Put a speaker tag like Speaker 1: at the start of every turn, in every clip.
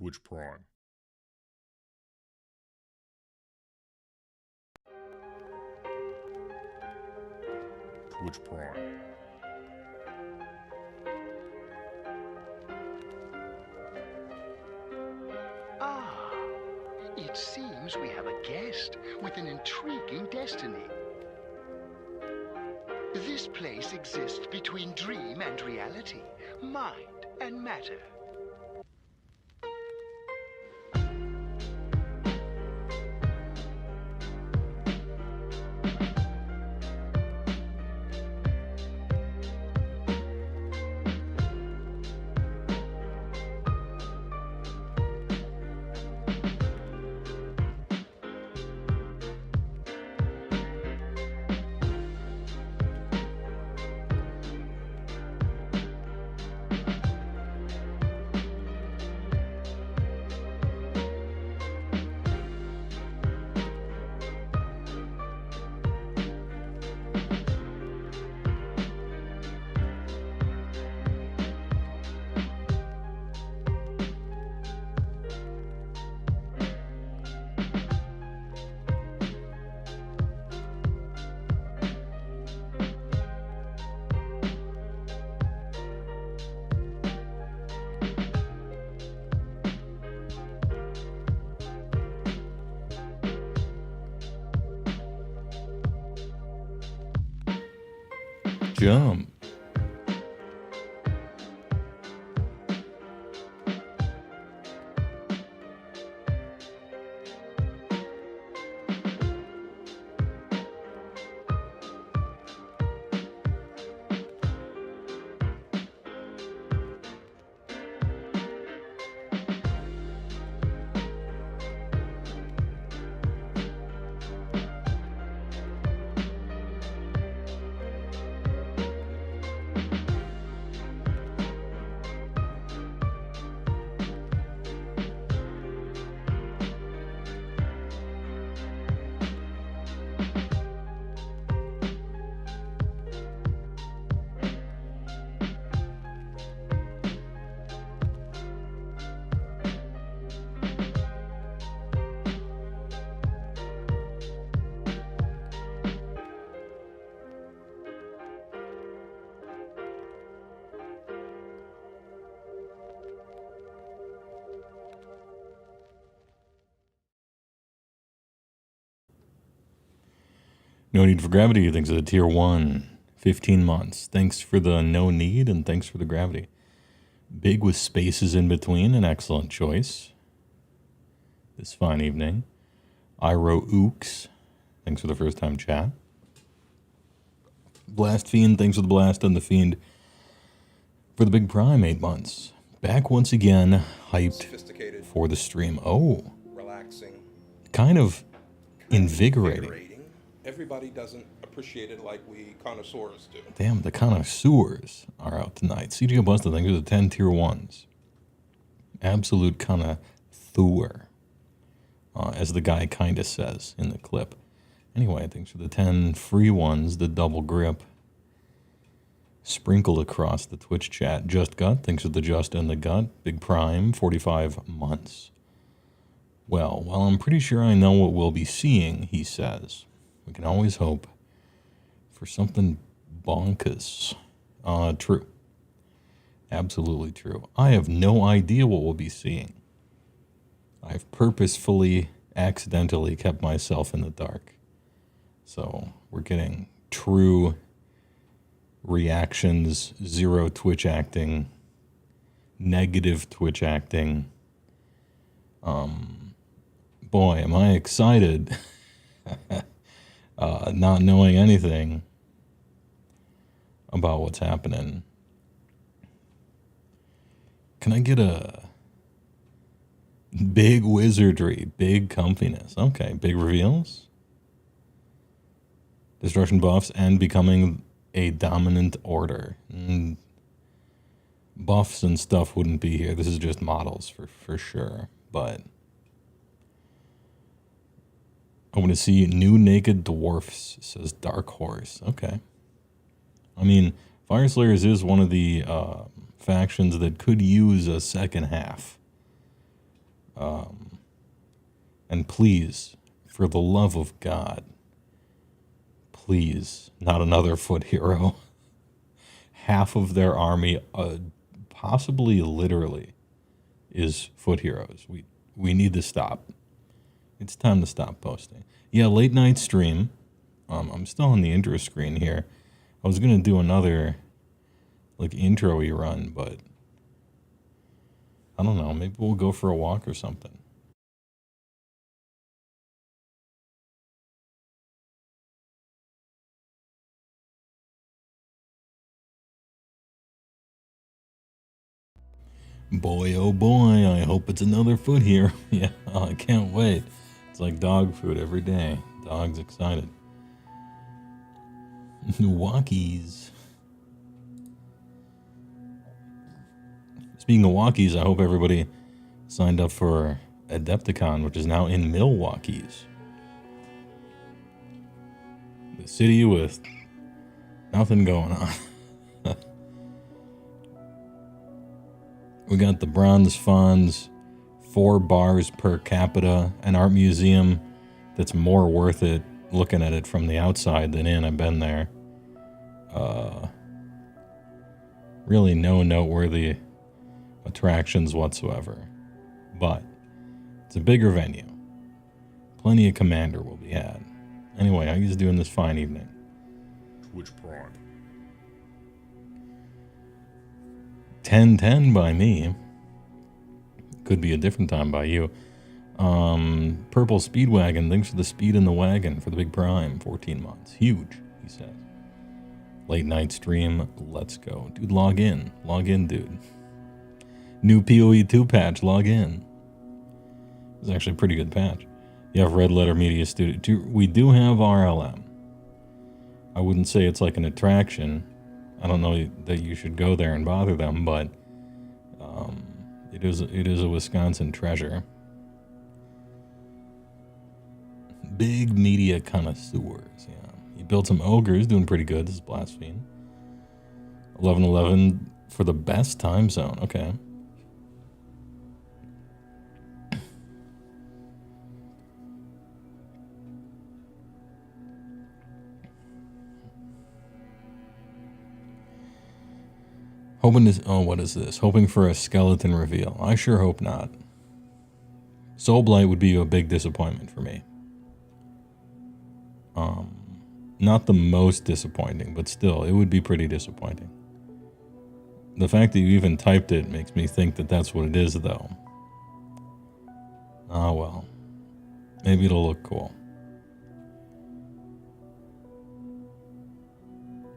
Speaker 1: Twitch Prime. Twitch Prime.
Speaker 2: Ah, it seems we have a guest with an intriguing destiny. This place exists between dream and reality, mind and matter.
Speaker 1: Jump. No need for gravity. Thanks for the tier 1. 15 months. Thanks for the no need and thanks for the gravity. Big with spaces in between. An excellent choice. This fine evening. Iro Ooks. Thanks for the first time chat. Blast Fiend. Thanks for the blast and the Fiend for the big prime. 8 months. Back once again. Hyped for the stream. Oh.
Speaker 3: Relaxing.
Speaker 1: Kind of invigorating.
Speaker 3: Everybody doesn't appreciate it like we connoisseurs do.
Speaker 1: Damn, the connoisseurs are out tonight. CGO Busted, thanks for the 10 tier 1s. Absolute connoisseur, as the guy kind of says in the clip. Anyway, thanks for the 10 free ones, the double grip. Sprinkled across the Twitch chat. Just Gut, thanks for the Just and the Gut. Big Prime, 45 months. Well, I'm pretty sure I know what we'll be seeing, he says. We can always hope for something bonkers. True. Absolutely true. I have no idea what we'll be seeing. I've purposefully, accidentally kept myself in the dark. So we're getting true reactions, zero Twitch acting, negative Twitch acting. Boy, am I excited. Not knowing anything about what's happening. Can I get a big wizardry, big comfiness? Okay, big reveals. Destruction buffs and becoming a dominant order. Buffs and stuff wouldn't be here. This is just models for sure, but I want to see new naked dwarfs, says Dark Horse. Okay. I mean, Fire Slayers is one of the factions that could use a second half. And please, for the love of God, please, not another foot hero. Half of their army, possibly literally, is foot heroes. We need to stop. It's time to stop posting. Yeah, late night stream. I'm still on the intro screen here. I was gonna do another like intro-y run, but I don't know. Maybe we'll go for a walk or something. Boy, oh boy, I hope it's another foot here. Yeah, I can't wait. It's like dog food every day. Dog's excited. Walkies. Speaking of walkies, I hope everybody signed up for Adepticon, which is now in Milwaukee's. The city with nothing going on. We got the bronze funds, 4 bars per capita, an art museum that's more worth it looking at it from the outside than in. I've been there. Really no noteworthy attractions whatsoever. But it's a bigger venue. Plenty of Commander will be had. Anyway, how you guys doing this fine evening?
Speaker 4: Twitch Prime.
Speaker 1: 10:10 by me. Could be a different time by you. Purple Speedwagon, thanks for the speed in the wagon for the big prime. 14 months. Huge, he says. Late night stream, let's go. Dude, log in. Log in, dude. New PoE 2 patch, log in. It's actually a pretty good patch. You have Red Letter Media Studio. We do have RLM. I wouldn't say it's like an attraction. I don't know that you should go there and bother them, but it is a Wisconsin treasure. Big media connoisseurs, yeah. He built some ogres, doing pretty good. This is Blaspheme. 11:11 for the best time zone. Okay. Hoping to, oh, what is this? Hoping for a skeleton reveal. I sure hope not. Soulblight would be a big disappointment for me. Not the most disappointing, but still, it would be pretty disappointing. The fact that you even typed it makes me think that that's what it is, though. Ah, well. Maybe it'll look cool.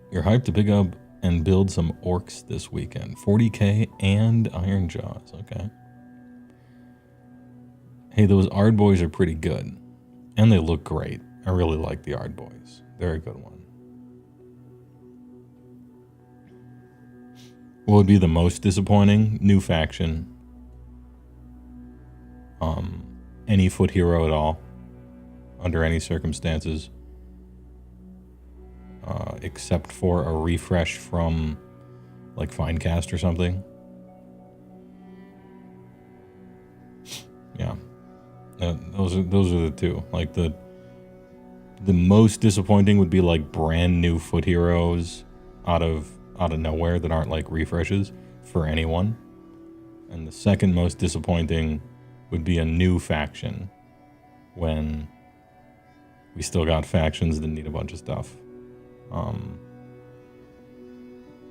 Speaker 1: You're hyped to pick up and build some orcs this weekend. 40k and Iron Jaws. Okay. Hey, those Ard Boys are pretty good. And they look great. I really like the Ard Boys. They're a good one. What would be the most disappointing? New faction. Any foot hero at all. Under any circumstances. Except for a refresh from like Finecast or something. Yeah. Those are the two. Like the most disappointing would be like brand new foot heroes out of nowhere that aren't like refreshes for anyone. And the second most disappointing would be a new faction when we still got factions that need a bunch of stuff.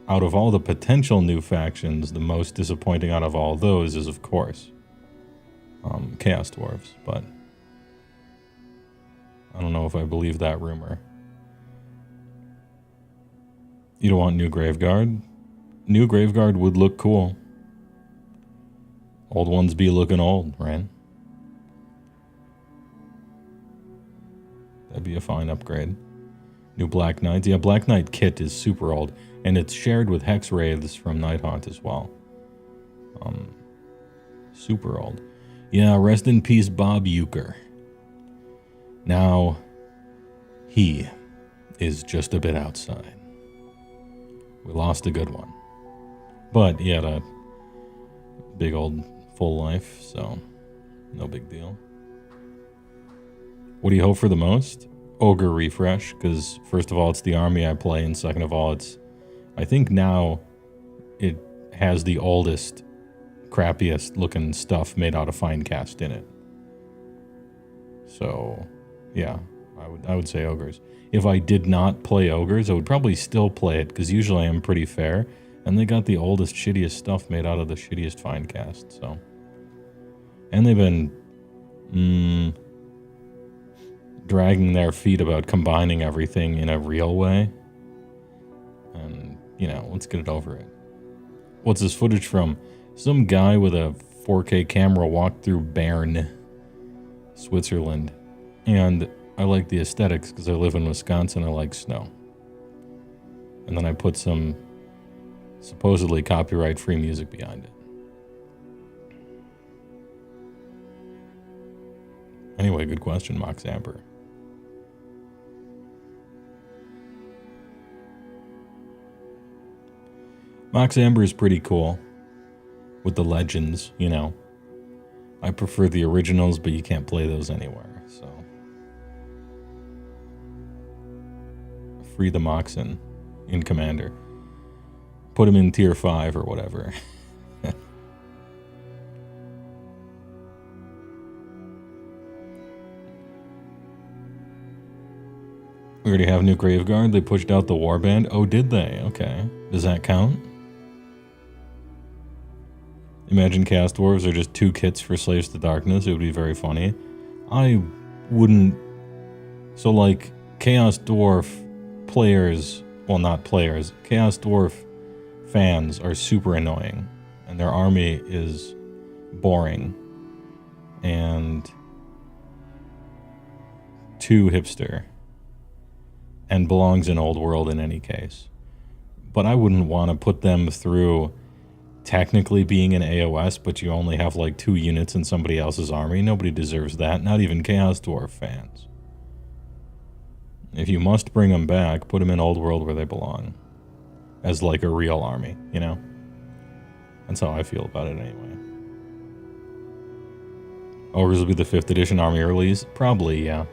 Speaker 1: Out of all the potential new factions, the most disappointing out of all those is, of course, Chaos Dwarves, but I don't know if I believe that rumor. You don't want New Graveguard? New Graveguard would look cool. Old ones be looking old, right? That'd be a fine upgrade. New Black Knights. Yeah, Black Knight kit is super old, and it's shared with Hex Wraiths from Nighthaunt as well. Super old. Yeah, rest in peace, Bob Euchre. Now, he is just a bit outside. We lost a good one. But he had a big old full life, so No big deal. What do you hope for the most? Ogre refresh, because first of all, it's the army I play, and second of all, I think now it has the oldest, crappiest looking stuff made out of Finecast in it. So, yeah, I would say ogres. If I did not play ogres, I would probably still play it, because usually I'm pretty fair, and they got the oldest, shittiest stuff made out of the shittiest Finecast, so. And they've been dragging their feet about combining everything in a real way. And, you know, let's get it over it. What's this footage from? Some guy with a 4K camera walked through Bern, Switzerland. And I like the aesthetics because I live in Wisconsin. I like snow. And then I put some supposedly copyright-free music behind it. Anyway, good question, Mox Amber. Mox Amber is pretty cool with the legends, you know. I prefer the originals, but you can't play those anywhere, so. Free the Moxen in Commander. Put him in tier 5 or whatever. We already have new Graveguard. They pushed out the Warband. Oh, did they? Okay. Does that count? Imagine Cast Dwarves are just 2 kits for Slaves to Darkness. It would be very funny. I wouldn't... So, like, Chaos Dwarf players... Well, not players. Chaos Dwarf fans are super annoying. And their army is boring. And... too hipster. And belongs in Old World in any case. But I wouldn't want to put them through technically being an AOS, but you only have like 2 units in somebody else's army. Nobody deserves that, not even Chaos Dwarf fans. If you must bring them back, put them in Old World where they belong. As like a real army, you know? That's how I feel about it anyway. Ogres will be the 5th edition army release? Probably, yeah.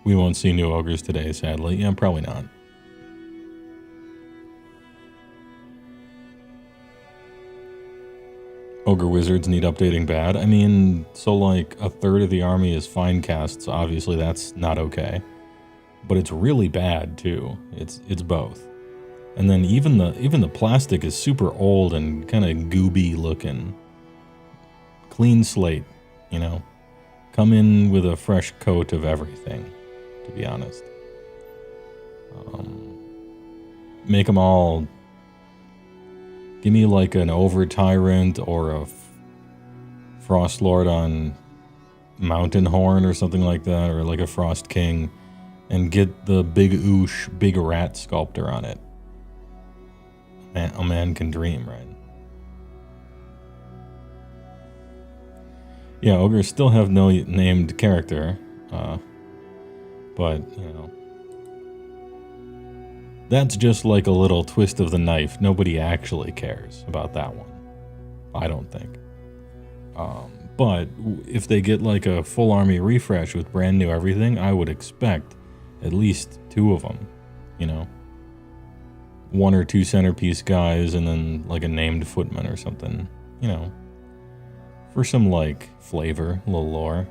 Speaker 1: We won't see new ogres today, sadly. Yeah, probably not. Ogre wizards need updating bad. I mean, so like a third of the army is Finecast, so obviously that's not okay. But it's really bad too. It's both. And then even the plastic is super old and kind of gooby looking. Clean slate, you know. Come in with a fresh coat of everything, to be honest. Make them all... Give me like an Over Tyrant or a Frost Lord on Mountain Horn or something like that, or like a Frost King, and get the big Oosh, big rat sculptor on it. A man can dream, right? Yeah, ogres still have no named character, but, you know. That's just like a little twist of the knife. Nobody actually cares about that one. I don't think. But if they get like a full army refresh with brand new everything, I would expect at least 2 of them, you know. 1 or 2 centerpiece guys and then like a named footman or something, you know. For some like flavor, a little lore.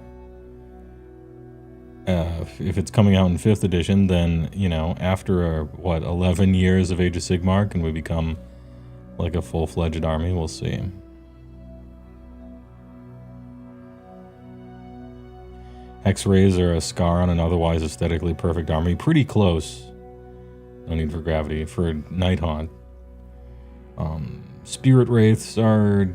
Speaker 1: If it's coming out in 5th edition, then, you know, after, 11 years of Age of Sigmar, can we become, like, a full-fledged army? We'll see. X-rays are a scar on an otherwise aesthetically perfect army. Pretty close. No need for gravity. For Nighthaunt. Spirit Wraiths are...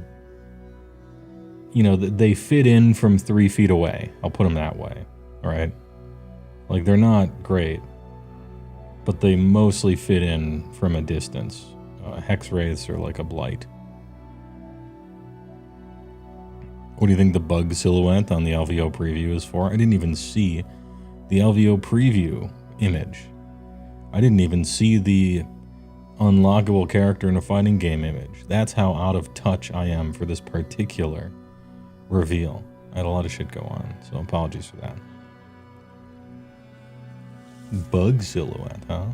Speaker 1: You know, they fit in from 3 feet away. I'll put them that way. Alright? Like, they're not great, but they mostly fit in from a distance. Hex Wraiths are like a blight. What do you think the bug silhouette on the LVO preview is for? I didn't even see the LVO preview image. I didn't even see the unlockable character in a fighting game image. That's how out of touch I am for this particular reveal. I had a lot of shit go on, so apologies for that. Bug silhouette, huh?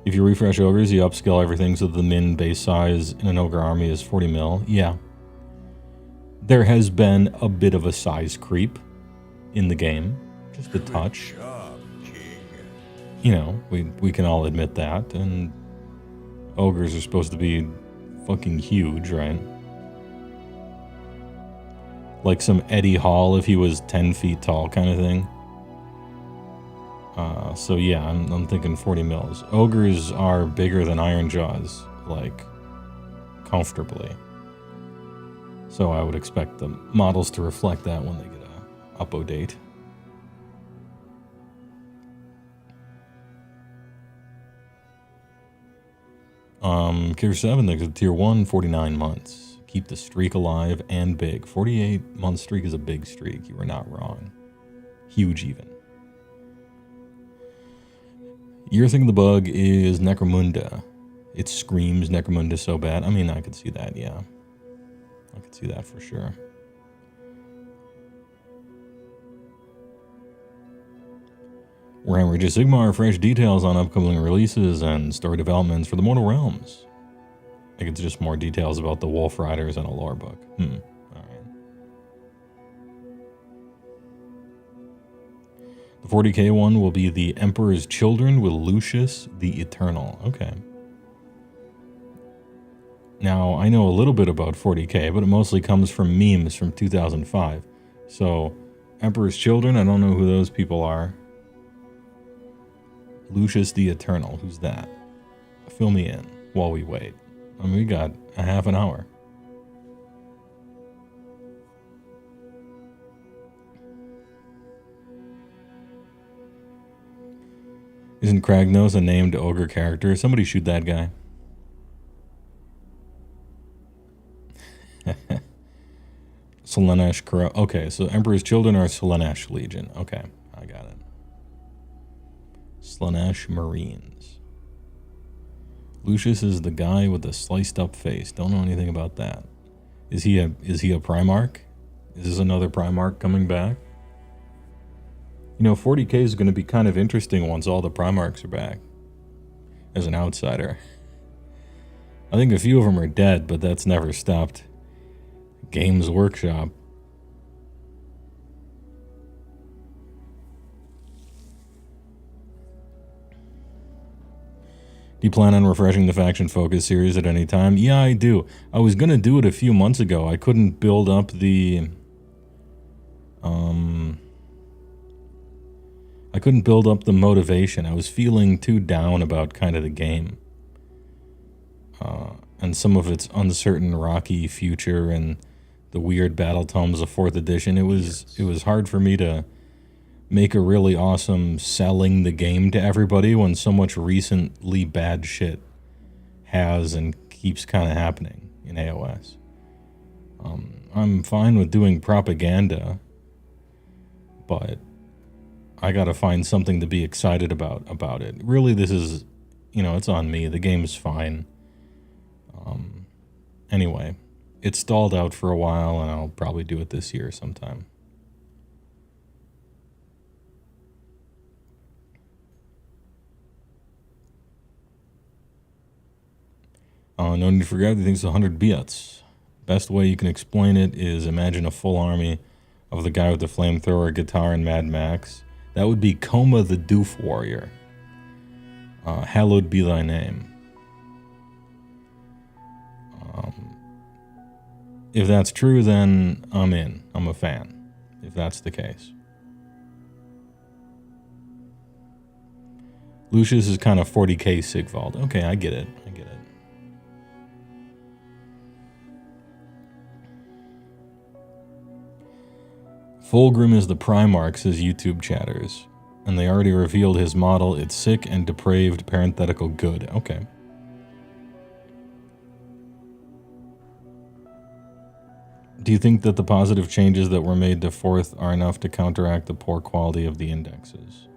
Speaker 1: If you refresh ogres, you upscale everything so the min base size in an ogre army is 40 mil. Yeah. There has been a bit of a size creep in the game. Just a touch.
Speaker 4: Good job, King.
Speaker 1: You know, we can all admit that. And ogres are supposed to be fucking huge, right? Like some Eddie Hall if he was 10 feet tall kind of thing. So yeah, I'm thinking 40 mils. Ogres are bigger than Iron Jaws, like, comfortably. So I would expect the models to reflect that when they get a update. Tier 7, there's tier 1, 49 months. Keep the streak alive and big. 48-month streak is a big streak. You were not wrong. Huge even. Your thing of the bug is Necromunda. It screams Necromunda so bad. I mean, I could see that, yeah. I could see that for sure. Warhammer Age of Sigmar, fresh details on upcoming releases and story developments for the Mortal Realms. I think it's just more details about the Wolf Riders and a lore book. Alright. The 40k one will be the Emperor's Children with Lucius the Eternal. Okay. Now, I know a little bit about 40k, but it mostly comes from memes from 2005. So, Emperor's Children, I don't know who those people are. Lucius the Eternal, who's that? Fill me in while we wait. I mean, we got a half an hour. Isn't Kragnos a named ogre character? Somebody shoot that guy. Slaanesh Kara. Okay, so Emperor's Children are Slaanesh Legion. Okay, I got it. Slaanesh Marines. Lucius is the guy with the sliced up face. Don't know anything about that. Is he a Primarch? Is this another Primarch coming back? You know, 40k is going to be kind of interesting once all the Primarchs are back. As an outsider. I think a few of them are dead, but that's never stopped Games Workshop. Do you plan on refreshing the Faction Focus series at any time? Yeah, I do. I was going to do it a few months ago. I couldn't build up the... I couldn't build up the motivation. I was feeling too down about kind of the game. And some of its uncertain, rocky future and the weird battle tomes of 4th edition. It was hard for me to make a really awesome selling the game to everybody when so much recently bad shit has and keeps kind of happening in AOS. I'm fine with doing propaganda, but I gotta find something to be excited about it. Really, this is, you know, it's on me. The game's fine. Anyway, it stalled out for a while, and I'll probably do it this year sometime. No need to forget, he thinks 100 bits. Best way you can explain it is imagine a full army of the guy with the flamethrower, guitar, and Mad Max. That would be Coma the Doof Warrior. Hallowed be thy name. If that's true, then I'm in. I'm a fan, if that's the case. Lucius is kind of 40k Sigvald. Okay, I get it. Fulgrim is the Primarch, says YouTube chatters. And they already revealed his model. It's sick and depraved, parenthetical good. Okay. Do you think that the positive changes that were made to 4th are enough to counteract the poor quality of the indexes?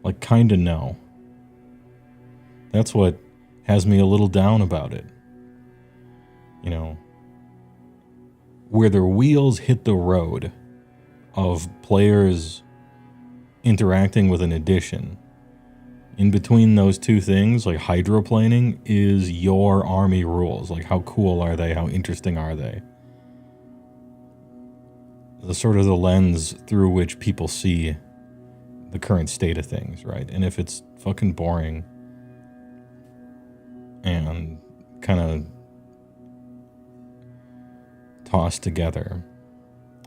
Speaker 1: Like, kinda no. That's what has me a little down about it. You know, where the wheels hit the road of players interacting with an edition, in between those two things, like hydroplaning, is your army rules. Like, how cool are they? How interesting are they? The sort of the lens through which people see the current state of things, right? And if it's fucking boring and kind of tossed together,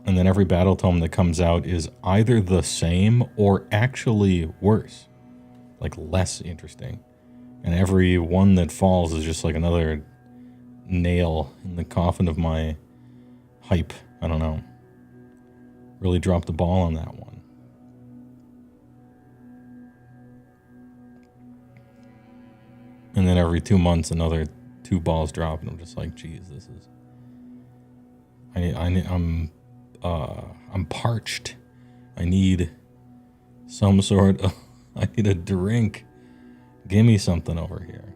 Speaker 1: and then every battle tome that comes out is either the same or actually worse, like less interesting, and every one that falls is just like another nail in the coffin of my hype. I don't know. Really dropped the ball on that one. And then every 2 months, another 2 balls drop, and I'm just like, geez, this is. I'm parched. I need some sort of. I need a drink. Give me something over here.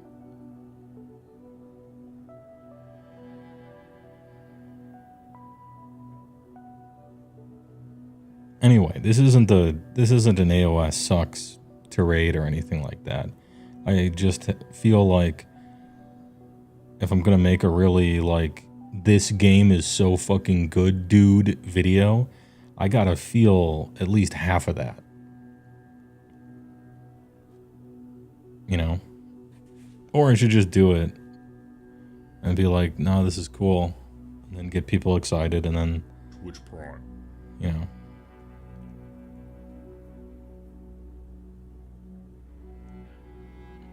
Speaker 1: Anyway, this isn't an AOS sucks tirade or anything like that. I just feel like if I'm gonna make a really like this game is so fucking good, dude video, I gotta feel at least half of that. You know? Or I should just do it and be like, no, this is cool. And then get people excited and then,
Speaker 4: Which prime?
Speaker 1: you know.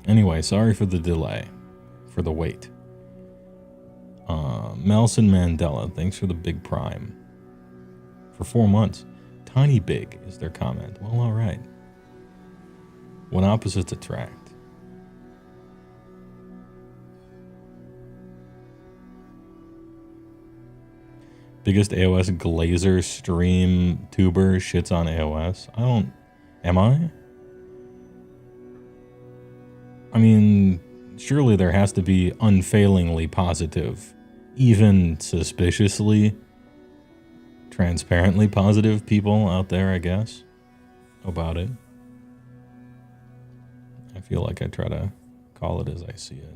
Speaker 1: Anyway, sorry for the delay, for the wait. Melson Mandela, thanks for the big prime. For 4 months. Tiny big is their comment. Well, alright. When opposites attract. Biggest AOS glazer stream tuber shits on AOS. Am I? I mean, surely there has to be unfailingly positive, even suspiciously, transparently positive people out there, I guess, about it. I feel like I try to call it as I see it.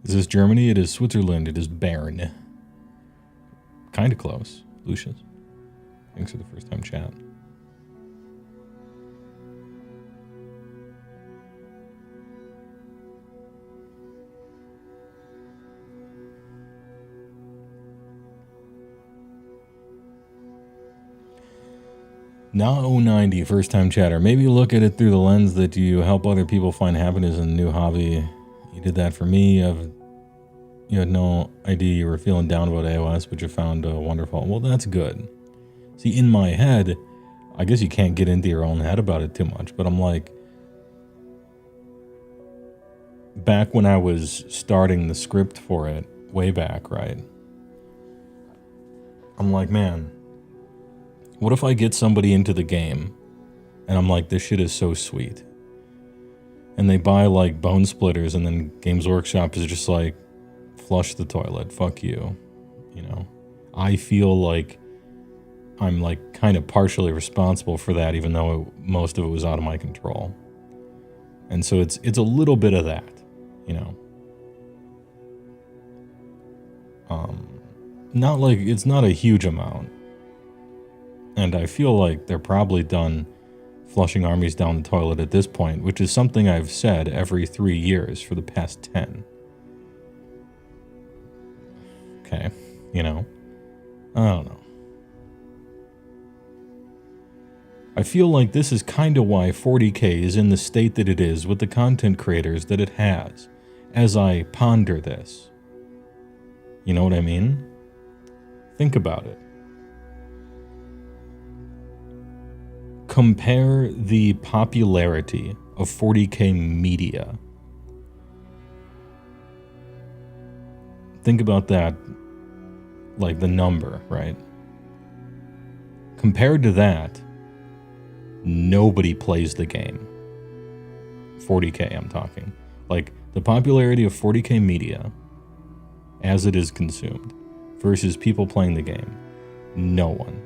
Speaker 1: Is this Germany? It is Switzerland. It is Bern. Kind of close. Lucius. Thanks for the first time chat. Now 090, first time chatter. Maybe look at it through the lens that you help other people find happiness in a new hobby. You did that for me. You had no idea you were feeling down about AOS, but you found wonderful. Well, that's good. See, in my head, I guess you can't get into your own head about it too much, but I'm like, back when I was starting the script for it, way back, right? I'm like, man, what if I get somebody into the game and I'm like, this shit is so sweet. And they buy like Bone Splitters and then Games Workshop is just like, flush the toilet, fuck you. You know, I feel like I'm like kind of partially responsible for that, even though most of it was out of my control. And so it's a little bit of that, you know. Not like, it's not a huge amount. And I feel like they're probably done flushing armies down the toilet at this point, which is something I've said every 3 years for the past 10. Okay, you know, I don't know. I feel like this is kind of why 40K is in the state that it is with the content creators that it has, as I ponder this. You know what I mean? Think about it. Compare the popularity of 40K media. Think about that like the number, right? Compared to that, nobody plays the game. 40K, I'm talking. Like, the popularity of 40K media as it is consumed versus people playing the game. No one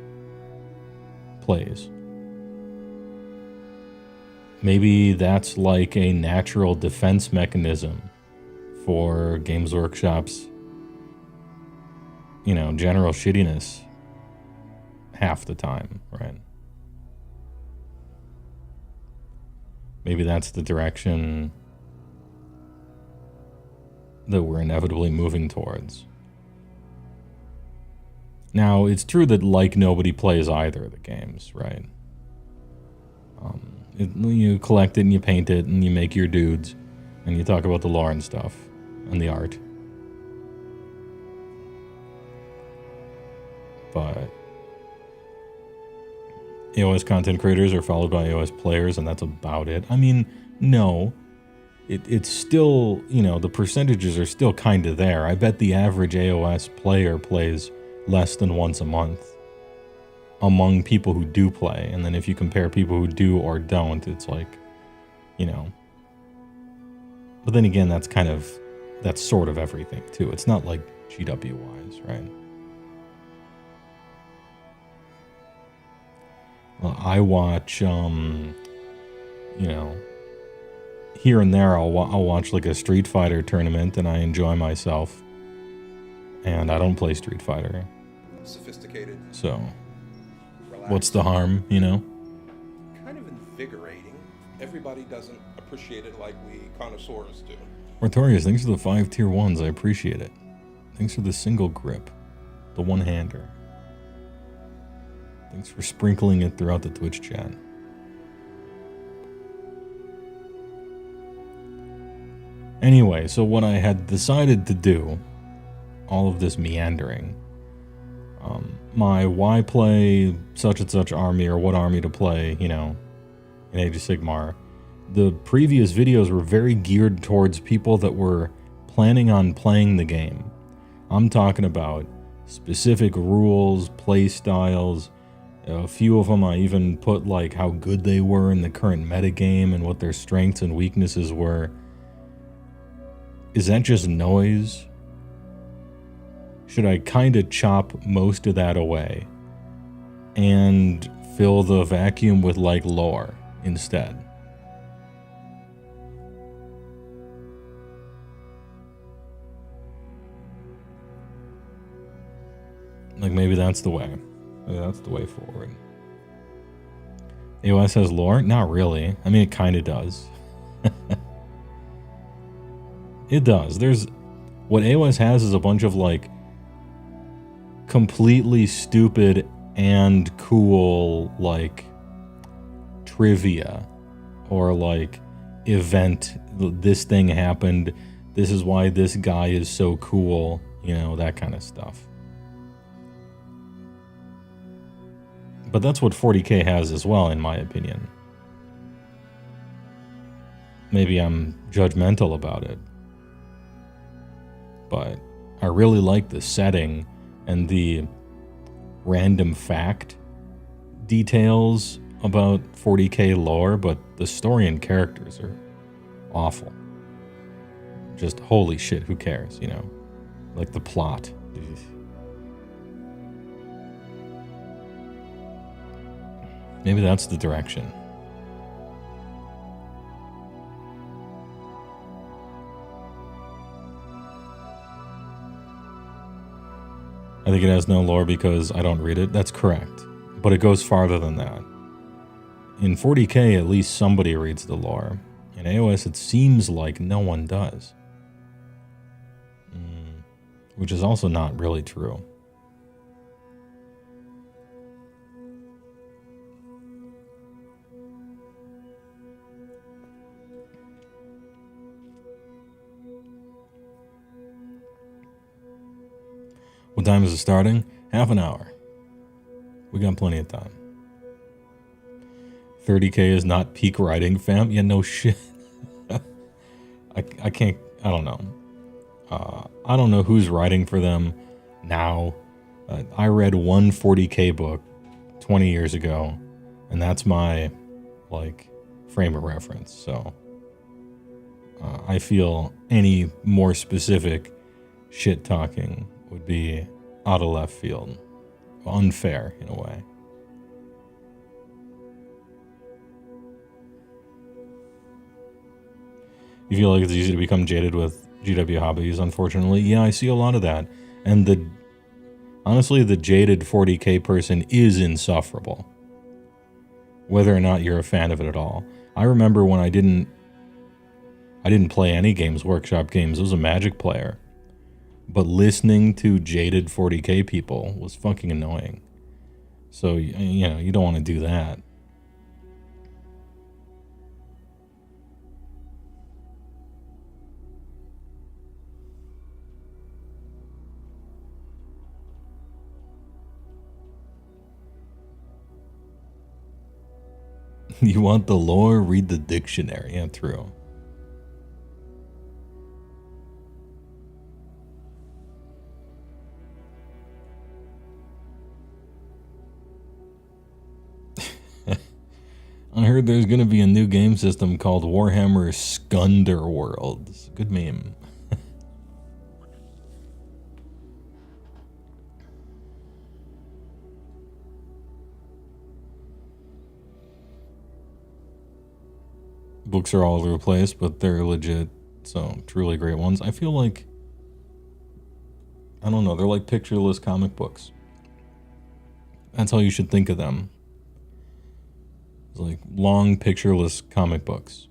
Speaker 1: plays. Maybe that's like a natural defense mechanism for Games Workshop's, you know, general shittiness half the time, right? Maybe that's the direction that we're inevitably moving towards. Now, it's true that like nobody plays either of the games, right? You collect it and you paint it and you make your dudes and you talk about the lore and stuff and the art. But AOS content creators are followed by AOS players and that's about it. I mean, no. It's still, you know, the percentages are still kind of there. I bet the average AOS player plays less than once a month among people who do play. And then if you compare people who do or don't, it's like, you know. But then again, that's sort of everything too. It's not like GW-wise, right? Well, I watch, you know, here and there I'll watch like a Street Fighter tournament and I enjoy myself. And I don't play Street Fighter.
Speaker 3: Sophisticated.
Speaker 1: So,
Speaker 3: Relaxed.
Speaker 1: What's the harm, you know?
Speaker 3: Kind of invigorating. Everybody doesn't appreciate it like we connoisseurs do.
Speaker 1: Artorius, thanks for the 5 tier 1s. I appreciate it. Thanks for the single grip. The one-hander. Thanks for sprinkling it throughout the Twitch chat. Anyway, so what I had decided to do, all of this meandering, my why play such and such army or what army to play, you know, in Age of Sigmar, the previous videos were very geared towards people that were planning on playing the game. I'm talking about specific rules, play styles. A few of them I even put like how good they were in the current metagame and what their strengths and weaknesses were. Is that just noise? Should I kind of chop most of that away and fill the vacuum with like lore instead? Like maybe that's the way. Maybe that's the way forward. AOS has lore? Not really. I mean, it kind of does. It does. What AOS has is a bunch of like completely stupid and cool like trivia or like event. This thing happened. This is why this guy is so cool. You know, that kind of stuff. But that's what 40K has as well, in my opinion. Maybe I'm judgmental about it. But I really like the setting and the random fact details about 40K lore, but the story and characters are awful. Just holy shit, who cares, you know? Like the plot. Maybe that's the direction. I think it has no lore because I don't read it. That's correct. But it goes farther than that. In 40K, at least somebody reads the lore. In AOS, it seems like no one does. Which is also not really true. What time is it starting? Half an hour. We got plenty of time. 30K is not peak writing, fam. Yeah, no shit. I can't, I don't know. I don't know who's writing for them now. I read one 40K book 20 years ago, and that's my, like, frame of reference. So I feel any more specific shit talking would be out of left field. Unfair, in a way. You feel like it's easy to become jaded with GW hobbies, unfortunately. Yeah, I see a lot of that. And honestly, the jaded 40K person is insufferable. Whether or not you're a fan of it at all. I remember when I didn't play any Games Workshop games. I was a Magic player. But listening to jaded 40K people was fucking annoying. So, you know, you don't want to do that. You want the lore? Read the dictionary. Yeah, true. I heard there's going to be a new game system called Warhammer Skunderworlds. Good meme. Books are all over the place, but they're legit, so truly great ones. I feel like, I don't know, they're like pictureless comic books. That's how you should think of them. It's like long pictureless comic books.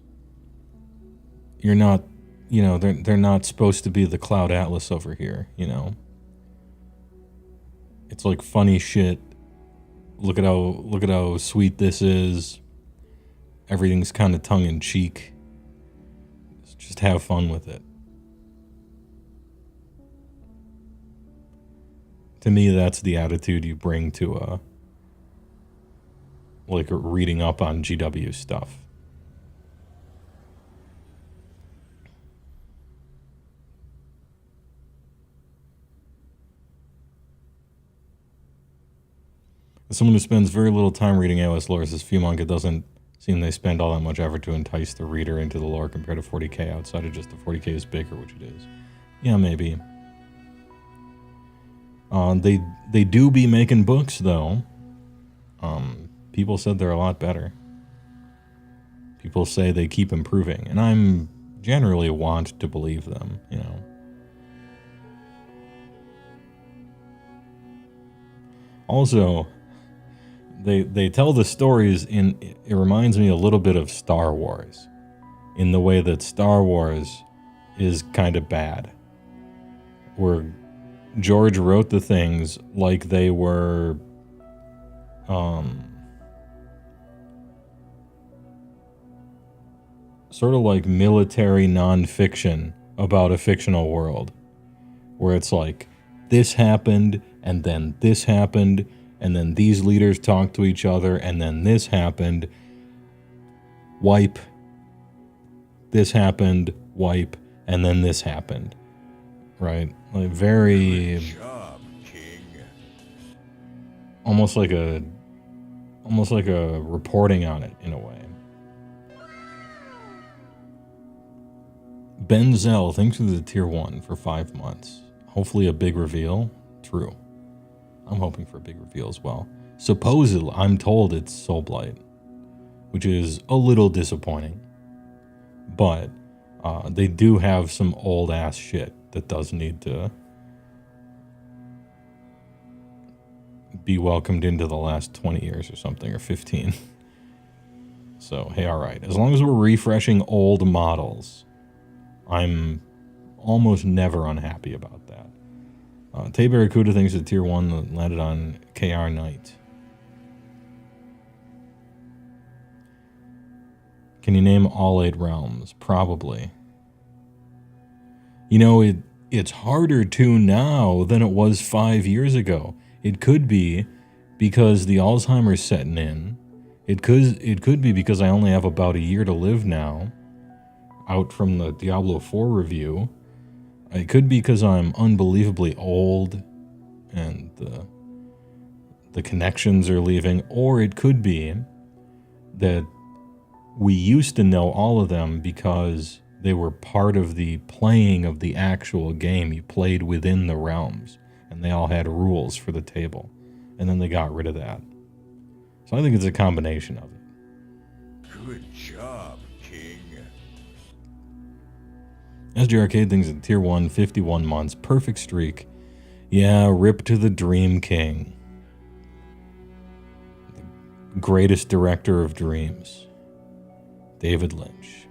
Speaker 1: You're not, you know, they're not supposed to be the Cloud Atlas over here, you know. It's like funny shit. Look at how sweet this is. Everything's kind of tongue-in-cheek. Just have fun with it. To me, that's the attitude you bring to like reading up on GW stuff. As someone who spends very little time reading AOS lore, says Fumunk, it doesn't seem they spend all that much effort to entice the reader into the lore compared to 40K outside of just the 40K is bigger, which it is. Yeah, maybe. They do be making books, though. People said they're a lot better. People say they keep improving, and I'm generally want to believe them, you know. Also, they tell the stories in, it reminds me a little bit of Star Wars, in the way that Star Wars is kind of bad, where George wrote the things like they were sort of like military nonfiction about a fictional world, where it's like, this happened, and then this happened, and then these leaders talked to each other, and then this happened, wipe, this happened, wipe, and then this happened, right? Like very,
Speaker 4: Good job, King.
Speaker 1: almost like a reporting on it in a way. Ben Zell, thanks for the tier 1 for 5 months. Hopefully a big reveal. True. I'm hoping for a big reveal as well. Supposedly, I'm told it's Soulblight, which is a little disappointing. But they do have some old ass shit that does need to be welcomed into the last 20 years or something, or 15. So, hey, alright. As long as we're refreshing old models, I'm almost never unhappy about that. Tay Barracuda thinks the tier 1 that landed on KR Knight. Can you name all 8 realms? Probably. You know, it's harder to now than it was 5 years ago. It could be because the Alzheimer's setting in. It could be because I only have about a year to live now, out from the Diablo 4 review. It could be because I'm unbelievably old and the connections are leaving, or it could be that we used to know all of them because they were part of the playing of the actual game. You played within the realms, and they all had rules for the table, and then they got rid of that. So I think it's a combination of it.
Speaker 4: Good job, King.
Speaker 1: SG Arcade thinks at Tier 1, 51 months, perfect streak. Yeah, rip to the Dream King. The greatest director of dreams. David Lynch.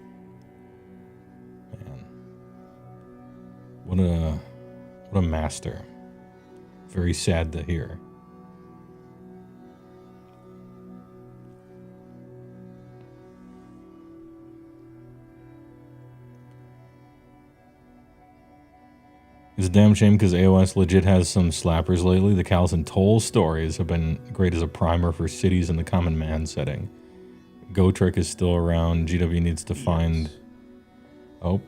Speaker 1: Man. What a master. Very sad to hear. It's a damn shame because AOS legit has some slappers lately. The Cals and Toll stories have been great as a primer for cities in the common man setting. Gotrek is still around. GW needs to find... Oh,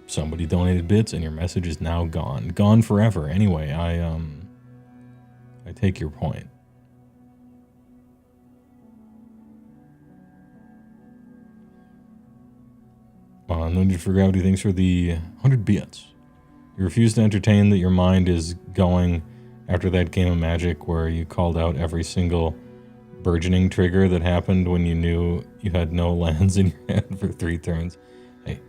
Speaker 1: somebody donated bits and your message is now gone. Gone forever. Anyway, I take your point. No need for gravity. Thanks for the 100 bits. You refuse to entertain that your mind is going after that game of Magic where you called out every single burgeoning trigger that happened when you knew you had no lands in your hand for 3 turns. Hey,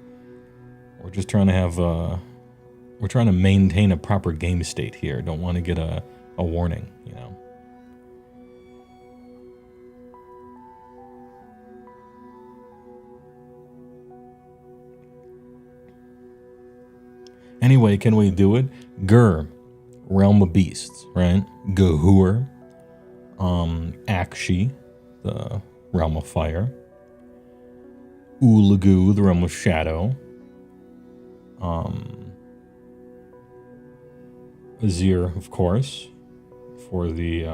Speaker 1: we're just trying to have we're trying to maintain a proper game state here. Don't want to get a warning, you know. Anyway, can we do it? Gur, Realm of Beasts, right? Gahur, Akshi, the Realm of Fire. Ulagu, the Realm of Shadow. Azir, of course, for the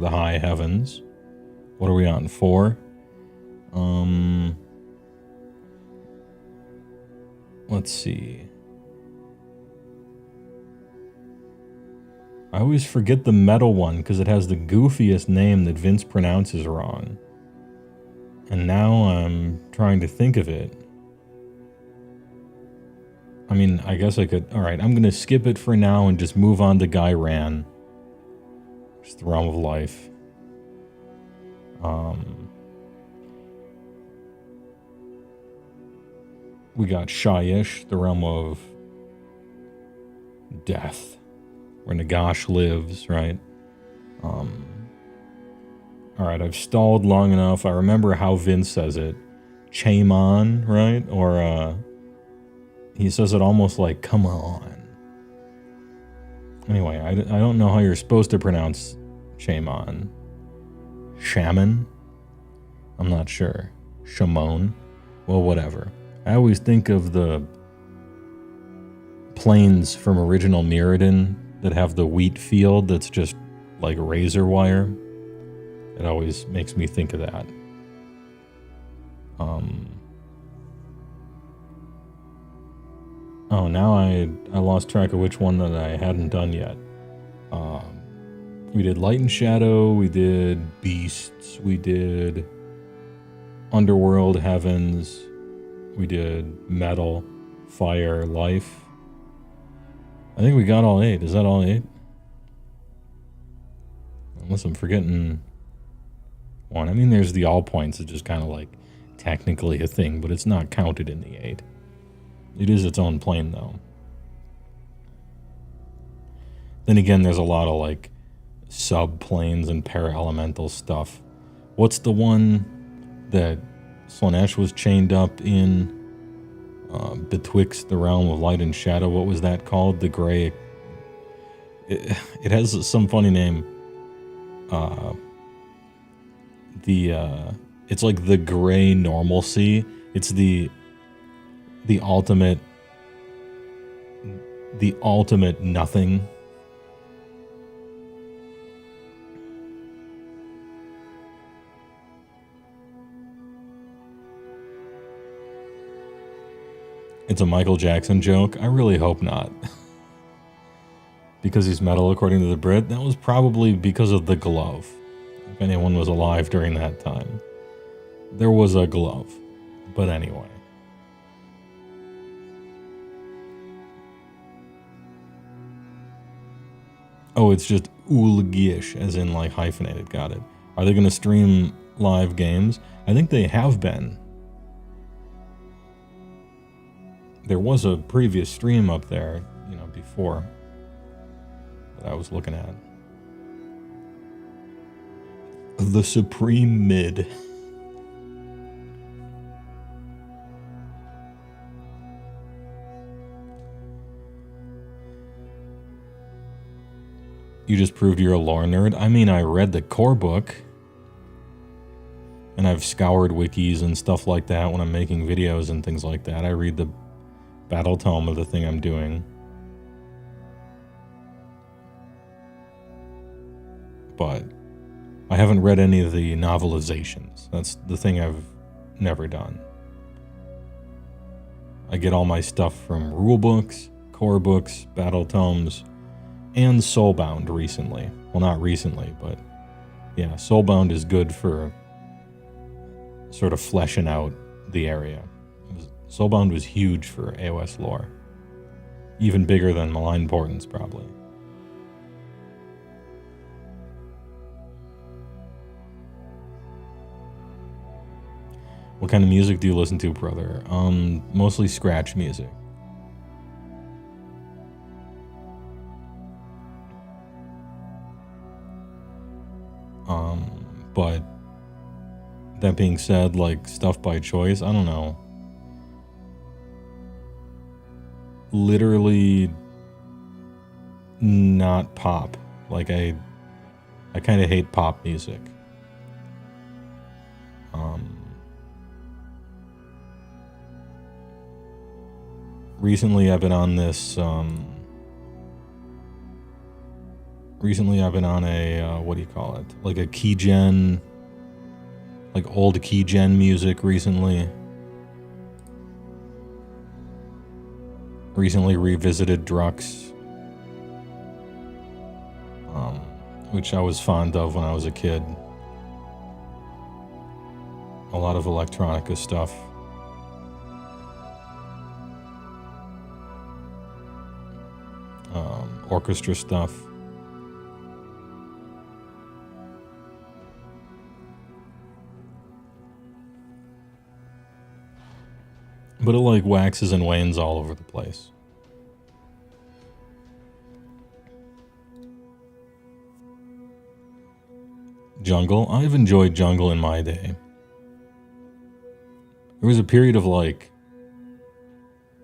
Speaker 1: High Heavens. What are we on? 4? Let's see. I always forget the metal one because it has the goofiest name that Vince pronounces wrong. And now I'm trying to think of it. I mean, I guess I could... Alright, I'm going to skip it for now and just move on to Gairan. Just the Realm of Life. We got Shyish, the Realm of Death. Where Nagash lives, right? Alright, I've stalled long enough. I remember how Vince says it. Chaemon, right? Or, he says it almost like, come on. Anyway, I don't know how you're supposed to pronounce Chaemon. Shaman? I'm not sure. Shamon? Well, whatever. I always think of the plains from original Mirrodin that have the wheat field that's just like razor wire. It always makes me think of that. Oh, now I lost track of which one that I hadn't done yet. We did Light and Shadow, we did Beasts, we did Underworld, Heavens, we did Metal, Fire, Life. I think we got all 8. Is that all 8? Unless I'm forgetting one. I mean, there's the all points. It's just kind of like technically a thing, but it's not counted in the 8. It is its own plane, though. Then again, there's a lot of like sub-planes and para-elemental stuff. What's the one that Slaanesh was chained up in? Betwixt the Realm of Light and Shadow. What was that called? The Gray... It has some funny name. It's like the Gray Normalcy. It's the ultimate... The ultimate nothing. It's a Michael Jackson joke? I really hope not. because he's metal, according to the Brit. That was probably because of the glove. If anyone was alive during that time, there was a glove. But anyway. Oh, it's just Ulgish, as in like hyphenated. Got it. Are they going to stream live games? I think they have been. There was a previous stream up there, you know, before that I was looking at. The Supreme Mid. You just proved you're a lore nerd? I mean, I read the core book. And I've scoured wikis and stuff like that when I'm making videos and things like that. I read the battle tome of the thing I'm doing. But I haven't read any of the novelizations. That's the thing I've never done. I get all my stuff from rulebooks, core books, battle tomes, and Soulbound recently. Well, not recently, but yeah, Soulbound is good for sort of fleshing out the area. Soulbound was huge for AOS lore. Even bigger than Malign Portents, probably. What kind of music do you listen to, brother? Mostly scratch music. But that being said, like stuff by choice, I don't know. Literally not pop. Like I kind of hate pop music. Recently I've been on this recently I've been on a what do you call it? Like a keygen, like old keygen music recently. Recently revisited Drux, which I was fond of when I was a kid. A lot of electronica stuff. Orchestra stuff. But it like waxes and wanes all over the place. Jungle? I've enjoyed Jungle in my day. There was a period of like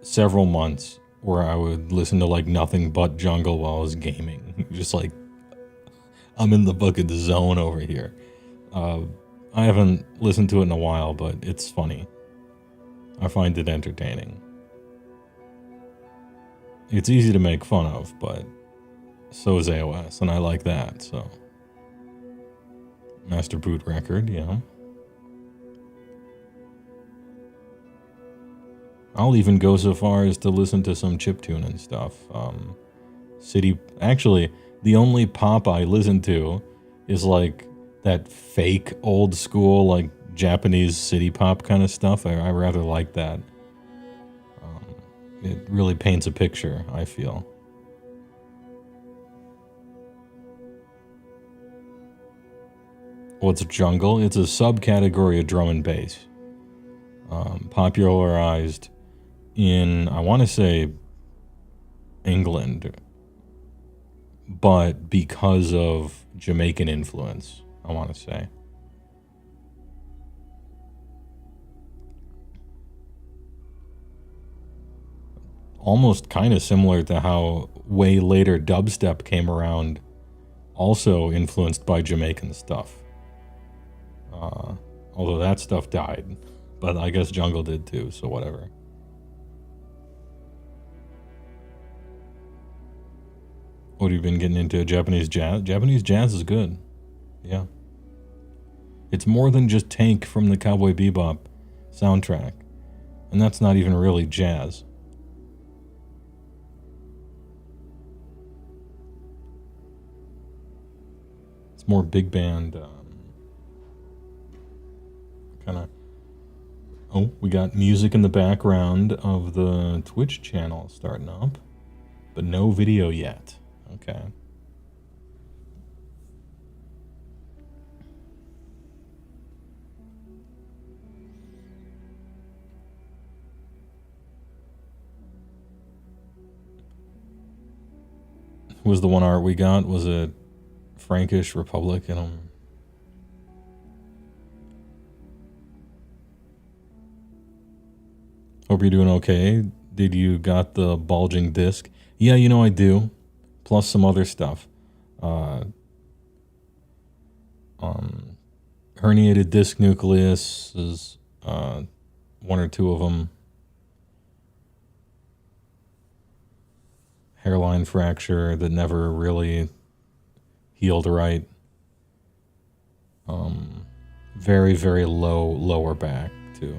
Speaker 1: several months where I would listen to like nothing but Jungle while I was gaming. Just like, I'm in the fucking zone over here. I haven't listened to it in a while, but it's funny. I find it entertaining. It's easy to make fun of, but so is AOS, and I like that, so. Master Boot Record, yeah. I'll even go so far as to listen to some chiptune and stuff. Actually, the only pop I listen to is like that fake old school, like Japanese city pop kind of stuff. I rather like that. It really paints a picture, I feel. What's jungle? It's a subcategory of drum and bass. Popularized in, I want to say, England, but because of Jamaican influence, I want to say. Almost kind of similar to how way later dubstep came around, also influenced by Jamaican stuff. Although that stuff died, but I guess jungle did too, so whatever. What have you been getting into? Japanese jazz? Japanese jazz is good. Yeah. It's more than just Tank from the Cowboy Bebop soundtrack. And that's not even really jazz. It's more big band, kind of... Oh, we got music in the background of the Twitch channel starting up, but no video yet. Okay. Was the one art we got? Was it Frankish Republic? Hope you're doing okay. Did you got the bulging disc? Yeah, you know I do. Plus some other stuff. Herniated disc nucleus is one or two of them. Hairline fracture that never really healed right. Very, very low lower back too.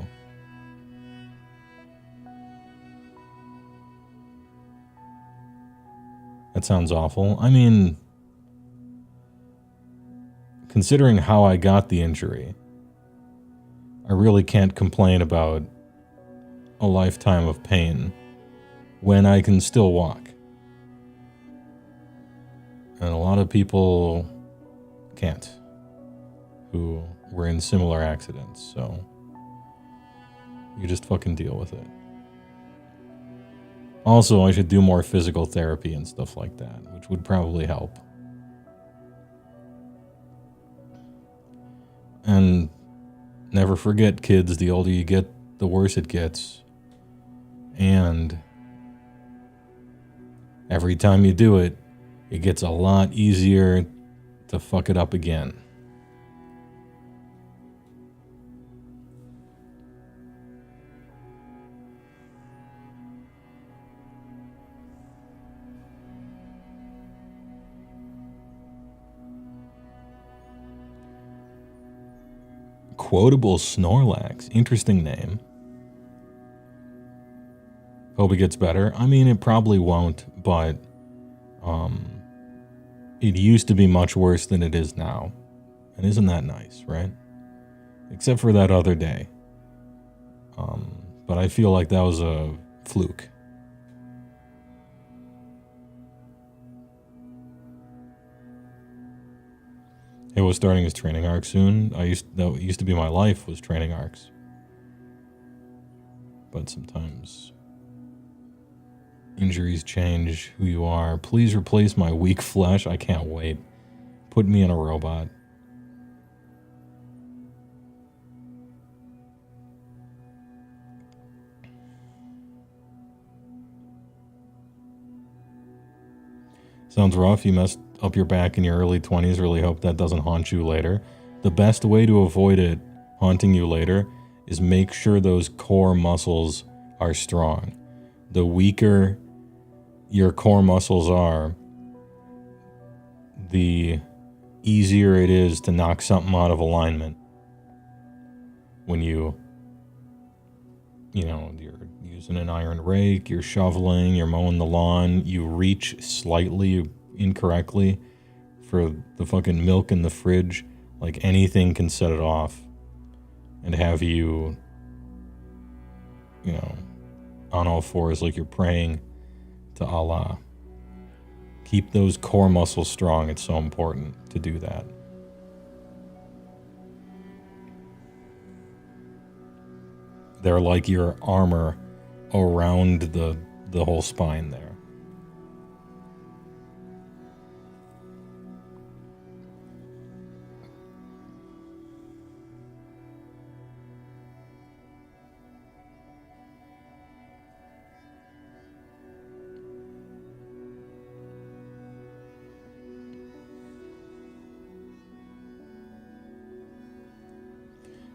Speaker 1: That sounds awful. I mean, considering how I got the injury, I really can't complain about a lifetime of pain when I can still walk. And a lot of people can't who were in similar accidents, so you just fucking deal with it. Also, I should do more physical therapy and stuff like that, which would probably help. And never forget, kids, the older you get, the worse it gets. And every time you do it, it gets a lot easier to fuck it up again. Quotable Snorlax. Interesting name. Hope it gets better. I mean, it probably won't, but it used to be much worse than it is now. And isn't that nice, right? Except for that other day. But I feel like that was a fluke. HeyWoah starting his training arc soon. That used to be my life, was training arcs. But sometimes injuries change who you are. Please replace my weak flesh. I can't wait. Put me in a robot. Sounds rough. You messed up your back in your early 20s. Really hope that doesn't haunt you later. The best way to avoid it haunting you later is make sure those core muscles are strong. The weaker your core muscles are, the easier it is to knock something out of alignment. When you're using an iron rake, you're shoveling, you're mowing the lawn, you reach slightly incorrectly for the fucking milk in the fridge, like anything can set it off and have you, on all fours like you're praying to Allah. Keep those core muscles strong. It's so important to do that. They're like your armor around the whole spine there.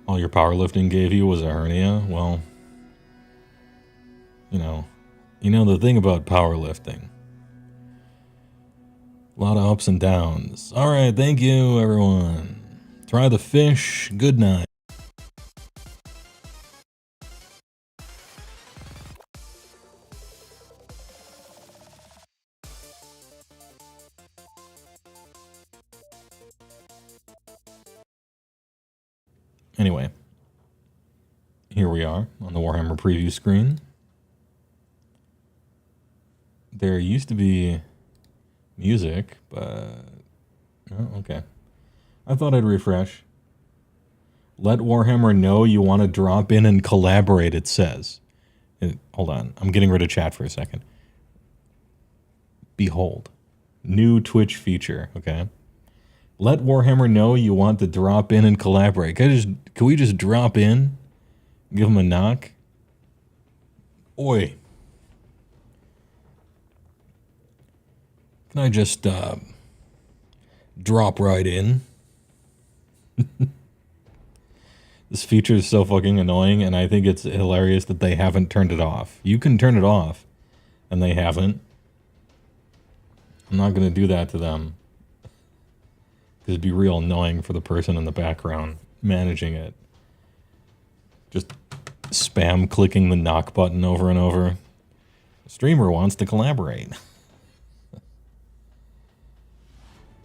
Speaker 1: All your powerlifting gave you was a hernia? Well, the thing about powerlifting. A lot of ups and downs. All right, thank you, everyone. Try the fish. Good night. Anyway, here we are on the Warhammer preview screen. There used to be music, but... oh, okay. I thought I'd refresh. Let Warhammer know you want to drop in and collaborate, it says. Hold on. I'm getting rid of chat for a second. Behold. New Twitch feature, okay? Let Warhammer know you want to drop in and collaborate. Can we just drop in? Give them a knock? Oi. Can I just drop right in? This feature is so fucking annoying, and I think it's hilarious that they haven't turned it off. You can turn it off, and they haven't. I'm not going to do that to them. Because it'd be real annoying for the person in the background managing it. Just spam clicking the knock button over and over. The streamer wants to collaborate.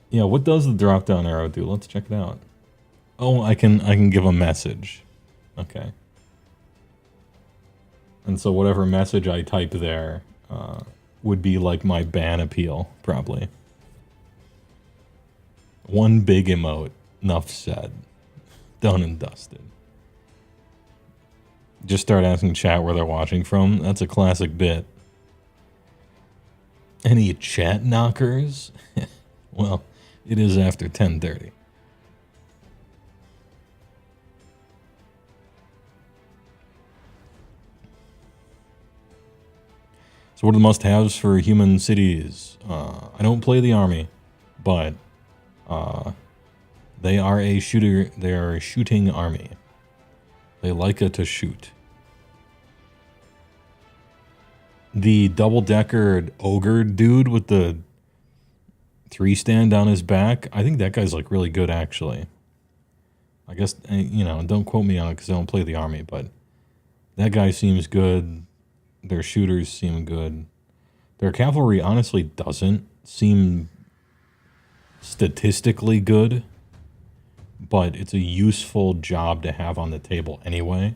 Speaker 1: Yeah, what does the drop-down arrow do? Let's check it out. Oh, I can give a message. Okay. And so whatever message I type there would be like my ban appeal, probably. One big emote. Enough said. Done and dusted. Just start asking chat where they're watching from. That's a classic bit. Any chat knockers? Well, it is after 10:30. So what are the must-haves for human cities? I don't play the army, but they are a shooter. They are a shooting army. They like it to shoot. The double-decker ogre dude with the 3-stand on his back, I think that guy's like really good, actually. I guess, you know, don't quote me on it because I don't play the army, but that guy seems good. Their shooters seem good. Their cavalry honestly doesn't seem statistically good, but it's a useful job to have on the table anyway.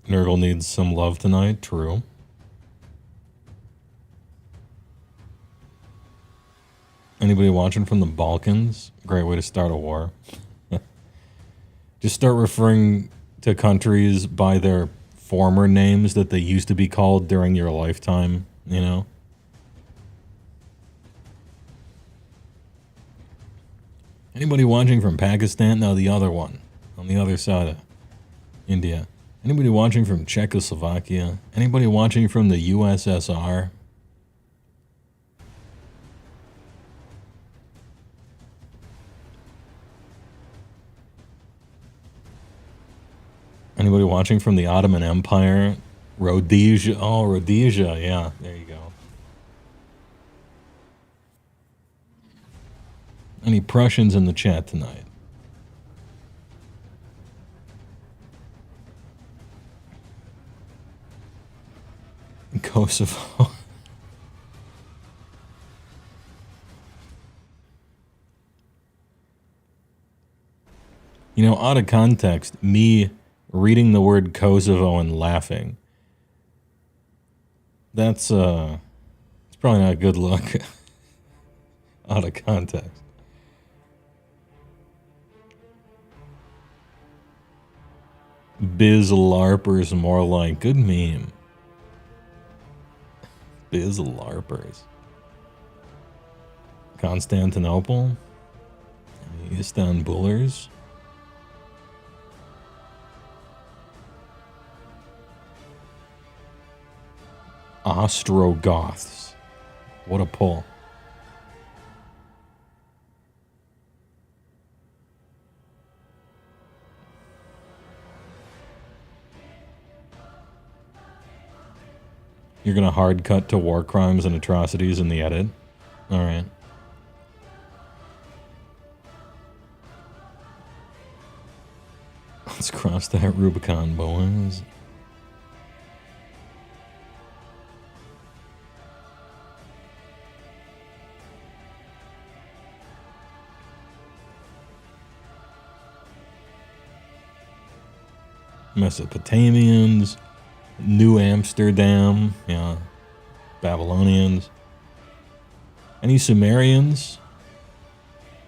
Speaker 1: Nurgle needs some love tonight, true. Anybody watching from the Balkans? Great way to start a war. Just start referring to countries by their former names that they used to be called during your lifetime, you know? Anybody watching from Pakistan? No, the other one. On the other side of India. Anybody watching from Czechoslovakia? Anybody watching from the USSR? Anybody watching from the Ottoman Empire? Rhodesia. Oh, Rhodesia. Yeah, there you go. Any Prussians in the chat tonight? Kosovo. You know, out of context, me reading the word Kosovo and laughing. It's probably not a good look. Out of context. Biz LARPers more like. Good meme. Biz LARPers. Constantinople. Istanbulers. Ostrogoths. What a pull. You're going to hard cut to war crimes and atrocities in the edit? Alright. Let's cross that Rubicon, boys. Mesopotamians, New Amsterdam, yeah, Babylonians. Any Sumerians?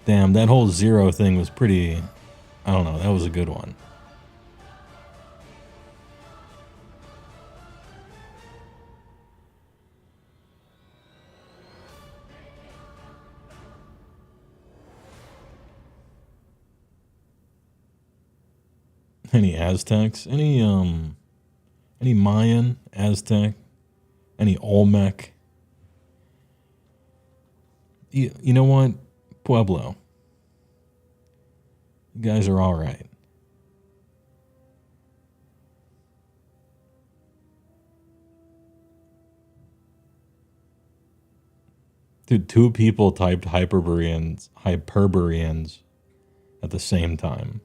Speaker 1: Damn, that whole zero thing was pretty, I don't know, that was a good one. Any Aztecs? Any Mayan, Aztec? Any Olmec? You know what? Pueblo. You guys are all right. Dude, two people typed Hyperboreans at the same time.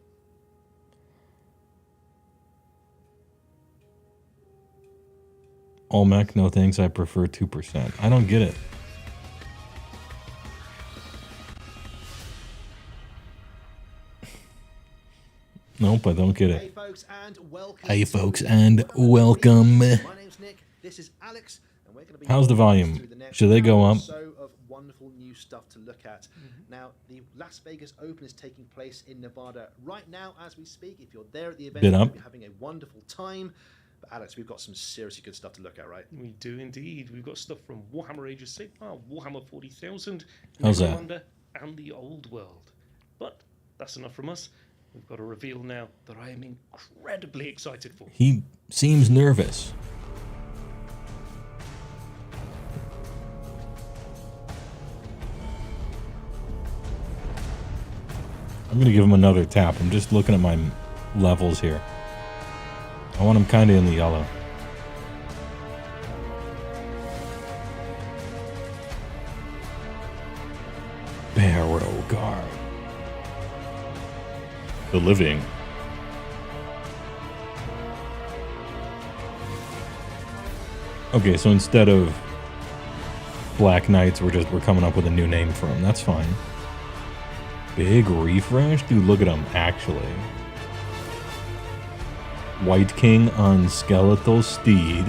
Speaker 1: Olmec, no thanks, I prefer 2%. I don't get it. Nope, I don't get it.
Speaker 5: Hey folks, and welcome.
Speaker 1: Hey folks, and welcome.
Speaker 5: My name's Nick. This is Alex, and we're going to be.
Speaker 1: How's the volume?
Speaker 5: Through the next
Speaker 1: Should they go up?
Speaker 5: So of wonderful new stuff to look at. Now, the Las Vegas Open is taking place in Nevada right now as we speak. If you're there at the event,
Speaker 1: Bit
Speaker 5: you'll
Speaker 1: up.
Speaker 5: be having a wonderful time. But Alex, we've got some seriously good stuff to look at, right?
Speaker 6: We do indeed. We've got stuff from Warhammer Age of Sigmar, Warhammer 40,000,
Speaker 1: How's that?
Speaker 6: Necromunda, and the Old World. But that's enough from us. We've got a reveal now that I am incredibly excited for.
Speaker 1: He seems nervous. I'm going to give him another tap. I'm just looking at my levels here. I want him kind of in the yellow. Barrow Guard. The living. Okay, so instead of Black Knights, we're coming up with a new name for him. That's fine. Big refresh? Dude, look at him, actually. White King on Skeletal Steed.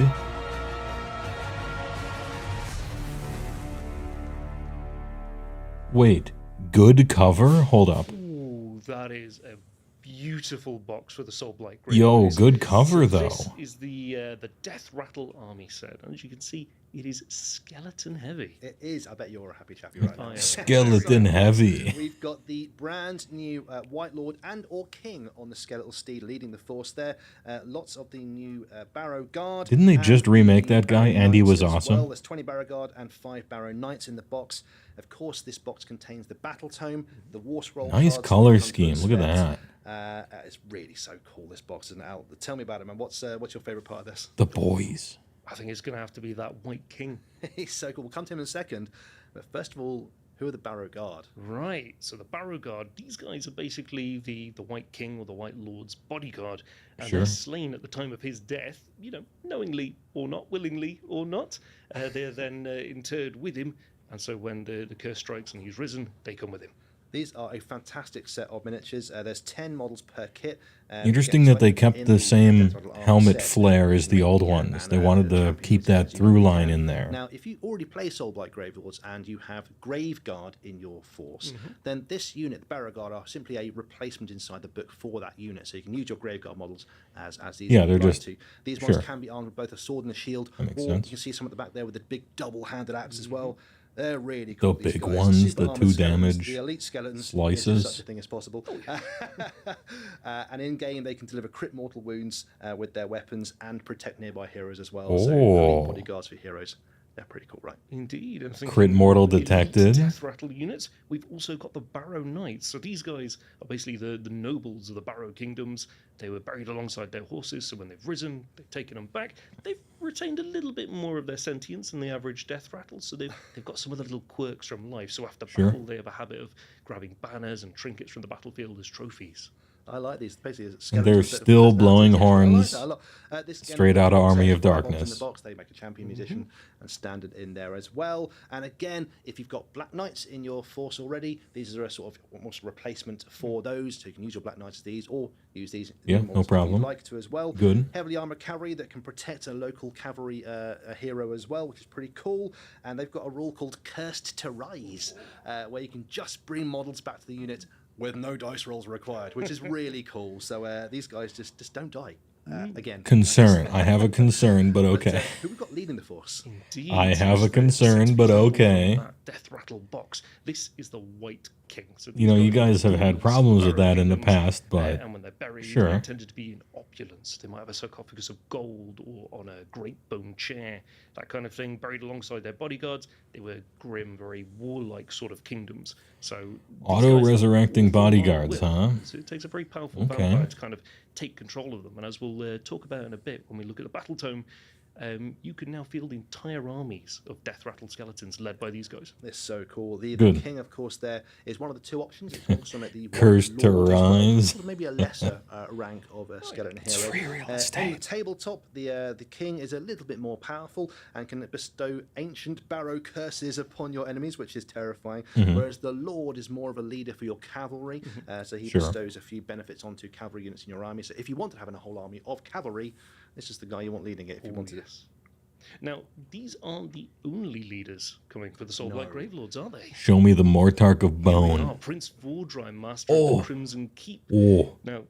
Speaker 1: Wait, good cover? Hold up.
Speaker 6: Ooh, that is a beautiful box for the Soulblight Gravelords.
Speaker 1: Yo, good cover, though.
Speaker 6: This is the Death Rattle Army set. And as you can see, it is skeleton heavy.
Speaker 5: It is. I bet you're a happy chappy right now.
Speaker 6: I am.
Speaker 1: Skeleton heavy.
Speaker 5: We've got the brand new White Lord and or King on the Skeletal Steed leading the force there. Lots of the new Barrow Guard.
Speaker 1: Didn't they
Speaker 5: and
Speaker 1: just remake
Speaker 5: the
Speaker 1: that guy?
Speaker 5: Barrow
Speaker 1: And he
Speaker 5: Knights
Speaker 1: was
Speaker 5: as
Speaker 1: awesome.
Speaker 5: Well. There's 20 Barrow Guard and 5 Barrow Knights in the box. Of course, this box contains the Battle Tome, the War Scroll.
Speaker 1: Nice
Speaker 5: cards,
Speaker 1: color
Speaker 5: the
Speaker 1: scheme. Look at
Speaker 5: Conqueror's
Speaker 1: that.
Speaker 5: Fete. It's really so cool, this box, isn't it, Al? Tell me about it, man. What's your favourite part of this?
Speaker 1: The boys.
Speaker 6: I think it's going to have to be that White King.
Speaker 5: He's so cool. We'll come to him in a second. But first of all, who are the Barrow Guard?
Speaker 6: Right, so the Barrow Guard, these guys are basically the White King or the White Lord's bodyguard. And
Speaker 1: Sure.
Speaker 6: they're slain at the time of his death, knowingly or not, willingly or not. They're then interred with him. And so when the curse strikes and he's risen, they come with him.
Speaker 5: These are a fantastic set of miniatures. There's 10 models per kit.
Speaker 1: Interesting that they kept the same helmet flare as the old ones. They wanted to keep that through line in there.
Speaker 5: Now, if you already play Soulblight Gravelords and you have Grave Guard in your force, then this unit, the Barrow Guard, are simply a replacement inside the book for that unit. So you can use your Grave Guard models as these.
Speaker 1: Yeah,
Speaker 5: if
Speaker 1: they're
Speaker 5: you'd like
Speaker 1: just-
Speaker 5: to. These
Speaker 1: sure.
Speaker 5: ones can be armed with both a sword and a shield.
Speaker 1: That makes
Speaker 5: or
Speaker 1: sense.
Speaker 5: you can see some at the back there with the big double-handed axe as well. They're really cool.
Speaker 1: The
Speaker 5: these
Speaker 1: big
Speaker 5: guys.
Speaker 1: ones,
Speaker 5: Super
Speaker 1: the
Speaker 5: armored
Speaker 1: 2
Speaker 5: skeletons,
Speaker 1: damage
Speaker 5: the elite skeletons,
Speaker 1: slices.
Speaker 5: if such a thing as possible. And in game, they can deliver crit mortal wounds with their weapons and protect nearby heroes as well. So
Speaker 1: Oh.
Speaker 5: elite bodyguards for heroes. They're pretty cool, right?
Speaker 6: Indeed. And thinking
Speaker 1: Crit mortal
Speaker 6: of elite
Speaker 1: detected.
Speaker 6: Death Rattle units. We've also got the Barrow Knights. So these guys are basically the nobles of the Barrow kingdoms. They were buried alongside their horses, so when they've risen, they've taken them back. They've retained a little bit more of their sentience than the average Death Rattle, so they've got some of the little quirks from life. So after
Speaker 1: Sure.
Speaker 6: battle, they have a habit of grabbing banners and trinkets from the battlefield as trophies.
Speaker 5: I like these. Basically,
Speaker 1: And they're
Speaker 5: skeletons that have
Speaker 1: still
Speaker 5: personality.
Speaker 1: blowing
Speaker 5: I like
Speaker 1: horns.
Speaker 5: that a lot. This, again,
Speaker 1: Straight out of Army of
Speaker 5: in the
Speaker 1: Darkness.
Speaker 5: box, they make a champion musician and standard in there as well. And again, if you've got Black Knights in your force already, these are a sort of almost replacement for those. So you can use your Black Knights as these, or use these.
Speaker 1: Yeah,
Speaker 5: in
Speaker 1: no
Speaker 5: models if
Speaker 1: problem.
Speaker 5: you'd like to as well.
Speaker 1: Good.
Speaker 5: Heavily armored cavalry that can protect a local cavalry a hero as well, which is pretty cool. And they've got a rule called Cursed to Rise, where you can just bring models back to the unit with no dice rolls required, which is really cool. So these guys just don't die. Again,
Speaker 1: Concern. I have a concern, but okay.
Speaker 5: who we got leading the force?
Speaker 6: Indeed.
Speaker 1: I have a
Speaker 6: It's the
Speaker 1: concern, but
Speaker 6: 64
Speaker 1: okay.
Speaker 6: Death Rattle box. This is the White King. So
Speaker 1: You know,
Speaker 6: these
Speaker 1: you guys have had problems with that in the
Speaker 6: kingdoms,
Speaker 1: past, but
Speaker 6: and when they're buried,
Speaker 1: sure.
Speaker 6: they tended to be in opulence. They might have a sarcophagus of gold or on a great bone chair, that kind of thing, buried alongside their bodyguards. They were grim, very warlike sort of kingdoms. So these
Speaker 1: auto-resurrecting
Speaker 6: guys have an awful lot of
Speaker 1: bodyguards,
Speaker 6: will.
Speaker 1: huh?
Speaker 6: So it takes a very powerful
Speaker 1: Okay.
Speaker 6: vampire to kind of take control of them. And as we'll talk about in a bit when we look at the battle tome, you can now field entire armies of death rattle skeletons led by these guys.
Speaker 5: It's so cool. The
Speaker 1: Good.
Speaker 5: king, of course, there is one of the two options. It's also the
Speaker 1: Cursed to
Speaker 5: Lord as well,
Speaker 1: Rise.
Speaker 5: sort of maybe a lesser rank of a skeleton hero.
Speaker 1: free real
Speaker 5: On the
Speaker 1: estate.
Speaker 5: tabletop, the king is a little bit more powerful and can bestow ancient barrow curses upon your enemies, which is terrifying. Whereas the Lord is more of a leader for your cavalry, so he
Speaker 1: Sure.
Speaker 5: bestows a few benefits onto cavalry units in your army. So if you want to have a whole army of cavalry, this is the guy you want leading it. If you wanted it.
Speaker 6: Now, these aren't the only leaders coming for the Soulblight Gravelords, are they?
Speaker 1: Show me the Mortark of
Speaker 6: They
Speaker 1: Bone.
Speaker 6: are Prince Vordry, Master of
Speaker 1: Oh.
Speaker 6: the Crimson Keep.
Speaker 1: Oh,
Speaker 6: Now,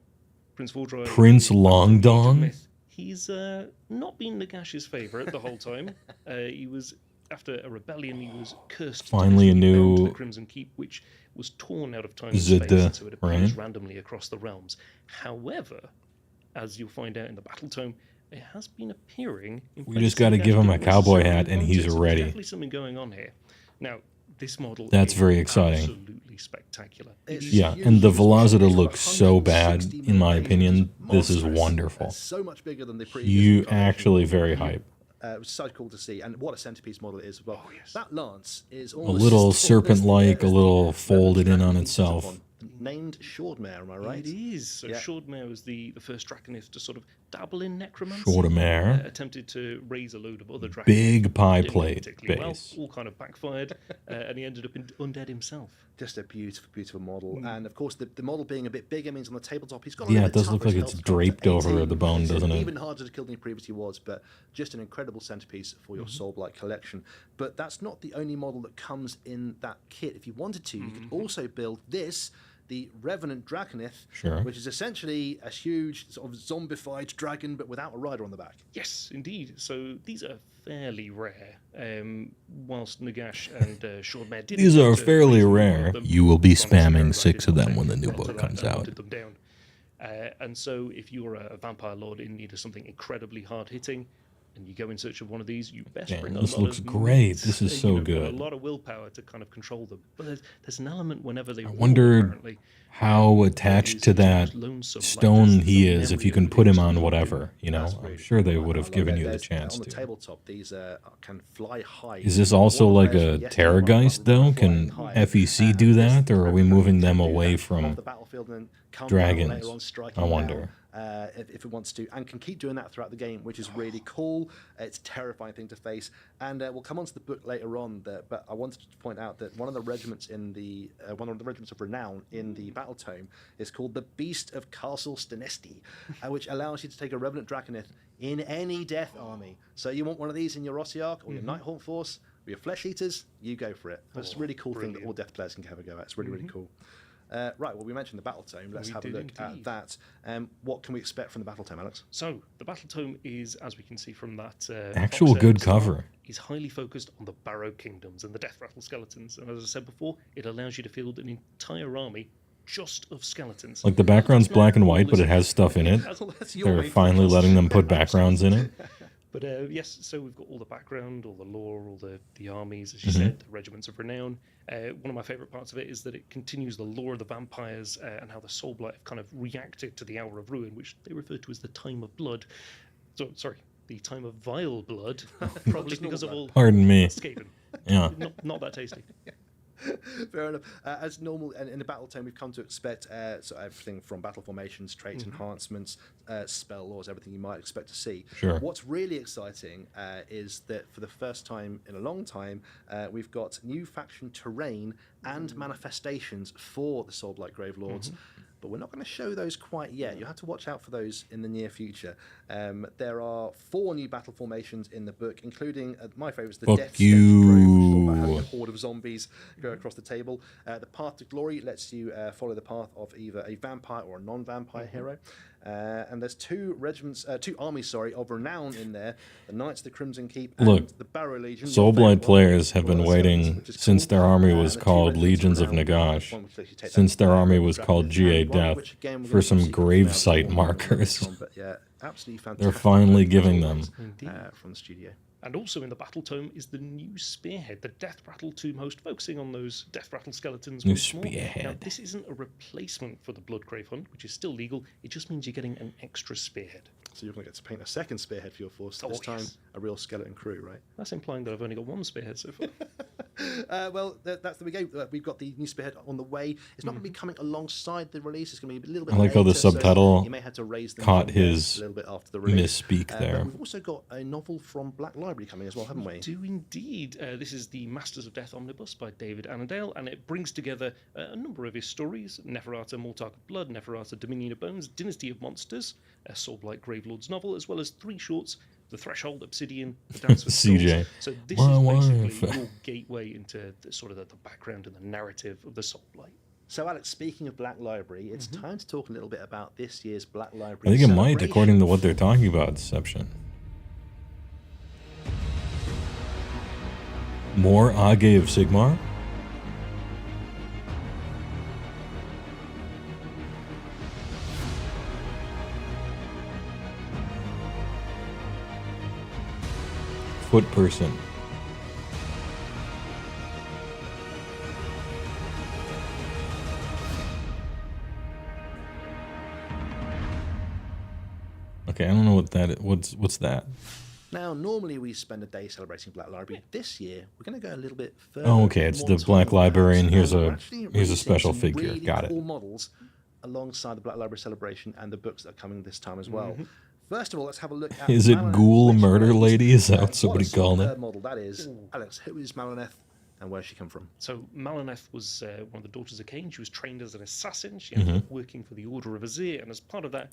Speaker 6: Prince Vordry...
Speaker 1: Prince
Speaker 6: is a
Speaker 1: Longdong?
Speaker 6: myth. He's not been Nagash's favourite the whole time. He was, after a rebellion, he was cursed
Speaker 1: Finally
Speaker 6: to
Speaker 1: a
Speaker 6: be bound to
Speaker 1: new
Speaker 6: the Crimson Keep, which was torn out of time and
Speaker 1: Zda,
Speaker 6: space, and so it appears
Speaker 1: right?
Speaker 6: randomly across the realms. However, as you'll find out in the battle tome, it has been appearing in
Speaker 1: We just
Speaker 6: got to
Speaker 1: give him a cowboy hat and he's
Speaker 6: There's
Speaker 1: ready.
Speaker 6: definitely something going on here. Now, this model
Speaker 1: That's
Speaker 6: is
Speaker 1: very exciting.
Speaker 6: absolutely spectacular. It
Speaker 5: It's
Speaker 6: is
Speaker 1: Yeah,
Speaker 5: huge.
Speaker 1: and the
Speaker 5: It's
Speaker 1: Velocita
Speaker 5: got
Speaker 1: looks so bad,
Speaker 5: 160
Speaker 1: in my
Speaker 5: range.
Speaker 1: opinion.
Speaker 5: It's
Speaker 1: This is
Speaker 5: monstrous.
Speaker 1: wonderful.
Speaker 5: So much bigger than the previous.
Speaker 1: You
Speaker 5: incarnation.
Speaker 1: actually very hype.
Speaker 5: It was so cool to see, and what a centerpiece model it is as well.
Speaker 6: Oh, yes.
Speaker 5: That lance is
Speaker 1: A
Speaker 5: almost
Speaker 1: little
Speaker 5: as tall as the-
Speaker 1: serpent-like, a
Speaker 5: as the
Speaker 1: little
Speaker 5: Red
Speaker 1: folded in
Speaker 5: Dragon
Speaker 1: on
Speaker 5: he sits
Speaker 1: itself.
Speaker 5: upon. Named Shordmare, am I right?
Speaker 6: It is. So
Speaker 5: Yeah.
Speaker 6: Shordmare was the first Draconith to sort of dabble in necromancy.
Speaker 1: Shordmare.
Speaker 6: Attempted to raise a load of other dragons.
Speaker 1: Big pie
Speaker 6: Didn't go
Speaker 1: plate
Speaker 6: particularly
Speaker 1: base.
Speaker 6: Well, all kind of backfired, and he ended up undead himself.
Speaker 5: Just a beautiful, beautiful model. And of course, the model being a bit bigger means on the tabletop, he's got a
Speaker 1: Yeah,
Speaker 5: little
Speaker 1: it
Speaker 5: bit
Speaker 1: does look
Speaker 5: tougher.
Speaker 1: like
Speaker 5: His
Speaker 1: it's
Speaker 5: health's gone to
Speaker 1: draped over
Speaker 5: 18,
Speaker 1: the bone,
Speaker 5: which is
Speaker 1: doesn't it?
Speaker 5: Even harder to kill than he previously was, but just an incredible centerpiece for your Soulblight collection. But that's not the only model that comes in that kit. If you wanted to, you could also build this, the Revenant Draconith,
Speaker 1: Sure.
Speaker 5: which is essentially a huge sort of zombified dragon, but without a rider on the back.
Speaker 6: Yes, indeed. So these are fairly rare. Whilst Nagash and Shordmare did.
Speaker 1: These are
Speaker 6: attempt to
Speaker 1: fairly
Speaker 6: raise a lot of
Speaker 1: rare.
Speaker 6: them,
Speaker 1: You will be
Speaker 6: Promise
Speaker 1: spamming
Speaker 6: Hero
Speaker 1: 6 of
Speaker 6: did
Speaker 1: them
Speaker 6: not
Speaker 1: when the
Speaker 6: take
Speaker 1: new
Speaker 6: after
Speaker 1: book
Speaker 6: that
Speaker 1: comes
Speaker 6: and
Speaker 1: out.
Speaker 6: hunted them down. And so, if you're a vampire lord in need of something incredibly hard hitting, and you go in search of one of these, you best
Speaker 1: Damn,
Speaker 6: bring a
Speaker 1: this
Speaker 6: lot
Speaker 1: looks
Speaker 6: of
Speaker 1: great.
Speaker 6: meat.
Speaker 1: This is
Speaker 6: You
Speaker 1: so
Speaker 6: know,
Speaker 1: good.
Speaker 6: A lot of willpower to kind of control them. But there's an element whenever they.
Speaker 1: I
Speaker 6: roll,
Speaker 1: wondered
Speaker 6: apparently,
Speaker 1: how
Speaker 6: that
Speaker 1: attached
Speaker 6: is
Speaker 1: to
Speaker 6: sort
Speaker 1: that
Speaker 6: of lonesome, like
Speaker 1: stone
Speaker 6: there's
Speaker 1: he
Speaker 6: the
Speaker 1: is if
Speaker 6: memory
Speaker 1: you can
Speaker 6: of
Speaker 1: put him
Speaker 6: being
Speaker 1: on
Speaker 6: stuck
Speaker 1: whatever, you know.
Speaker 5: That's
Speaker 1: I'm
Speaker 5: really
Speaker 1: sure they
Speaker 5: cool.
Speaker 1: would
Speaker 5: I
Speaker 1: have
Speaker 5: love
Speaker 1: given
Speaker 5: it.
Speaker 1: you the
Speaker 5: There's,
Speaker 1: chance
Speaker 5: on the
Speaker 1: to.
Speaker 5: tabletop, these can fly high.
Speaker 1: Is this also
Speaker 5: All
Speaker 1: like
Speaker 5: players
Speaker 1: a
Speaker 5: from yesterday
Speaker 1: Terror
Speaker 5: might not
Speaker 1: Geist,
Speaker 5: run
Speaker 1: though?
Speaker 5: flying
Speaker 1: Can
Speaker 5: high.
Speaker 1: FEC do
Speaker 5: This
Speaker 1: that, or are we
Speaker 5: Revenant
Speaker 1: moving
Speaker 5: can
Speaker 1: them
Speaker 5: do
Speaker 1: away
Speaker 5: that
Speaker 1: from
Speaker 5: off the battlefield and come
Speaker 1: dragons?
Speaker 5: down later on, striking
Speaker 1: I
Speaker 5: down,
Speaker 1: wonder.
Speaker 5: if it wants to, and can keep doing that throughout the game, which is really cool. It's a terrifying thing to face, and we'll come on to the book later on. But I wanted to point out that one of the regiments in the one of the regiments of renown in the battle tome is called the Beast of Castle Stenesti, which allows you to take a Revenant Draconith in any death army. So you want one of these in your Ossiarch or your Nighthaunt force or your Flesh Eaters, you go for it. That's a really cool thing that all death players can have a go at. It's really, really cool. Right, well, we mentioned the battle tome. Let's
Speaker 6: We
Speaker 5: have a
Speaker 6: did
Speaker 5: look at
Speaker 6: indeed.
Speaker 5: that. What can we expect from the battle tome, Alex?
Speaker 6: So the battle tome is, as we can see from that
Speaker 1: Actual
Speaker 6: box
Speaker 1: good
Speaker 6: set style,
Speaker 1: cover.
Speaker 6: is highly focused on the Barrow Kingdoms and the Death Rattle skeletons. And as I said before, it allows you to field an entire army just of skeletons.
Speaker 1: Like the background's black and white, but it has stuff in it.
Speaker 5: That's your
Speaker 1: They're
Speaker 5: main
Speaker 1: finally
Speaker 5: focus.
Speaker 1: letting them put backgrounds in it.
Speaker 6: But yes, so we've got all the background, all the lore, all the armies, as you
Speaker 1: Mm-hmm.
Speaker 6: said, the regiments of renown. One of my favourite parts of it is that it continues the lore of the vampires and how the Soulblight have kind of reacted to the Hour of Ruin, which they refer to as the Time of Blood. So, sorry, the Time of Vile Blood, probably
Speaker 5: just
Speaker 6: because of
Speaker 5: normal
Speaker 6: all
Speaker 1: Pardon me.
Speaker 6: Skaven.
Speaker 1: Yeah.
Speaker 6: Not that tasty.
Speaker 5: Fair enough. As normal, and in the battle tome, we've come to expect so everything from battle formations, trait enhancements, spell laws, everything you might expect to see.
Speaker 1: Sure.
Speaker 5: What's really exciting is that for the first time in a long time, we've got new faction terrain and manifestations for the Soulblight Gravelords. But we're not going to show those quite yet. You have to watch out for those in the near future. There are 4 new battle formations in the book, including my favourites, the
Speaker 1: Fuck
Speaker 5: Death
Speaker 1: you.
Speaker 5: Stench Grove, which is all about having a horde of zombies go across the table. The Path to Glory lets you follow the path of either a vampire or a non-vampire hero. And there's 2 armies, of renown in there: the Knights of the Crimson Keep and
Speaker 1: Look,
Speaker 5: the Barrow Legion.
Speaker 1: Soulblight players have been
Speaker 5: One of the
Speaker 1: waiting
Speaker 5: skeletons, which is
Speaker 1: since
Speaker 5: cool.
Speaker 1: their army
Speaker 5: And
Speaker 1: was
Speaker 5: the 2
Speaker 1: called
Speaker 5: regiments of
Speaker 1: Legions of
Speaker 5: renown,
Speaker 1: Nagash,
Speaker 5: one which lets you take
Speaker 1: since
Speaker 5: that
Speaker 1: their army was
Speaker 5: dragon
Speaker 1: called
Speaker 5: in
Speaker 1: GA
Speaker 5: hand, one
Speaker 1: Death,
Speaker 5: which, again, we're
Speaker 1: for
Speaker 5: gonna
Speaker 1: some
Speaker 5: see
Speaker 1: grave
Speaker 5: now
Speaker 1: site
Speaker 5: more
Speaker 1: markers.
Speaker 5: on, but yeah, absolutely fantastic.
Speaker 1: They're finally giving them.
Speaker 5: From the studio.
Speaker 6: And also in the battle tome is the new spearhead, the death rattle tomb host, focusing on those death rattle skeletons.
Speaker 1: New
Speaker 6: once more. Now,
Speaker 1: spearhead.
Speaker 6: this isn't a replacement for the Bloodgrave Hunt, which is still legal. It just means you're getting an extra spearhead.
Speaker 5: So you're going to get to paint a second spearhead for your force. This time,
Speaker 6: yes.
Speaker 5: a real skeleton crew, right?
Speaker 6: That's implying that I've only got 1 spearhead so far.
Speaker 5: Well, that's the beginning. We've got the new spearhead on the way. It's not going to be coming alongside the release. It's going to be a little bit
Speaker 1: I like how the
Speaker 5: later, so
Speaker 1: subtitle
Speaker 5: you may have to raise them
Speaker 1: caught
Speaker 5: from there
Speaker 1: his
Speaker 5: a little bit after the release.
Speaker 1: misspeak there.
Speaker 5: But we've also got a novel from Black Library coming as well, haven't we?
Speaker 6: Do indeed. This is the Masters of Death Omnibus by David Annandale, and it brings together a number of his stories: Neferata, Mortarch of Blood, Neferata, Dominion of Bones, Dynasty of Monsters, a Soulblight Gravelords novel, as well as 3 shorts: The Threshold, Obsidian, The Dance with
Speaker 1: CJ.
Speaker 6: Souls. So this
Speaker 1: My
Speaker 6: is
Speaker 1: wife.
Speaker 6: basically your gateway into the background and the narrative of the Soulblight.
Speaker 5: So, Alex, speaking of Black Library, it's time to talk a little bit about this year's Black Library.
Speaker 1: I think it might,
Speaker 5: celebration.
Speaker 1: according to what they're talking about, Deception. More Age of Sigmar? Foot person. Okay, I don't know what that is. What's that?
Speaker 5: Now, normally we spend a day celebrating Black Library. This year, we're going to go a little bit further.
Speaker 1: Oh, okay, it's
Speaker 5: more
Speaker 1: the
Speaker 5: time
Speaker 1: Black
Speaker 5: than
Speaker 1: Library, and
Speaker 5: that.
Speaker 1: here's
Speaker 5: We're
Speaker 1: a
Speaker 5: actually
Speaker 1: here's a special
Speaker 5: releasing some
Speaker 1: figure.
Speaker 5: really
Speaker 1: Got it.
Speaker 5: cool models alongside the Black Library celebration and the books that are coming this time as well. First of all, let's have a look at.
Speaker 1: Is it
Speaker 5: Malaneth
Speaker 1: Ghoul
Speaker 5: Witch
Speaker 1: Murder
Speaker 5: Rose.
Speaker 1: Lady? Is that what
Speaker 5: What
Speaker 1: somebody
Speaker 5: a
Speaker 1: called it?
Speaker 5: superb model that is. Alex, who is Malaneth and where does she come from?
Speaker 6: So Malaneth was one of the daughters of Cain. She was trained as an assassin. She
Speaker 1: Mm-hmm.
Speaker 6: ended up working for the Order of Azir, and as part of that,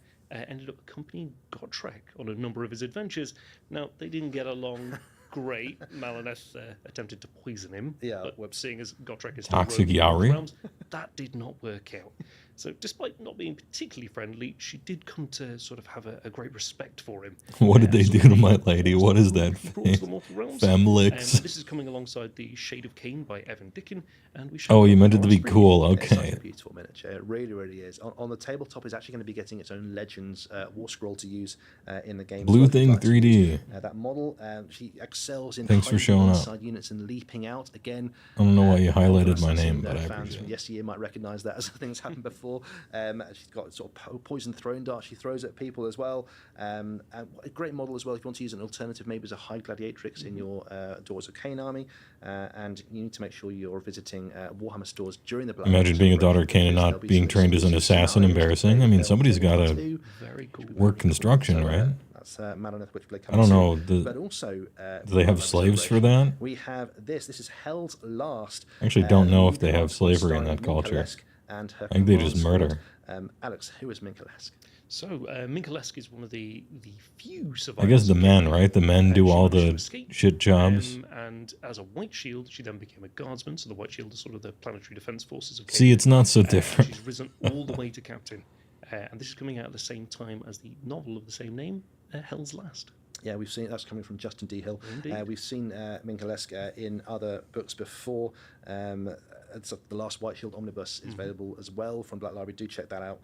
Speaker 6: ended up accompanying Gotrek on a number of his adventures. Now, they didn't get along great. Malaneth attempted to poison him.
Speaker 5: Yeah,
Speaker 6: but seeing as Gotrek is still
Speaker 1: Toxic
Speaker 6: roaming the
Speaker 1: Yaori?
Speaker 6: realms, that did not work out. So, despite not being particularly friendly, she did come to sort of have a great respect for him.
Speaker 1: What did they
Speaker 6: So
Speaker 1: do to my lady? What is that
Speaker 6: he brought to the mortal realms.
Speaker 1: Femlix.
Speaker 6: This is coming alongside the Shade of Cain by Evan Dickin, and we.
Speaker 1: Oh, you meant it to be
Speaker 5: It's really-
Speaker 1: cool.
Speaker 5: It's such
Speaker 1: Okay.
Speaker 5: a beautiful miniature. It really, really is. On the tabletop, it's actually going to be getting its own Legends war scroll to use in the game.
Speaker 1: Blue
Speaker 5: as well, if you'd
Speaker 1: Thing
Speaker 5: like to use,
Speaker 1: 3D.
Speaker 5: that model, she excels in
Speaker 1: Thanks for
Speaker 5: hiding
Speaker 1: showing up.
Speaker 5: inside units and leaping out. Again,
Speaker 1: I don't know why you highlighted
Speaker 5: Assassin,
Speaker 1: my name, but I
Speaker 5: fans
Speaker 1: appreciate
Speaker 5: from
Speaker 1: it.
Speaker 5: yesteryear might recognise that as things happened before. She's got sort of poison throwing dart she throws at people as well. And a great model as well if you want to use an alternative, maybe as a high gladiatrix in your Daughters of Cain army. And you need to make sure you're visiting Warhammer stores during the Black
Speaker 1: Imagine
Speaker 5: Lives
Speaker 1: being a
Speaker 5: celebration,
Speaker 1: daughter of Cain and
Speaker 5: because
Speaker 1: not
Speaker 5: there'll be
Speaker 1: being
Speaker 5: some
Speaker 1: trained as an
Speaker 5: exclusive
Speaker 1: assassin.
Speaker 5: scenarios
Speaker 1: Embarrassing.
Speaker 5: that
Speaker 1: I mean,
Speaker 5: they'll
Speaker 1: somebody's
Speaker 5: be able
Speaker 1: got
Speaker 5: to
Speaker 1: to
Speaker 5: do.
Speaker 6: Very cool.
Speaker 1: work construction,
Speaker 5: So,
Speaker 1: right?
Speaker 5: That's Malaneth Witchblade
Speaker 1: I don't know.
Speaker 5: But also,
Speaker 1: Do they have slaves for that?
Speaker 5: we have this. This is Hell's Last.
Speaker 1: I actually don't know if
Speaker 5: new
Speaker 1: they have
Speaker 5: article
Speaker 1: slavery in
Speaker 5: starring
Speaker 1: that culture.
Speaker 5: Minkalesk and her
Speaker 1: I think they
Speaker 5: command
Speaker 1: just
Speaker 5: squad.
Speaker 1: murder.
Speaker 5: Alex, who is Minkalesk?
Speaker 6: So, Minkalesk is one of the few
Speaker 1: I
Speaker 6: survivors.
Speaker 1: guess the
Speaker 6: of
Speaker 1: men,
Speaker 6: Cain.
Speaker 1: right? The men do
Speaker 6: She
Speaker 1: all
Speaker 6: managed to
Speaker 1: the
Speaker 6: escape,
Speaker 1: shit jobs.
Speaker 6: And as a White Shield, she then became a guardsman. So the White Shield is sort of the planetary defense forces of Cain.
Speaker 1: See, it's not so different.
Speaker 6: She's risen all the way to captain. And this is coming out at the same time as the novel of the same name, Hell's Last.
Speaker 5: Yeah, we've seen that's coming from Justin D. Hill.
Speaker 6: Indeed.
Speaker 5: We've seen Minkalesk in other books before. The Last White Shield Omnibus is available as well from Black Library. Do check that out.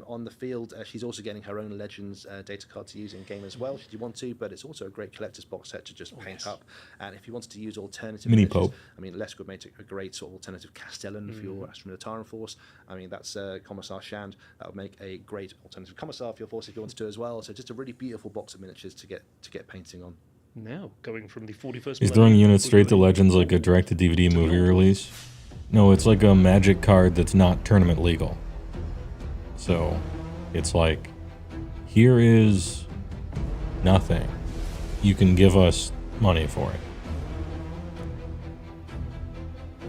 Speaker 5: On the field, she's also getting her own Legends data card to use in game as well, should you want to. But it's also a great collector's box set to just paint up. And if you wanted to use alternative
Speaker 1: Mini
Speaker 5: miniatures,
Speaker 1: Pope.
Speaker 5: I mean, Lesk would make a great sort of alternative Castellan for your Astra Militarum force. I mean, that's Commissar Shand. That would make a great alternative Commissar for your force if you wanted to as well. So just a really beautiful box of miniatures to get painting on.
Speaker 6: Now, going from the 41st
Speaker 1: He's
Speaker 6: millennium,
Speaker 1: throwing units
Speaker 6: we're
Speaker 1: straight to
Speaker 6: going
Speaker 1: Legends like a direct-to-DVD movie release. No, it's like a Magic card that's not tournament legal. So, it's like, here is nothing. You can give us money for it.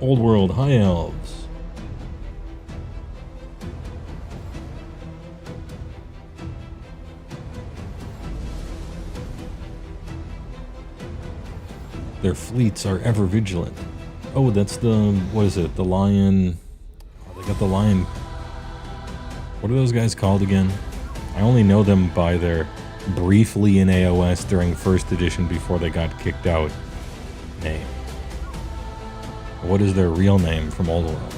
Speaker 1: Old World High Elves. Their fleets are ever vigilant. Oh, that's the, what is it? The lion. Oh, they got the lion. What are those guys called again? I only know them by their briefly in AOS during first edition before they got kicked out name. What is their real name from Old World?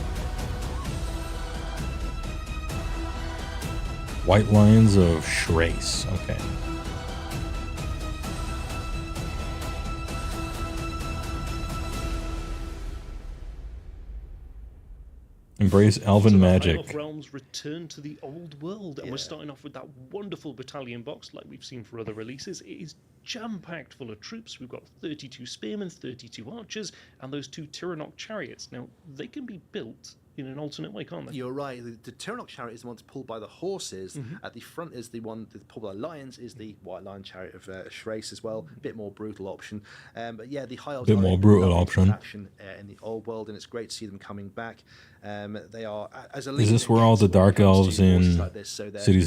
Speaker 1: White Lions of Shrace. Okay. Embrace elven
Speaker 6: So the
Speaker 1: magic.
Speaker 6: High Elf Realms return to the old world, and we're starting off with that wonderful battalion box like we've seen for other releases. It is jam-packed full of troops. We've got 32 spearmen, 32 archers, and those 2 Tyrannok chariots. Now, they can be built in an alternate way, can't they?
Speaker 5: You're right. The Tyrannok chariot is the one that's pulled by the horses. At the front is the one that's pulled by lions, is the White Lion chariot of Shrace as well. A bit more brutal option. But yeah, the High Elves
Speaker 1: Bit
Speaker 5: are
Speaker 1: more
Speaker 5: a
Speaker 1: brutal
Speaker 5: lovely
Speaker 1: option.
Speaker 5: faction, in the old world, and it's great to see them coming back. They are as a
Speaker 1: Is this where all the Dark Elves in Cities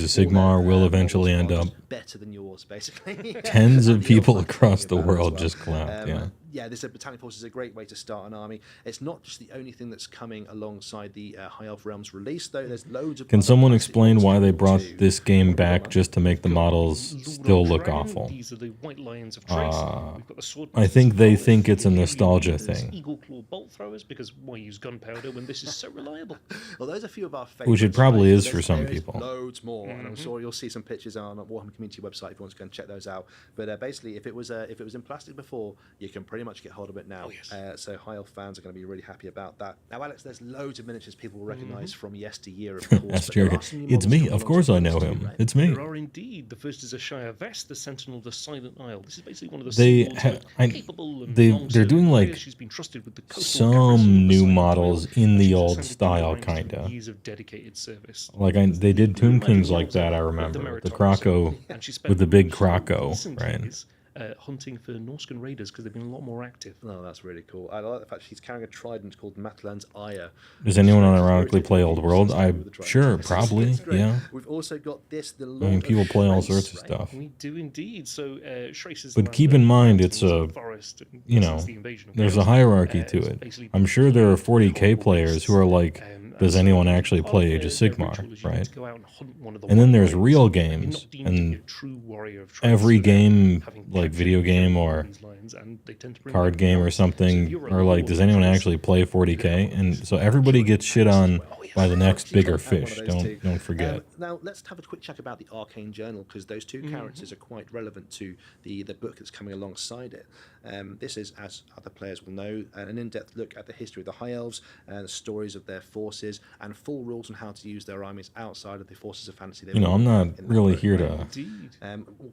Speaker 1: of Sigmar will eventually end up?
Speaker 5: Better than yours, basically.
Speaker 1: Tens of
Speaker 5: The
Speaker 1: people
Speaker 5: elves are
Speaker 1: across
Speaker 5: talking
Speaker 1: the
Speaker 5: about as
Speaker 1: world
Speaker 5: well.
Speaker 1: just clapped, yeah.
Speaker 5: Yeah, this battalion force is a great way to start an army. It's not just the only thing that's coming alongside the High Elf Realms release, though. There's loads of.
Speaker 1: Can
Speaker 5: other
Speaker 1: someone
Speaker 5: classic
Speaker 1: explain
Speaker 5: models
Speaker 1: why
Speaker 5: to
Speaker 1: they
Speaker 5: go
Speaker 1: brought
Speaker 5: to.
Speaker 1: this game back just to make the models
Speaker 6: Lord
Speaker 1: still look
Speaker 6: Dragon,
Speaker 1: awful?
Speaker 6: These are the White Lions of Trace. We've got the sword.
Speaker 1: I think they think it's a nostalgia
Speaker 6: There's
Speaker 1: thing.
Speaker 6: Eagle Claw bolt throwers, because why use gunpowder when this is so reliable?
Speaker 5: Well, those are a few of our favorites.
Speaker 1: Which it probably
Speaker 5: right?
Speaker 1: is for some
Speaker 5: There is
Speaker 1: people.
Speaker 5: Loads more, and I'm sure you'll see some pictures on the Warhammer community website if you want to go and check those out. But basically, if it was in plastic before, you can pretty much get hold of it now.
Speaker 6: Oh, yes.
Speaker 5: So High Elf fans are going to be really happy about that. Now, Alex, there's loads of miniatures people will recognise from yesteryear, of course.
Speaker 1: That's
Speaker 5: but there
Speaker 1: true.
Speaker 5: are some new
Speaker 1: It's
Speaker 5: models
Speaker 1: me.
Speaker 5: coming
Speaker 1: Of course I
Speaker 5: alongside
Speaker 1: know
Speaker 5: those
Speaker 1: him.
Speaker 5: too, right?
Speaker 1: It's me.
Speaker 6: There are indeed. The first is a Shire Vest, the Sentinel of the Silent Isle. This is basically one of the
Speaker 1: They
Speaker 6: symbols
Speaker 1: ha-
Speaker 6: of
Speaker 1: I-
Speaker 6: capable and
Speaker 1: they're
Speaker 6: long-serving
Speaker 1: doing, like,
Speaker 6: warriors. She's been trusted with the coastal garrison of
Speaker 1: some
Speaker 6: the
Speaker 1: new
Speaker 6: Silent
Speaker 1: models
Speaker 6: Isle,
Speaker 1: in
Speaker 6: and
Speaker 1: the
Speaker 6: she's
Speaker 1: old
Speaker 6: ascended through the
Speaker 1: style,
Speaker 6: ranks through
Speaker 1: kinda.
Speaker 6: years of dedicated service.
Speaker 1: Like they did Tomb
Speaker 6: Imagine
Speaker 1: Kings
Speaker 6: the
Speaker 1: like
Speaker 6: elves
Speaker 1: that, I
Speaker 6: are
Speaker 1: remember. The
Speaker 6: Meritorious.
Speaker 1: Croco
Speaker 6: And she spent
Speaker 1: with the big
Speaker 6: some
Speaker 1: Croco,
Speaker 6: recent
Speaker 1: right?
Speaker 6: years, hunting for Norscan raiders because they've been a lot more active.
Speaker 5: Oh, that's really cool. I like the fact she's carrying a trident called Matland's Ire.
Speaker 1: Does anyone
Speaker 5: Which is
Speaker 1: unironically
Speaker 5: very
Speaker 1: play Old
Speaker 5: typical
Speaker 1: World?
Speaker 5: system with the trident.
Speaker 1: Sure,
Speaker 5: It's
Speaker 1: probably,
Speaker 5: great.
Speaker 1: yeah.
Speaker 5: We've also got this, the
Speaker 1: I
Speaker 5: Lord
Speaker 1: mean,
Speaker 5: of
Speaker 1: people play all
Speaker 5: Shrace,
Speaker 1: sorts of
Speaker 5: right?
Speaker 1: stuff.
Speaker 6: We do indeed. So Shrace is
Speaker 1: But
Speaker 6: the
Speaker 1: keep
Speaker 6: land
Speaker 1: in
Speaker 6: of
Speaker 1: mind,
Speaker 6: mountains
Speaker 1: it's a,
Speaker 6: and forest, and
Speaker 1: you
Speaker 6: since
Speaker 1: know,
Speaker 6: the invasion of
Speaker 1: there's a
Speaker 6: Wales,
Speaker 1: hierarchy to
Speaker 6: it's
Speaker 1: it.
Speaker 6: basically
Speaker 1: I'm sure there are 40k
Speaker 6: horrible
Speaker 1: players who are like, does
Speaker 6: so
Speaker 1: anyone actually
Speaker 6: part
Speaker 1: play
Speaker 6: of
Speaker 1: Age of
Speaker 6: their
Speaker 1: Sigmar,
Speaker 6: ritual is you need
Speaker 1: right?
Speaker 6: to go out and hunt one of the
Speaker 1: And then
Speaker 6: White
Speaker 1: there's
Speaker 6: Lions.
Speaker 1: real
Speaker 6: You're
Speaker 1: games,
Speaker 6: not deemed to be
Speaker 1: and
Speaker 6: a true warrior of Trace,
Speaker 1: every
Speaker 6: so they're
Speaker 1: game,
Speaker 6: having
Speaker 1: like
Speaker 6: captured
Speaker 1: video game or
Speaker 6: these lions, and they tend to bring
Speaker 1: card
Speaker 6: back
Speaker 1: game or
Speaker 6: lions.
Speaker 1: something,
Speaker 6: So if you're a
Speaker 1: are like,
Speaker 6: lord
Speaker 1: does
Speaker 6: of
Speaker 1: anyone
Speaker 6: Trace,
Speaker 1: actually play 40k? And so everybody gets shit on by the next
Speaker 5: She's
Speaker 1: bigger
Speaker 5: got to have one
Speaker 1: fish.
Speaker 5: of those too.
Speaker 1: Don't forget.
Speaker 5: Now let's have a quick chat about the Arcane Journal, because those two characters are quite relevant to the book that's coming alongside it. This is, as other players will know, an in-depth look at the history of the High Elves and the stories of their forces, and full rules on how to use their armies outside of the forces of fantasy.
Speaker 1: You know, I'm not really here to.
Speaker 6: Indeed.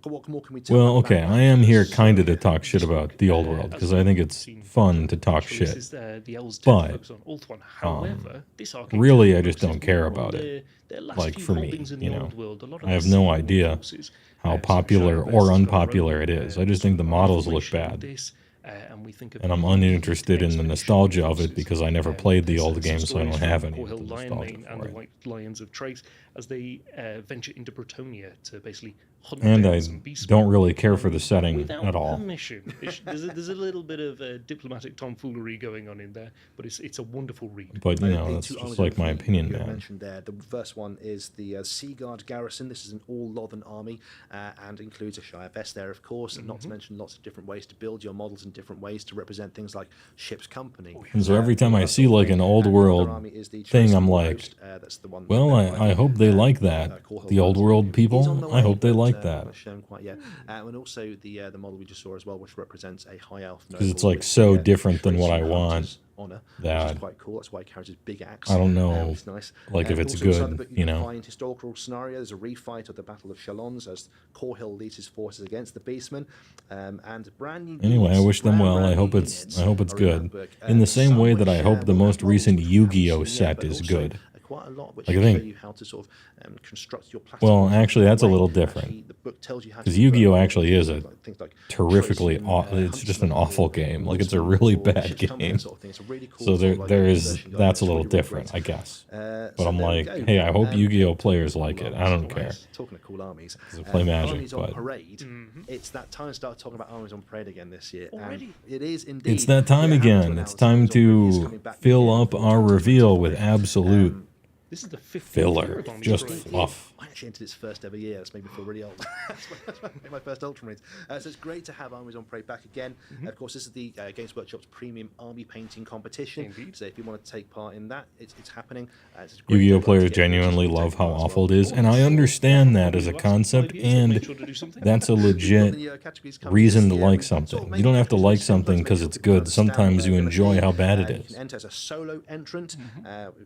Speaker 5: What more can we tell?
Speaker 1: Well,
Speaker 5: about
Speaker 1: okay,
Speaker 5: that?
Speaker 1: I am here kind of to talk shit about the old world because I think it's
Speaker 6: Seen
Speaker 1: fun to talk
Speaker 6: This
Speaker 1: shit.
Speaker 6: is the elves
Speaker 1: But,
Speaker 6: tend to focus on Ulthuan. However, this Arcane
Speaker 1: really,
Speaker 6: Journal
Speaker 1: I just don't
Speaker 6: focuses
Speaker 1: care
Speaker 6: more
Speaker 1: about
Speaker 6: on
Speaker 1: it.
Speaker 6: their last
Speaker 1: Like,
Speaker 6: few
Speaker 1: for me,
Speaker 6: holdings in
Speaker 1: you
Speaker 6: the
Speaker 1: know,
Speaker 6: old world. A lot of
Speaker 1: I have
Speaker 6: the
Speaker 1: no
Speaker 6: Sigmar
Speaker 1: idea
Speaker 6: forces,
Speaker 1: how
Speaker 6: so
Speaker 1: popular
Speaker 6: Shire
Speaker 1: or
Speaker 6: Vest has got
Speaker 1: unpopular
Speaker 6: our
Speaker 1: it
Speaker 6: own,
Speaker 1: is. I just think the models look
Speaker 6: information on
Speaker 1: bad.
Speaker 6: this, and we think of
Speaker 1: And I'm
Speaker 6: the
Speaker 1: uninterested in the
Speaker 6: expedition
Speaker 1: nostalgia of it
Speaker 6: forces.
Speaker 1: because I never played the
Speaker 6: There's
Speaker 1: old
Speaker 6: some
Speaker 1: game, so I don't
Speaker 6: stories
Speaker 1: have
Speaker 6: from
Speaker 1: any of
Speaker 6: Corhill
Speaker 1: the
Speaker 6: Lion
Speaker 1: nostalgia
Speaker 6: Mane and
Speaker 1: for
Speaker 6: the
Speaker 1: it.
Speaker 6: White Lions of Trace as they venture into Bretonia to basically hunt
Speaker 1: And I
Speaker 6: bears and beasts
Speaker 1: don't really care for the setting
Speaker 6: without
Speaker 1: at all.
Speaker 6: permission. There's a little bit of diplomatic tomfoolery going on in there, but it's a wonderful read.
Speaker 1: But, you
Speaker 5: The
Speaker 1: know, that's
Speaker 5: two
Speaker 1: just
Speaker 5: armies
Speaker 1: like my
Speaker 5: you
Speaker 1: opinion,
Speaker 5: have
Speaker 1: man.
Speaker 5: mentioned there. The first one is the Sea Guard Garrison. This is an all-Lothan army and includes a Shire Vest there, of course, and not to mention lots of different ways to build your models in different ways to represent things like ship's company.
Speaker 1: And so every time I see like an old
Speaker 5: And the other
Speaker 1: world
Speaker 5: army is the
Speaker 1: thing,
Speaker 5: Chosen
Speaker 1: I'm
Speaker 5: War
Speaker 1: like,
Speaker 5: Host, that's the one
Speaker 1: well,
Speaker 5: led by,
Speaker 1: I hope they like that.
Speaker 5: Corhill
Speaker 1: The old
Speaker 5: Lions.
Speaker 1: world
Speaker 5: He's on
Speaker 1: people,
Speaker 5: the
Speaker 1: I hope
Speaker 5: way,
Speaker 1: they
Speaker 5: but,
Speaker 1: like that.
Speaker 5: not shown quite yet. And also the model we just saw as well, which represents a high elf.
Speaker 1: Because it's
Speaker 5: noble
Speaker 1: like
Speaker 5: with
Speaker 1: so
Speaker 5: the,
Speaker 1: different than what I
Speaker 5: Tracy
Speaker 1: want.
Speaker 5: hunters on honor, which
Speaker 1: That-
Speaker 5: is quite cool. That's why he carries his big axe.
Speaker 1: I don't know,
Speaker 5: It's nice.
Speaker 1: like, if it's
Speaker 5: Also inside the
Speaker 1: good,
Speaker 5: book,
Speaker 1: you
Speaker 5: can
Speaker 1: know.
Speaker 5: find historical scenario. There's a refight of the Battle of Chalons as Corhill leads his forces against the Beastmen, and brand new.
Speaker 1: Anyway, I
Speaker 5: units,
Speaker 1: wish them well. I
Speaker 5: brand
Speaker 1: hope
Speaker 5: new
Speaker 1: it's
Speaker 5: units
Speaker 1: I hope it's
Speaker 5: are in that
Speaker 1: good.
Speaker 5: book.
Speaker 1: In the same
Speaker 5: Some
Speaker 1: way that I
Speaker 5: which,
Speaker 1: hope the
Speaker 5: will
Speaker 1: most
Speaker 5: have models
Speaker 1: recent
Speaker 5: which we haven't
Speaker 1: Yu-Gi-Oh
Speaker 5: seen yet,
Speaker 1: set
Speaker 5: but
Speaker 1: is
Speaker 5: also,
Speaker 1: good.
Speaker 5: quite a lot which
Speaker 1: Like, I
Speaker 5: show
Speaker 1: think-
Speaker 5: you how to sort of construct your plastic.
Speaker 1: Well,
Speaker 5: models
Speaker 1: actually,
Speaker 5: in
Speaker 1: that's a
Speaker 5: way.
Speaker 1: little different.
Speaker 5: Actually, the book tells you how to
Speaker 1: Because
Speaker 5: do
Speaker 1: Yu-Gi-Oh
Speaker 5: it.
Speaker 1: actually is a
Speaker 5: Like, things like
Speaker 1: terrifically
Speaker 5: tracing,
Speaker 1: it's just an
Speaker 5: huntsman
Speaker 1: awful
Speaker 5: or
Speaker 1: game. Like, it's a
Speaker 5: woodsman
Speaker 1: really
Speaker 5: or
Speaker 1: bad
Speaker 5: ship's company,
Speaker 1: game.
Speaker 5: sort of thing. It's a really cool
Speaker 1: So
Speaker 5: sort of, like,
Speaker 1: there is
Speaker 5: version guide.
Speaker 1: that's a
Speaker 5: It's
Speaker 1: little
Speaker 5: really, really
Speaker 1: different,
Speaker 5: great.
Speaker 1: I guess.
Speaker 5: So
Speaker 1: But I'm
Speaker 5: there we
Speaker 1: like,
Speaker 5: go.
Speaker 1: hey, I hope Yu-Gi-Oh
Speaker 5: talking
Speaker 1: players
Speaker 5: cool
Speaker 1: like it. I
Speaker 5: armies,
Speaker 1: don't care.
Speaker 5: Talking of cool armies,
Speaker 1: 'Cause I play Magic,
Speaker 5: Armies on
Speaker 1: but-
Speaker 5: Parade. It's that time to start talking about Armies on Parade again this year. and
Speaker 6: Already?
Speaker 5: it is indeed.
Speaker 1: It's that time
Speaker 5: We're happy to
Speaker 1: again.
Speaker 5: announce
Speaker 1: It's
Speaker 5: that
Speaker 1: time
Speaker 5: Armies on Parade is
Speaker 1: to
Speaker 5: coming back
Speaker 1: fill
Speaker 5: again
Speaker 1: up
Speaker 5: for
Speaker 1: our reveal with
Speaker 5: 2025.
Speaker 1: absolute
Speaker 6: This is the 15th year
Speaker 1: filler.
Speaker 6: of Armies
Speaker 1: Just
Speaker 6: Parade.
Speaker 1: fluff.
Speaker 5: I actually entered its first ever year. That's made me feel really old. That's my first Ultramarines. So it's great to have Armies on Parade back again. Of course, this is the Games Workshop's premium army painting competition.
Speaker 6: Indeed.
Speaker 5: So if you want to take part in that, it's happening. It's a great
Speaker 1: Yu-Gi-Oh
Speaker 5: deadline to
Speaker 1: players
Speaker 5: get
Speaker 1: genuinely
Speaker 5: registered to
Speaker 1: love
Speaker 5: take
Speaker 1: how
Speaker 5: part as
Speaker 1: awful it
Speaker 5: well.
Speaker 1: is, and I understand that as a concept, and that's a
Speaker 5: We've got
Speaker 1: legit
Speaker 5: the, categories coming
Speaker 1: reason
Speaker 5: this
Speaker 1: to
Speaker 5: year.
Speaker 1: like
Speaker 5: We sort of
Speaker 1: something.
Speaker 5: make
Speaker 1: You don't
Speaker 5: it
Speaker 1: have to
Speaker 5: relatively
Speaker 1: like
Speaker 5: simple
Speaker 1: something
Speaker 5: to
Speaker 1: because
Speaker 5: make
Speaker 1: it's
Speaker 5: sure people
Speaker 1: good.
Speaker 5: understand
Speaker 1: Sometimes
Speaker 5: what
Speaker 1: you
Speaker 5: they're gonna
Speaker 1: enjoy
Speaker 5: be.
Speaker 1: how bad it
Speaker 5: You
Speaker 1: is.
Speaker 5: can enter as a solo entrant.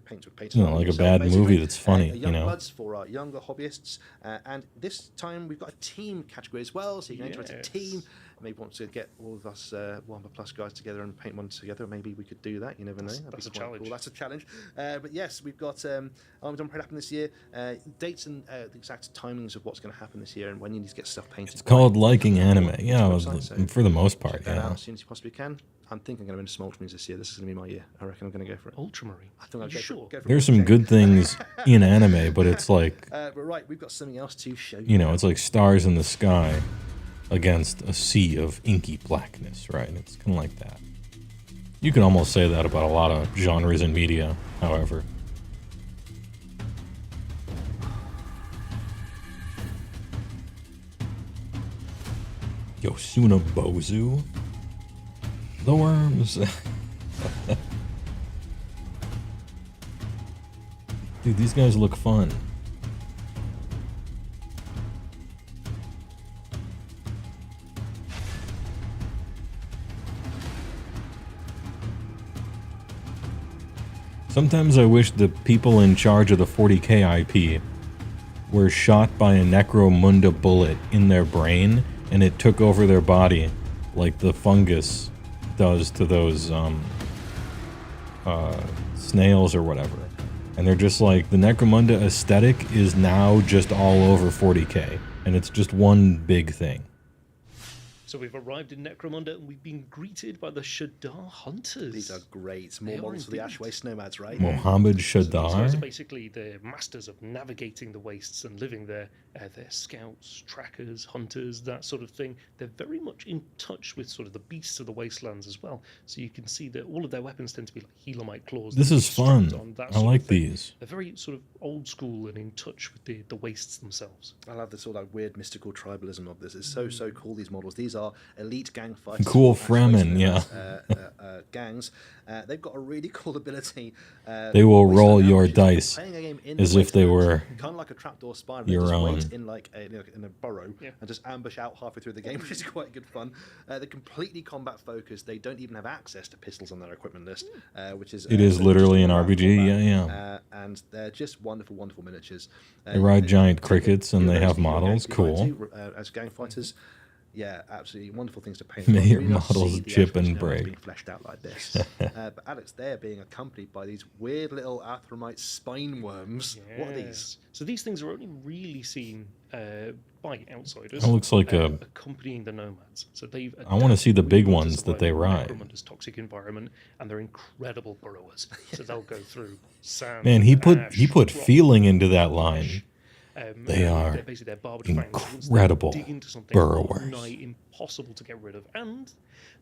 Speaker 5: Paint
Speaker 1: You know, like a bad movie that's funny, you know.
Speaker 5: Bloods for our younger hobbyists. And this time we've got a team category as well, so you can enter as a
Speaker 6: Yes.
Speaker 5: team. Maybe want to get all of us Warhammer Plus guys together and paint one together. Maybe we could do that. You never know. That'd
Speaker 6: that's
Speaker 5: be
Speaker 6: a
Speaker 5: quite
Speaker 6: challenge.
Speaker 5: Cool. That's a challenge. But yes, we've got Armies on Parade happening this year. Dates and the exact timings of what's going to happen this year and when you need to get stuff painted.
Speaker 1: It's called liking anime. Yeah,
Speaker 5: website, so
Speaker 1: for the most part,
Speaker 5: check that out
Speaker 1: yeah.
Speaker 5: as soon as you possibly can. I'm thinking I'm going to into some Ultramarines this year. This is going to be my year. I reckon I'm going to go for it.
Speaker 6: Ultramarine.
Speaker 5: I think I'll
Speaker 6: You
Speaker 5: go
Speaker 6: sure?
Speaker 5: For, go for
Speaker 1: There's
Speaker 5: it.
Speaker 1: some good things in anime, but it's like,
Speaker 5: But right, we've got something else to show you.
Speaker 1: you know, it's like stars in the sky against a sea of inky blackness, right? It's kind of like that. You can almost say that about a lot of genres in media, however. Yosuna Bozu? The worms. Dude, these guys look fun. Sometimes I wish the people in charge of the 40k IP were shot by a Necromunda bullet in their brain and it took over their body like the fungus does to those snails or whatever. And they're just like, the Necromunda aesthetic is now just all over 40k and it's just one big thing.
Speaker 6: So we've arrived in Necromunda and we've been greeted by the Shadar Hunters.
Speaker 5: These are great. More
Speaker 6: They are
Speaker 5: models for the
Speaker 6: indeed.
Speaker 5: Ash Waste Nomads, right?
Speaker 1: Mohammed
Speaker 6: These guys are
Speaker 1: Shadar?
Speaker 6: basically the masters of navigating the wastes and living there. They're scouts, trackers, hunters, that sort of thing. They're very much in touch with sort of the beasts of the wastelands as well. So you can see that all of their weapons tend to be like Helamite claws.
Speaker 1: This
Speaker 6: that
Speaker 1: is
Speaker 6: can be strapped
Speaker 1: fun.
Speaker 6: on, that
Speaker 1: I
Speaker 6: sort of
Speaker 1: like
Speaker 6: thing.
Speaker 1: these.
Speaker 6: They're very sort of old school and in touch with the wastes themselves.
Speaker 5: I love the sort of weird mystical tribalism of this. It's so cool, these models. These are elite gang fighters.
Speaker 1: Cool
Speaker 5: Ash Waste
Speaker 1: Fremen,
Speaker 5: Nomads,
Speaker 1: yeah.
Speaker 5: gangs. They've got a really cool ability.
Speaker 1: They will
Speaker 5: Wasteland
Speaker 1: roll your
Speaker 5: Ambush.
Speaker 1: dice
Speaker 5: Playing a game in
Speaker 1: as
Speaker 5: the
Speaker 1: if they
Speaker 5: Wastelands,
Speaker 1: were
Speaker 5: kind of like a trapdoor spider.
Speaker 1: your
Speaker 5: They just
Speaker 1: own.
Speaker 5: wait in like in a burrow
Speaker 6: Yeah.
Speaker 5: and just ambush out halfway through the game, which is quite good fun. They're completely combat focused. They don't even have access to pistols on their equipment list, which is
Speaker 1: It is
Speaker 5: so
Speaker 1: literally
Speaker 5: just
Speaker 1: an
Speaker 5: combat.
Speaker 1: RPG, yeah.
Speaker 5: And they're just wonderful, wonderful miniatures.
Speaker 1: They ride giant
Speaker 5: take
Speaker 1: crickets and
Speaker 5: your
Speaker 1: they
Speaker 5: notes
Speaker 1: have
Speaker 5: that you're going
Speaker 1: models.
Speaker 5: to be
Speaker 1: Cool.
Speaker 5: going to, as gang fighters. Yeah, absolutely wonderful things to paint.
Speaker 1: May
Speaker 5: on.
Speaker 1: your
Speaker 5: Really nice to
Speaker 1: models
Speaker 5: see the
Speaker 1: chip
Speaker 5: Ash Waste
Speaker 1: and
Speaker 5: Nomads
Speaker 1: break.
Speaker 5: being fleshed out like this. But Alex, they're being accompanied by these weird little Athromite spine worms. What are these?
Speaker 6: Yes. So these things are only really seen by outsiders.
Speaker 1: That looks like a-
Speaker 6: accompanying the nomads. So they've.
Speaker 1: I wanna see the big
Speaker 6: adapted
Speaker 1: ones
Speaker 6: to
Speaker 1: that they
Speaker 6: survive in
Speaker 1: ride.
Speaker 6: Necromunda's toxic environment, and they're incredible burrowers. So they'll go through sand.
Speaker 1: Man, he put
Speaker 6: ash,
Speaker 1: rock feeling into that line. They
Speaker 6: and
Speaker 1: are
Speaker 6: they're basically their barbed fangs. Once they
Speaker 1: incredible
Speaker 6: dig into something
Speaker 1: burrowers.
Speaker 6: nigh impossible to get rid of, and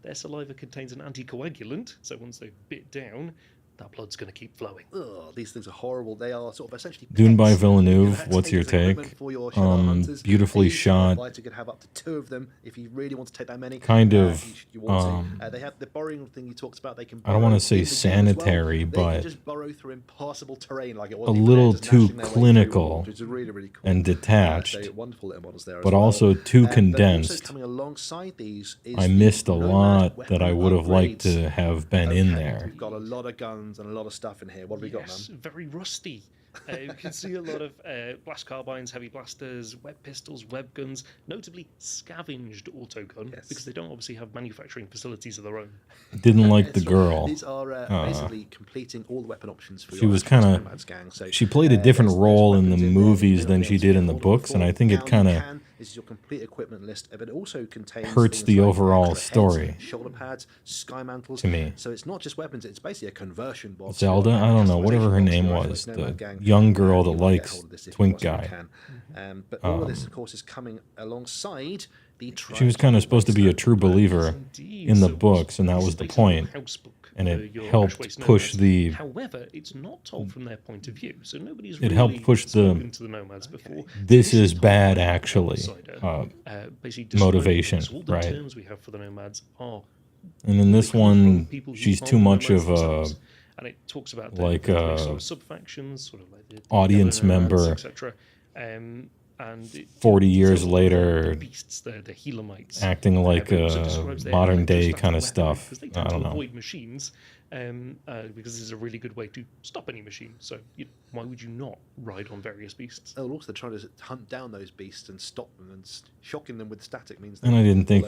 Speaker 6: their saliva contains an anticoagulant. So once they've bit down, that blood's going to keep flowing.
Speaker 5: Ugh, these things are horrible. They are sort of essentially
Speaker 1: Dune by
Speaker 5: pets.
Speaker 1: Villeneuve,
Speaker 5: You know,
Speaker 1: what's your
Speaker 5: as equipment
Speaker 1: take?
Speaker 5: for your Shadow Hunters.
Speaker 1: Beautifully
Speaker 5: These
Speaker 1: shot.
Speaker 5: fighter could have up to 2 of them if you really want to take that many.
Speaker 1: Kind of,
Speaker 5: you want to. They have the burrowing thing you talked about. They can.
Speaker 1: I don't want
Speaker 5: burrow
Speaker 1: to say
Speaker 5: in the game as well.
Speaker 1: sanitary,
Speaker 5: They
Speaker 1: but
Speaker 5: can just burrow through impossible terrain like it was.
Speaker 1: a
Speaker 5: even
Speaker 1: little
Speaker 5: there, just
Speaker 1: too
Speaker 5: gnashing their way through
Speaker 1: clinical
Speaker 5: walls, which is really, really cool.
Speaker 1: and detached,
Speaker 5: So wonderful little models there, as
Speaker 1: but
Speaker 5: well.
Speaker 1: also too
Speaker 5: But also
Speaker 1: condensed.
Speaker 5: coming alongside these is
Speaker 1: I
Speaker 5: the
Speaker 1: missed a
Speaker 5: Nomad
Speaker 1: lot
Speaker 5: weapon
Speaker 1: that I would have liked
Speaker 5: upgrades.
Speaker 1: to have been in
Speaker 5: Okay,
Speaker 1: there.
Speaker 5: We've got a lot of guns and a lot of stuff in here. What have we got, man?
Speaker 6: Yes, very rusty. You can see a lot of blast carbines, heavy blasters, web pistols, web guns, notably scavenged autogun,
Speaker 5: Yes.
Speaker 6: because they don't obviously have manufacturing facilities of their own.
Speaker 1: Didn't like the
Speaker 5: It's right.
Speaker 1: girl.
Speaker 5: These are basically completing all the weapon options for
Speaker 1: She
Speaker 5: your
Speaker 1: was
Speaker 5: Actions
Speaker 1: kinda-
Speaker 5: Nomads gang. So,
Speaker 1: She played a different
Speaker 5: there's
Speaker 1: role in the
Speaker 5: weapons there
Speaker 1: movies
Speaker 5: you
Speaker 1: than
Speaker 5: may
Speaker 1: she
Speaker 5: not
Speaker 1: did in
Speaker 5: be
Speaker 1: the
Speaker 5: able to
Speaker 1: books, and I
Speaker 5: afford.
Speaker 1: think
Speaker 5: Now
Speaker 1: it
Speaker 5: you
Speaker 1: kind of
Speaker 5: can. This is your complete equipment list, but it also contains
Speaker 1: hurts
Speaker 5: things
Speaker 1: the
Speaker 5: like
Speaker 1: overall
Speaker 5: extra
Speaker 1: story.
Speaker 5: heads, shoulder pads, sky mantles.
Speaker 1: to me.
Speaker 5: So it's not just weapons; it's basically a conversion box.
Speaker 1: Zelda,
Speaker 5: or
Speaker 1: I don't know, whatever her
Speaker 5: customization
Speaker 1: name
Speaker 5: box for
Speaker 1: was,
Speaker 5: your
Speaker 1: the
Speaker 5: Nomad gang.
Speaker 1: young girl
Speaker 5: You
Speaker 1: that
Speaker 5: might get
Speaker 1: likes
Speaker 5: hold of this if you
Speaker 1: twink
Speaker 5: possibly
Speaker 1: guy.
Speaker 5: can. But all of this, of course, is coming alongside the.
Speaker 1: She was kind of supposed to be a true believer
Speaker 6: Indeed,
Speaker 1: in the
Speaker 6: so
Speaker 1: books, and that was the
Speaker 6: it's based on your
Speaker 1: point.
Speaker 6: house book
Speaker 1: And
Speaker 6: for
Speaker 1: it
Speaker 6: your
Speaker 1: helped
Speaker 6: Ash Waste
Speaker 1: push
Speaker 6: Nomads.
Speaker 1: the-
Speaker 6: However, it's not told from their point of view, so nobody's
Speaker 1: It
Speaker 6: really
Speaker 1: helped push the-
Speaker 6: spoken to the Nomads before.
Speaker 1: This
Speaker 6: So
Speaker 1: is
Speaker 6: told
Speaker 1: bad,
Speaker 6: by an
Speaker 1: actually.
Speaker 6: outsider, basically describing
Speaker 1: Motivation,
Speaker 6: things. All the
Speaker 1: right.
Speaker 6: terms we have for the Nomads are
Speaker 1: And in this
Speaker 6: come from
Speaker 1: one,
Speaker 6: people who
Speaker 1: she's
Speaker 6: are
Speaker 1: too much
Speaker 6: Nomads
Speaker 1: of a
Speaker 6: themselves. And it talks about the
Speaker 1: like,
Speaker 6: various sort of sub-factions, sort of like the
Speaker 1: audience
Speaker 6: Yellow Nomads,
Speaker 1: member.
Speaker 6: etc. And it
Speaker 1: 40 years
Speaker 6: tells the
Speaker 1: later,
Speaker 6: beasts, the Helamites,
Speaker 1: acting like
Speaker 6: but also describes their
Speaker 1: modern day
Speaker 6: electrostatic
Speaker 1: kind of
Speaker 6: weaponry,
Speaker 1: stuff.
Speaker 6: because they
Speaker 1: I
Speaker 6: tend
Speaker 1: don't
Speaker 6: to
Speaker 1: know.
Speaker 6: avoid machines, because this is a really good way to stop any machine. So why would you not ride on various beasts?
Speaker 5: Oh, also, they're trying to hunt down those beasts and stop them, and shocking them with static means.
Speaker 1: And I didn't think,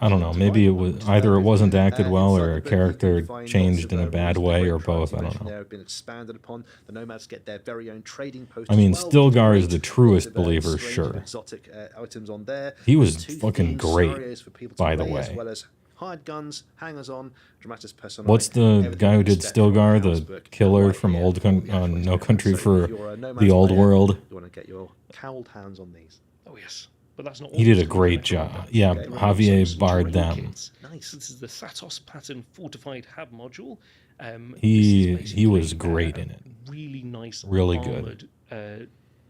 Speaker 1: I don't know, maybe it was either it wasn't acted well or a character changed in a bad way or both. I don't know.
Speaker 5: They have been expanded upon. The Nomads get their very own trading post.
Speaker 1: I mean,
Speaker 5: as well, which is
Speaker 1: Stilgar
Speaker 5: great.
Speaker 1: is the truest
Speaker 5: Lots of,
Speaker 1: believer,
Speaker 5: strange
Speaker 1: sure.
Speaker 5: and exotic items on there.
Speaker 1: He was
Speaker 5: Two
Speaker 1: fucking
Speaker 5: themed
Speaker 1: great,
Speaker 5: scenarios for people to
Speaker 1: by the
Speaker 5: play, as
Speaker 1: way.
Speaker 5: well as hired guns, hangers on, dramatis personae.
Speaker 1: What's the
Speaker 5: everything
Speaker 1: guy who
Speaker 5: you
Speaker 1: did
Speaker 5: expect from a
Speaker 1: Stilgar,
Speaker 5: house
Speaker 1: the
Speaker 5: book,
Speaker 1: killer
Speaker 5: right
Speaker 1: from
Speaker 5: here
Speaker 1: Old
Speaker 5: for the Ash Waste
Speaker 1: No
Speaker 5: Nomads.
Speaker 1: Country
Speaker 5: So
Speaker 1: for
Speaker 5: if you're a Nomads
Speaker 1: the Old
Speaker 5: player,
Speaker 1: World?
Speaker 5: you want to get your cowled hands on these.
Speaker 6: Oh yes, but that's not.
Speaker 1: He did a
Speaker 6: always
Speaker 1: great
Speaker 6: Necromunda.
Speaker 1: job. Yeah,
Speaker 5: Okay.
Speaker 1: Javier
Speaker 6: Some
Speaker 1: barred
Speaker 6: drill
Speaker 1: them.
Speaker 6: kits. Nice. This is the Satos pattern fortified hab module.
Speaker 1: He
Speaker 6: this is
Speaker 1: was
Speaker 6: basically,
Speaker 1: great in it.
Speaker 6: Really nice,
Speaker 1: Really good.
Speaker 6: armored,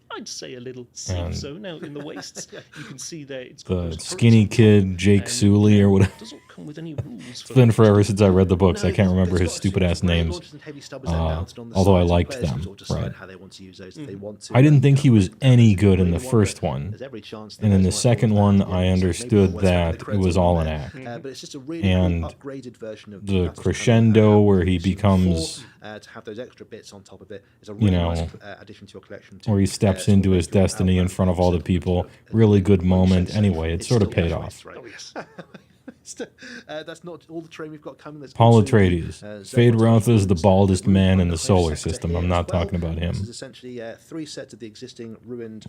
Speaker 6: I'd say a little safe
Speaker 1: And
Speaker 6: zone out in the wastes. You can see there it's got
Speaker 1: The
Speaker 6: those turrets
Speaker 1: skinny
Speaker 6: on top,
Speaker 1: kid, Jake Sully, or whatever.
Speaker 6: It doesn't come with any rules.
Speaker 1: It's been forever since I read the books. I
Speaker 5: No,
Speaker 1: can't
Speaker 5: it's-
Speaker 1: remember
Speaker 5: it's
Speaker 1: his
Speaker 5: got
Speaker 1: stupid ass
Speaker 5: some great
Speaker 1: names.
Speaker 5: launchers and heavy stubbers that mounted on the
Speaker 1: Although I
Speaker 5: sides, and
Speaker 1: liked
Speaker 5: players can
Speaker 1: them,
Speaker 5: sort of decide
Speaker 1: right.
Speaker 5: how they want to use those if they want to.
Speaker 1: I didn't think he was
Speaker 5: Custom
Speaker 1: any
Speaker 5: customers
Speaker 1: good in
Speaker 5: really
Speaker 1: the
Speaker 5: want
Speaker 1: first
Speaker 5: it.
Speaker 1: one.
Speaker 5: There's every chance
Speaker 1: And in the
Speaker 5: there's
Speaker 1: second
Speaker 5: might
Speaker 1: one,
Speaker 5: be a
Speaker 1: I
Speaker 5: maybe
Speaker 1: understood
Speaker 5: what's happening,
Speaker 1: that
Speaker 5: the
Speaker 1: it was
Speaker 5: credits
Speaker 1: all
Speaker 5: on
Speaker 1: an
Speaker 5: there.
Speaker 1: act.
Speaker 5: But it's just a really
Speaker 1: And
Speaker 5: cool upgraded version of
Speaker 1: the
Speaker 5: Satos
Speaker 1: crescendo
Speaker 5: Pattern
Speaker 1: where he
Speaker 5: Season
Speaker 1: becomes,
Speaker 5: 4, to have those extra bits on top of it is a really
Speaker 1: know,
Speaker 5: nice addition to your collection.
Speaker 1: where he steps into his destiny in front of all the people. Really good moment. Anyway, it sort of paid off.
Speaker 6: Oh yes.
Speaker 5: That's not all the terrain we've got coming. There's
Speaker 1: Paul
Speaker 5: also the,
Speaker 1: Atreides. Fade
Speaker 5: Zoan
Speaker 1: Roth is the
Speaker 5: Ruins,
Speaker 1: baldest
Speaker 5: ruined
Speaker 1: man in
Speaker 5: Underclave
Speaker 1: the solar
Speaker 5: sector
Speaker 1: system.
Speaker 5: here
Speaker 1: I'm
Speaker 5: as
Speaker 1: not
Speaker 5: well.
Speaker 1: talking about
Speaker 5: This is
Speaker 1: him.
Speaker 5: essentially 3 sets of the existing ruined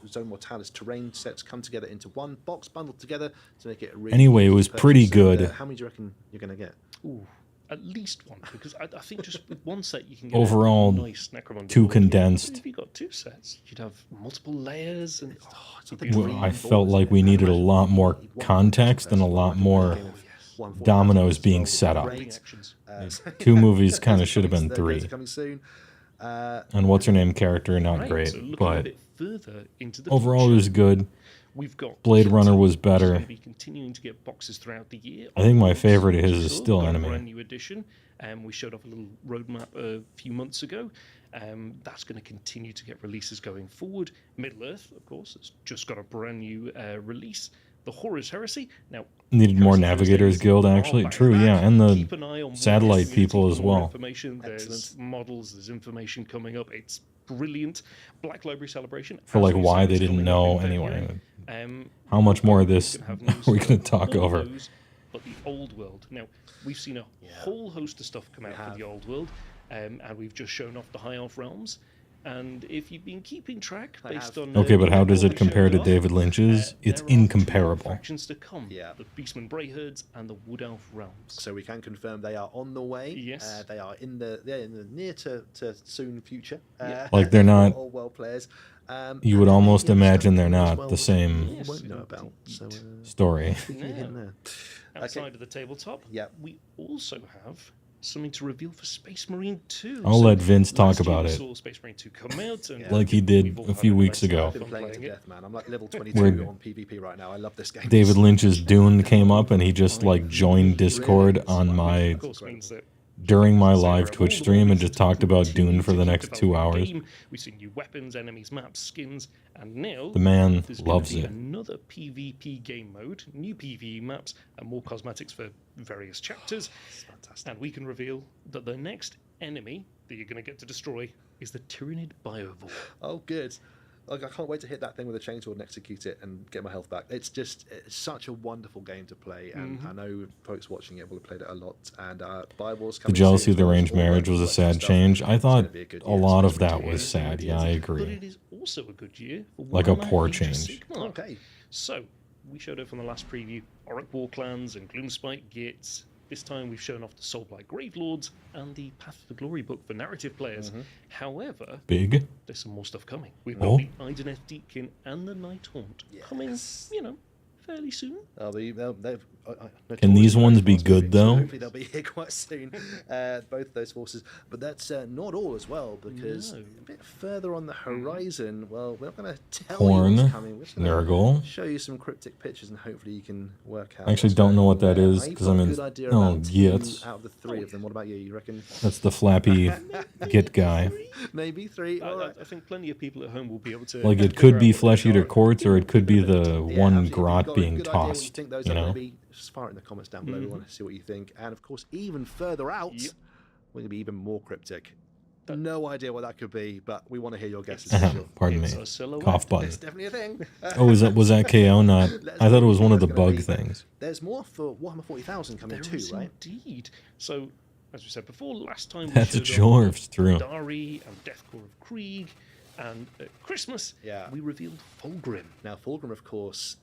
Speaker 5: Zone Mortalis terrain sets come together into one box, bundled together to make it a really
Speaker 1: Anyway, it
Speaker 5: easy
Speaker 1: was
Speaker 5: purchase.
Speaker 1: pretty
Speaker 5: And,
Speaker 1: good.
Speaker 5: how many do you reckon you're going to get?
Speaker 6: Ooh, at least one, because I think just with one set you can get
Speaker 1: Overall,
Speaker 6: a nice Necromunda.
Speaker 1: too
Speaker 6: look.
Speaker 1: condensed.
Speaker 6: If you got 2 sets, you'd have multiple layers, and
Speaker 5: It's
Speaker 6: you'd
Speaker 5: like
Speaker 6: be
Speaker 5: the
Speaker 1: Well,
Speaker 5: dream
Speaker 1: I
Speaker 5: board,
Speaker 1: felt
Speaker 5: isn't
Speaker 1: like
Speaker 5: it?
Speaker 1: we needed a
Speaker 5: Imagine
Speaker 1: lot more
Speaker 5: one
Speaker 1: context and a lot more dominoes being set up.
Speaker 6: Great actions.
Speaker 1: 2 movies kind of
Speaker 5: Those
Speaker 1: should have been
Speaker 5: those
Speaker 1: 3.
Speaker 5: are coming soon.
Speaker 1: And what's her name character, not
Speaker 6: Right,
Speaker 1: great,
Speaker 6: so looking a
Speaker 1: but
Speaker 6: bit further into the
Speaker 1: overall it
Speaker 6: future,
Speaker 1: was good.
Speaker 6: we've got
Speaker 1: Blade Runner
Speaker 6: Kilter,
Speaker 1: was
Speaker 6: which is
Speaker 1: better.
Speaker 6: gonna be continuing to get boxes throughout the year.
Speaker 1: I think my
Speaker 6: Onwards,
Speaker 1: favorite of his
Speaker 6: which
Speaker 1: is
Speaker 6: cool,
Speaker 1: still
Speaker 6: got a
Speaker 1: Enemy.
Speaker 6: brand new edition, and we showed off a little roadmap a few months ago. That's going to continue to get releases going forward. Middle Earth, of course, has just got a brand new release. The Horrors Heresy. Now,
Speaker 1: Needed more
Speaker 6: Heresy
Speaker 1: Navigators
Speaker 6: Thursdays
Speaker 1: Guild,
Speaker 6: are
Speaker 1: actually.
Speaker 6: back.
Speaker 1: True, yeah, and
Speaker 6: Keep
Speaker 1: the
Speaker 6: an eye on
Speaker 1: satellite
Speaker 6: Warhammer
Speaker 1: people
Speaker 6: community
Speaker 1: as
Speaker 6: for more
Speaker 1: well.
Speaker 6: Information. There's
Speaker 5: Excellent.
Speaker 6: models, there's information coming up. It's brilliant. Black Library Celebration.
Speaker 1: For
Speaker 6: as
Speaker 1: like
Speaker 6: we
Speaker 1: why
Speaker 6: said,
Speaker 1: they
Speaker 6: is
Speaker 1: didn't
Speaker 6: coming up
Speaker 1: know
Speaker 6: in February.
Speaker 1: anyway. How much more of this
Speaker 6: Gonna have news
Speaker 1: are we
Speaker 6: for
Speaker 1: going to talk
Speaker 6: all
Speaker 1: over?
Speaker 6: those, but the old world. Now, we've seen a whole host of stuff come out for the old world, and we've just shown off the High Elf realms. And if you've been keeping track, based on
Speaker 1: Okay, but how does
Speaker 6: what
Speaker 1: it compare
Speaker 6: showed
Speaker 1: to
Speaker 6: off,
Speaker 1: David Lynch's? It's
Speaker 6: there are 2 more
Speaker 1: incomparable.
Speaker 6: factions to come.
Speaker 5: Yeah.
Speaker 6: The Beastman Brayherds and the Wood Elf realms.
Speaker 5: So we can confirm they are on the way.
Speaker 6: Yes.
Speaker 5: They are in the near to soon future.
Speaker 1: Like, they're not-
Speaker 5: all world players.
Speaker 1: You would
Speaker 5: and
Speaker 1: almost
Speaker 5: the other
Speaker 1: imagine
Speaker 5: stuff
Speaker 1: they're
Speaker 5: as
Speaker 1: not
Speaker 5: well,
Speaker 1: the
Speaker 5: which
Speaker 1: same
Speaker 5: we won't know about. So
Speaker 1: story.
Speaker 5: speaking of him
Speaker 6: Now,
Speaker 5: there.
Speaker 6: outside of the tabletop,
Speaker 5: Yep.
Speaker 6: we also have something to reveal for Space Marine 2.
Speaker 1: I'll let Vince talk about
Speaker 6: we
Speaker 1: it.
Speaker 6: saw Space Marine 2 come out, and
Speaker 1: Like he did
Speaker 6: we've all
Speaker 1: a
Speaker 6: had
Speaker 1: few
Speaker 6: a
Speaker 1: weeks
Speaker 6: nice
Speaker 1: ago.
Speaker 6: laugh
Speaker 5: I've been
Speaker 6: on
Speaker 5: playing to
Speaker 6: playing it.
Speaker 5: death, man. I'm like level 22
Speaker 1: Where-
Speaker 5: on PvP right now. I love this game.
Speaker 1: David Lynch's Dune came up, and he just like joined Discord on my
Speaker 6: Of course, means that
Speaker 1: during my
Speaker 6: So
Speaker 1: live
Speaker 6: we're
Speaker 1: Twitch
Speaker 6: all
Speaker 1: stream and
Speaker 6: the
Speaker 1: just talked about
Speaker 6: continue
Speaker 1: Dune for
Speaker 6: to
Speaker 1: the
Speaker 6: keep
Speaker 1: next 2
Speaker 6: developing the
Speaker 1: hours.
Speaker 6: game. We've seen new weapons, enemies, maps, skins, and now
Speaker 1: The man
Speaker 6: there's gonna
Speaker 1: loves
Speaker 6: be
Speaker 1: it.
Speaker 6: another PvP game mode, new PvE maps, and more cosmetics for various chapters.
Speaker 5: Fantastic.
Speaker 6: And we can reveal that the next enemy that you're going to get to destroy is the Tyrannid Biovore.
Speaker 5: Oh, good. Like, I can't wait to hit that thing with a chainsaw and execute it and get my health back. It's such a wonderful game to play, and I know folks watching it will have played it a lot. And Bioware's
Speaker 1: The
Speaker 5: coming
Speaker 1: jealousy
Speaker 5: soon,
Speaker 1: of the
Speaker 5: as well as
Speaker 1: arranged
Speaker 5: all
Speaker 1: marriage
Speaker 5: that
Speaker 1: was a
Speaker 5: collection
Speaker 1: sad
Speaker 5: stuff.
Speaker 1: change. I
Speaker 5: It's
Speaker 1: thought
Speaker 5: gonna be a good
Speaker 1: a
Speaker 5: year,
Speaker 1: lot of
Speaker 5: especially
Speaker 1: that
Speaker 5: with
Speaker 1: was
Speaker 5: the
Speaker 1: sad. Yeah, I
Speaker 6: But
Speaker 1: agree.
Speaker 6: it is also a good year for
Speaker 1: Like a
Speaker 6: Warhammer
Speaker 1: poor
Speaker 6: Age of
Speaker 1: change.
Speaker 6: Sigmar.
Speaker 5: Okay.
Speaker 6: So, we showed off from the last preview Orc War Clans and Gloomspite Gits. This time we've shown off the Soulblight Gravelords and the Path to Glory book for narrative players. However,
Speaker 1: Big.
Speaker 6: there's some more stuff coming. We've
Speaker 1: Oh.
Speaker 6: got the Ideneth Deepkin and the Night Haunt coming, fairly soon.
Speaker 1: Can these ones be good, though?
Speaker 5: Hopefully they'll be here quite soon. Both those forces, but that's not all as well, because
Speaker 6: No.
Speaker 5: a bit further on the horizon, well, we're not going to tell
Speaker 1: Horn,
Speaker 5: you what's coming. We're just gonna
Speaker 1: Nurgle.
Speaker 5: show you some cryptic pictures, and hopefully you can work out.
Speaker 1: I actually
Speaker 5: what's
Speaker 1: don't know
Speaker 5: going
Speaker 1: what
Speaker 5: on
Speaker 1: that
Speaker 5: there.
Speaker 1: is,
Speaker 5: I've
Speaker 1: 'cause
Speaker 5: got
Speaker 1: I'm
Speaker 5: a
Speaker 1: in-
Speaker 5: good idea
Speaker 1: oh,
Speaker 5: about two
Speaker 1: Gits.
Speaker 5: out of the three of them. What about you? You reckon
Speaker 1: That's the flappy Git guy.
Speaker 5: maybe three? All right.
Speaker 6: I think plenty of people at home will be able to.
Speaker 1: Like it
Speaker 6: figure
Speaker 1: could
Speaker 6: out
Speaker 1: be
Speaker 6: what
Speaker 1: flesh
Speaker 6: they
Speaker 1: eater
Speaker 6: are.
Speaker 1: quartz, or it could be the
Speaker 5: Yeah,
Speaker 1: one
Speaker 5: absolutely. If you've
Speaker 1: grot
Speaker 5: got a
Speaker 1: being
Speaker 5: good idea what you
Speaker 1: tossed.
Speaker 5: think those
Speaker 1: You
Speaker 5: are
Speaker 1: know.
Speaker 5: gonna be, just fire it in the comments down below. We want to see what you think. And of course, even further out,
Speaker 6: Yep.
Speaker 5: we're going to be even more cryptic. No idea what that could be, but we want to hear your guesses.
Speaker 1: Ahem,
Speaker 5: for sure.
Speaker 1: Pardon me.
Speaker 6: It's a silhouette.
Speaker 1: Cough button.
Speaker 5: It's definitely a thing.
Speaker 1: Oh, was that KO? Not.
Speaker 5: Let's
Speaker 1: I thought it
Speaker 5: see
Speaker 1: was one of the
Speaker 5: what it's gonna
Speaker 1: bug
Speaker 5: be, but
Speaker 1: things.
Speaker 5: There's more for Warhammer 40,000 coming
Speaker 6: There
Speaker 5: too,
Speaker 6: is
Speaker 5: right?
Speaker 6: indeed. So, as we said before, last time
Speaker 1: That's a
Speaker 6: we showed off
Speaker 1: Jorv's true.
Speaker 6: Dari and Deathcore of Krieg, and at Christmas,
Speaker 5: Yeah.
Speaker 6: we revealed Fulgrim.
Speaker 5: Now, Fulgrim, of course,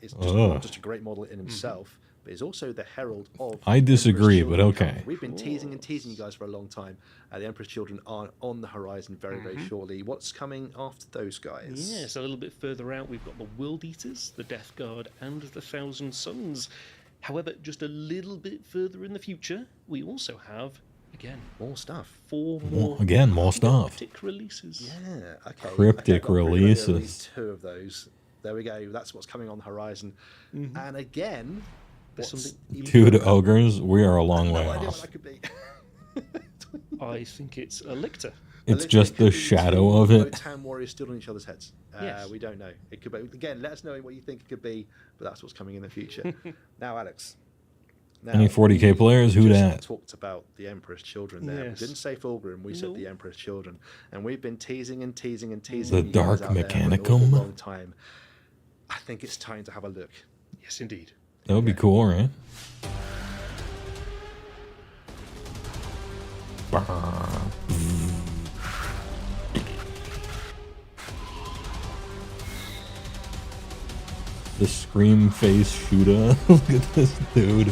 Speaker 5: is
Speaker 1: Ugh.
Speaker 5: just a great model in himself, but is also the herald of.
Speaker 1: I disagree,
Speaker 5: Emperor's
Speaker 1: but
Speaker 5: Children
Speaker 1: okay.
Speaker 5: coming. We've been teasing and teasing you guys for a long time. The Emperor's Children are on the horizon very, very shortly. What's coming after those guys?
Speaker 6: Yes, a little bit further out, we've got the World Eaters, the Death Guard, and the Thousand Sons. However, just a little bit further in the future, we also have, again,
Speaker 5: More stuff.
Speaker 6: 4 more
Speaker 1: Again, more stuff.
Speaker 6: cryptic releases.
Speaker 5: Yeah, okay.
Speaker 1: Cryptic
Speaker 5: I've got pretty much
Speaker 1: releases.
Speaker 5: at least 2 of those. There we go. That's what's coming on the horizon. And again,
Speaker 6: There's
Speaker 5: what's
Speaker 6: something even
Speaker 1: Dude,
Speaker 6: further.
Speaker 1: ogres, we are a long way
Speaker 5: no idea what
Speaker 1: off.
Speaker 5: that could be.
Speaker 6: I think it's a lictor.
Speaker 1: It's
Speaker 5: Literally,
Speaker 1: just
Speaker 5: it could
Speaker 1: the
Speaker 5: be
Speaker 1: shadow
Speaker 5: 2
Speaker 1: of it.
Speaker 5: Town warriors stood on each other's heads.
Speaker 6: Yes.
Speaker 5: We don't know. It could be. Again, let us know what you think it could be, but that's what's coming in the future. Now, Alex. Now,
Speaker 1: Any 40k players? Who
Speaker 5: just
Speaker 1: dat?
Speaker 5: talked about the Emperor's Children there.
Speaker 6: Yes.
Speaker 5: We didn't say Fulgrim, we said
Speaker 6: No.
Speaker 5: the Emperor's Children. And we've been teasing and teasing and teasing
Speaker 1: The
Speaker 5: you guys
Speaker 1: Dark
Speaker 5: out there for an
Speaker 1: Mechanicum?
Speaker 5: awful long time. I think it's time to have a look.
Speaker 6: Yes, indeed.
Speaker 1: That would be cool, right? The scream face shooter. Look at this dude.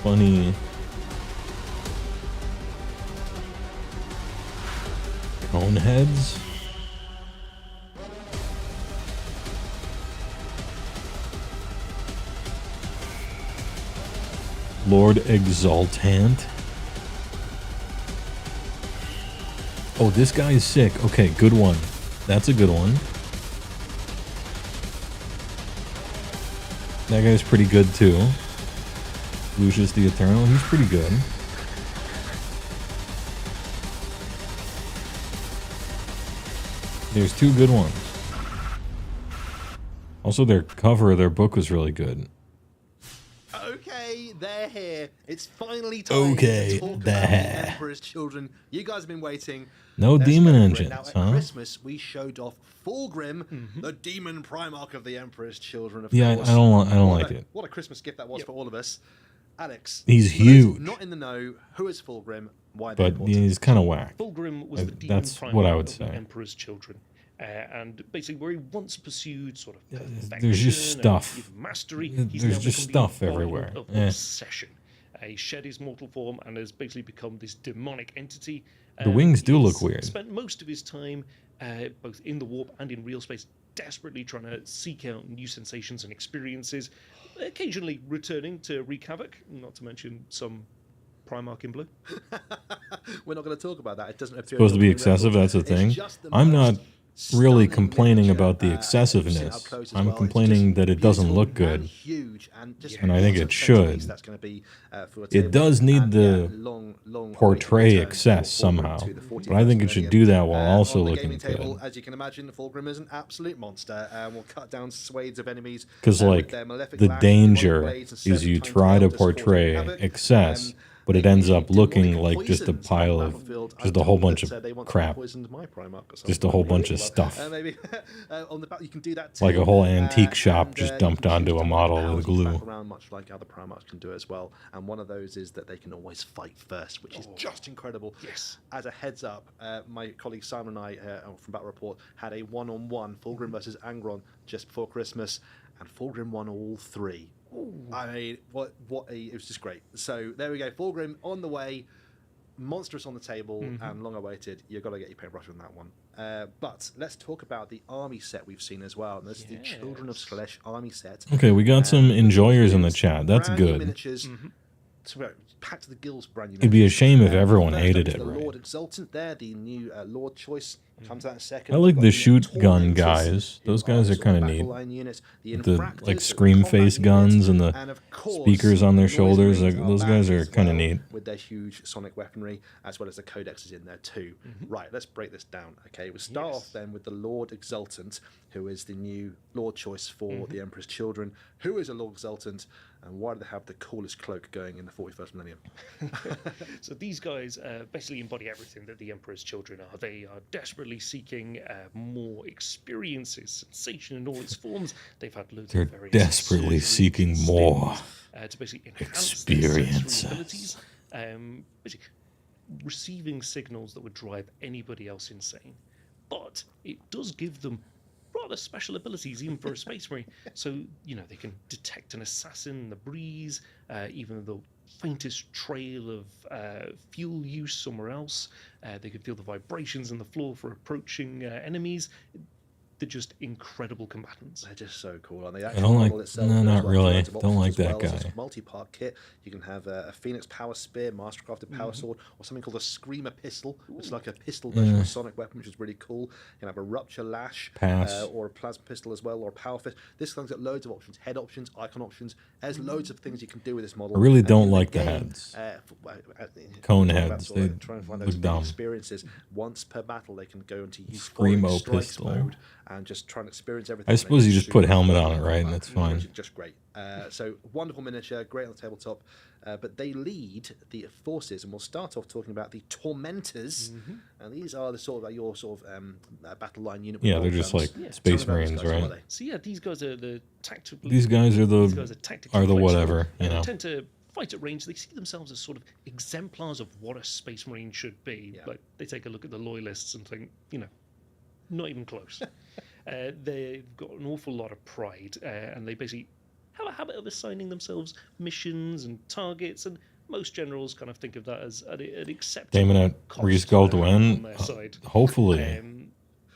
Speaker 1: Funny. Cone heads. Lord Exaltant. Oh, this guy is sick. Okay, good one. That's a good one. That guy's pretty good too. Lucius the Eternal, he's pretty good. There's 2 good ones. Also, their cover of their book was really good.
Speaker 5: Okay, they're here. It's finally time
Speaker 1: Okay,
Speaker 5: to talk about
Speaker 1: they're
Speaker 5: the
Speaker 1: here.
Speaker 5: Emperor's Children. You guys have been waiting.
Speaker 1: No
Speaker 5: Let's
Speaker 1: demon
Speaker 5: go for it.
Speaker 1: engines,
Speaker 5: Now, at
Speaker 1: huh?
Speaker 5: Christmas, we showed off Fulgrim, the demon primarch of the Emperor's Children. Of
Speaker 1: Yeah, I
Speaker 5: course.
Speaker 1: don't
Speaker 5: What
Speaker 1: like
Speaker 5: a-
Speaker 1: it.
Speaker 5: What a Christmas gift that was for all of us. Alex,
Speaker 1: He's
Speaker 5: for those
Speaker 1: huge.
Speaker 5: Not in the know. Who is Fulgrim? Why? they're
Speaker 1: But
Speaker 5: important?
Speaker 1: he's kind of whack.
Speaker 6: Fulgrim was the demon
Speaker 1: That's
Speaker 6: primarch
Speaker 1: what I would
Speaker 6: of the
Speaker 1: say.
Speaker 6: Emperor's Children. And basically, where he once pursued sort of
Speaker 1: There's just
Speaker 6: perfection and
Speaker 1: stuff.
Speaker 6: even mastery, he's
Speaker 1: There's
Speaker 6: now
Speaker 1: just
Speaker 6: become the
Speaker 1: stuff
Speaker 6: embodiment
Speaker 1: everywhere.
Speaker 6: Of
Speaker 1: Eh.
Speaker 6: obsession. He shed his mortal form and has basically become this demonic entity.
Speaker 1: The wings do
Speaker 6: He's
Speaker 1: look weird.
Speaker 6: Spent most of his time, both in the warp and in real space, desperately trying to seek out new sensations and experiences. Occasionally returning to wreak havoc, not to mention some Primarch in blue.
Speaker 5: We're not going to talk about that. It doesn't appear.
Speaker 1: Supposed to be
Speaker 5: in the
Speaker 1: excessive,
Speaker 5: records.
Speaker 1: that's the
Speaker 5: It's
Speaker 1: thing.
Speaker 5: just the
Speaker 1: I'm not
Speaker 5: most
Speaker 1: really
Speaker 5: stunning
Speaker 1: complaining
Speaker 5: miniature,
Speaker 1: about the
Speaker 5: you've seen
Speaker 1: excessiveness.
Speaker 5: up close as
Speaker 1: I'm
Speaker 5: well. It's
Speaker 1: complaining
Speaker 5: just
Speaker 1: that it doesn't
Speaker 5: beautiful
Speaker 1: look
Speaker 5: and
Speaker 1: good.
Speaker 5: huge, and just
Speaker 1: And I think
Speaker 5: what
Speaker 1: it
Speaker 5: a centerpiece
Speaker 1: should.
Speaker 5: That's going to be for a
Speaker 1: It
Speaker 5: table.
Speaker 1: does need
Speaker 5: And,
Speaker 1: the
Speaker 5: long
Speaker 1: portray
Speaker 5: return
Speaker 1: excess
Speaker 5: for Fulgrim
Speaker 1: somehow,
Speaker 5: to the
Speaker 1: but I think it
Speaker 5: 41st
Speaker 1: should do that while
Speaker 5: millennium.
Speaker 1: also
Speaker 5: On the
Speaker 1: looking
Speaker 5: gaming table,
Speaker 1: good.
Speaker 5: as you can imagine, Fulgrim is an absolute monster, and will cut down swathes of enemies.
Speaker 1: Because
Speaker 5: with
Speaker 1: like
Speaker 5: their malefic
Speaker 1: the
Speaker 5: lash,
Speaker 1: danger
Speaker 5: demonic blades, and
Speaker 1: is you
Speaker 5: serpentine
Speaker 1: try to
Speaker 5: tail just causing
Speaker 1: portray
Speaker 5: havoc.
Speaker 1: excess, but it
Speaker 5: They
Speaker 1: ends
Speaker 5: issue
Speaker 1: up looking
Speaker 5: demonic
Speaker 1: like just a
Speaker 5: poisons on
Speaker 1: pile
Speaker 5: the
Speaker 1: of
Speaker 5: battlefield.
Speaker 1: just
Speaker 5: I'm
Speaker 1: a whole
Speaker 5: told
Speaker 1: bunch
Speaker 5: that,
Speaker 1: of
Speaker 5: they once
Speaker 1: crap,
Speaker 5: poisoned my Primarch or something.
Speaker 1: just a whole bunch of stuff.
Speaker 5: Maybe on the back you can do that
Speaker 1: Like a
Speaker 5: too.
Speaker 1: whole antique shop
Speaker 5: And,
Speaker 1: just
Speaker 5: you
Speaker 1: dumped
Speaker 5: can choose
Speaker 1: onto a
Speaker 5: to
Speaker 1: model
Speaker 5: rip
Speaker 1: with
Speaker 5: out
Speaker 1: glue.
Speaker 5: and track around, much like other Primarchs can do as well. And one of those is that they can always fight first, which is just incredible.
Speaker 6: Yes.
Speaker 5: As a heads up, my colleague Simon and I from Battle Report had a one-on-one Fulgrim versus Angron just before Christmas, and Fulgrim won all three. I mean, it was just great. So there we go, Fulgrim on the way. Monstrous on the table and long awaited. You've got to get your paintbrush on that one. But let's talk about the army set we've seen as well. And this is the Children of Slaanesh army set.
Speaker 1: Okay, we got some enjoyers in the chat. That's
Speaker 5: Brand new
Speaker 1: good.
Speaker 5: Miniatures, packed to the gills, brand new.
Speaker 1: It'd be a
Speaker 5: miniatures.
Speaker 1: shame if everyone
Speaker 5: First up
Speaker 1: hated
Speaker 5: is
Speaker 1: it,
Speaker 5: the
Speaker 1: right?
Speaker 5: Lord Exultant there, the new Lord choice comes out in a second.
Speaker 1: I like
Speaker 5: We've got
Speaker 1: the shoot gun
Speaker 5: Tormentors,
Speaker 1: guys.
Speaker 5: who
Speaker 1: Those guys are
Speaker 5: sort of
Speaker 1: kinda
Speaker 5: battle
Speaker 1: neat.
Speaker 5: line units, the
Speaker 1: The,
Speaker 5: Infractors,
Speaker 1: like,
Speaker 5: the
Speaker 1: scream
Speaker 5: combat
Speaker 1: face
Speaker 5: units,
Speaker 1: guns and the
Speaker 5: of course,
Speaker 1: speakers on their
Speaker 5: the Noise
Speaker 1: shoulders,
Speaker 5: Marines
Speaker 1: like,
Speaker 5: are
Speaker 1: those
Speaker 5: back
Speaker 1: guys are
Speaker 5: as
Speaker 1: kinda
Speaker 5: well,
Speaker 1: neat.
Speaker 5: with their huge sonic weaponry, as well as the Codex is in there too. Right, let's break this down. Okay, we'll start off then with the Lord Exultant, who is the new Lord choice for the Emperor's Children. Who is a Lord Exultant, and why do they have the coolest cloak going in the 41st millennium?
Speaker 6: So these guys basically embody everything that the Emperor's Children are. They are desperately seeking more experiences, sensation in all its forms. They've had loads
Speaker 1: They're
Speaker 6: of various
Speaker 1: desperately
Speaker 6: surgeries
Speaker 1: seeking
Speaker 6: and
Speaker 1: more
Speaker 6: stings, to basically enhance their sensory
Speaker 1: experiences.
Speaker 6: abilities. Basically receiving signals that would drive anybody else insane. But it does give them rather special abilities, even for a space marine. So, they can detect an assassin in the breeze, even the faintest trail of fuel use somewhere else. They can feel the vibrations in the floor for approaching enemies. They're just incredible combatants.
Speaker 5: They're just so cool, aren't they?
Speaker 1: I don't like. No, not really. Don't like that guy.
Speaker 5: It's a multi-part kit. You can have a Phoenix Power Spear, Mastercrafted Power Sword, or something called a Screamer Pistol. It's like a pistol version of a sonic weapon, which is really cool. You can have a Rupture Lash,
Speaker 1: Pass.
Speaker 5: or a Plasma Pistol as well, or a Power Fist. This thing's got loads of options: head options, icon options. There's loads of things you can do with this model.
Speaker 1: I really
Speaker 5: And
Speaker 1: don't
Speaker 5: in
Speaker 1: like the
Speaker 5: game,
Speaker 1: heads.
Speaker 5: talking
Speaker 1: Cone
Speaker 5: about
Speaker 1: heads,
Speaker 5: sort of
Speaker 1: they
Speaker 5: trying to find
Speaker 1: look
Speaker 5: those
Speaker 1: dumb.
Speaker 5: experiences. Once per battle, they can go into
Speaker 1: Screamo
Speaker 5: euphoric strikes
Speaker 1: pistol.
Speaker 5: mode and just try and experience everything.
Speaker 1: I suppose
Speaker 5: They
Speaker 1: you just
Speaker 5: shoot
Speaker 1: put helmet on
Speaker 5: really
Speaker 1: it, right, and
Speaker 5: well,
Speaker 1: that's fine.
Speaker 5: which is just great. So wonderful miniature, great on the tabletop. But they lead the forces, and we'll start off talking about the Tormentors. And these are the sort of your sort of battle line unit. with
Speaker 1: Yeah, they're
Speaker 5: bolt
Speaker 1: just
Speaker 5: guns.
Speaker 1: like
Speaker 5: Tell
Speaker 1: Space
Speaker 5: me about these
Speaker 1: Marines,
Speaker 5: guys, what
Speaker 1: right?
Speaker 5: are they?
Speaker 6: So yeah, these guys are the tactical.
Speaker 1: These guys are
Speaker 6: These guys are tactically
Speaker 1: the
Speaker 6: flexible,
Speaker 1: whatever, you
Speaker 6: and
Speaker 1: know.
Speaker 6: They tend to fight at range. They see themselves as sort of exemplars of what a Space Marine should be.
Speaker 5: Yeah.
Speaker 6: Like they take a look at the loyalists and think, not even close. They've got an awful lot of pride, and they basically have a habit of assigning themselves missions and targets, and most generals kind of think of that as an acceptable
Speaker 1: Aiming at
Speaker 6: cost
Speaker 1: Reese
Speaker 6: on
Speaker 1: Goldwyn,
Speaker 6: their side.
Speaker 1: hopefully.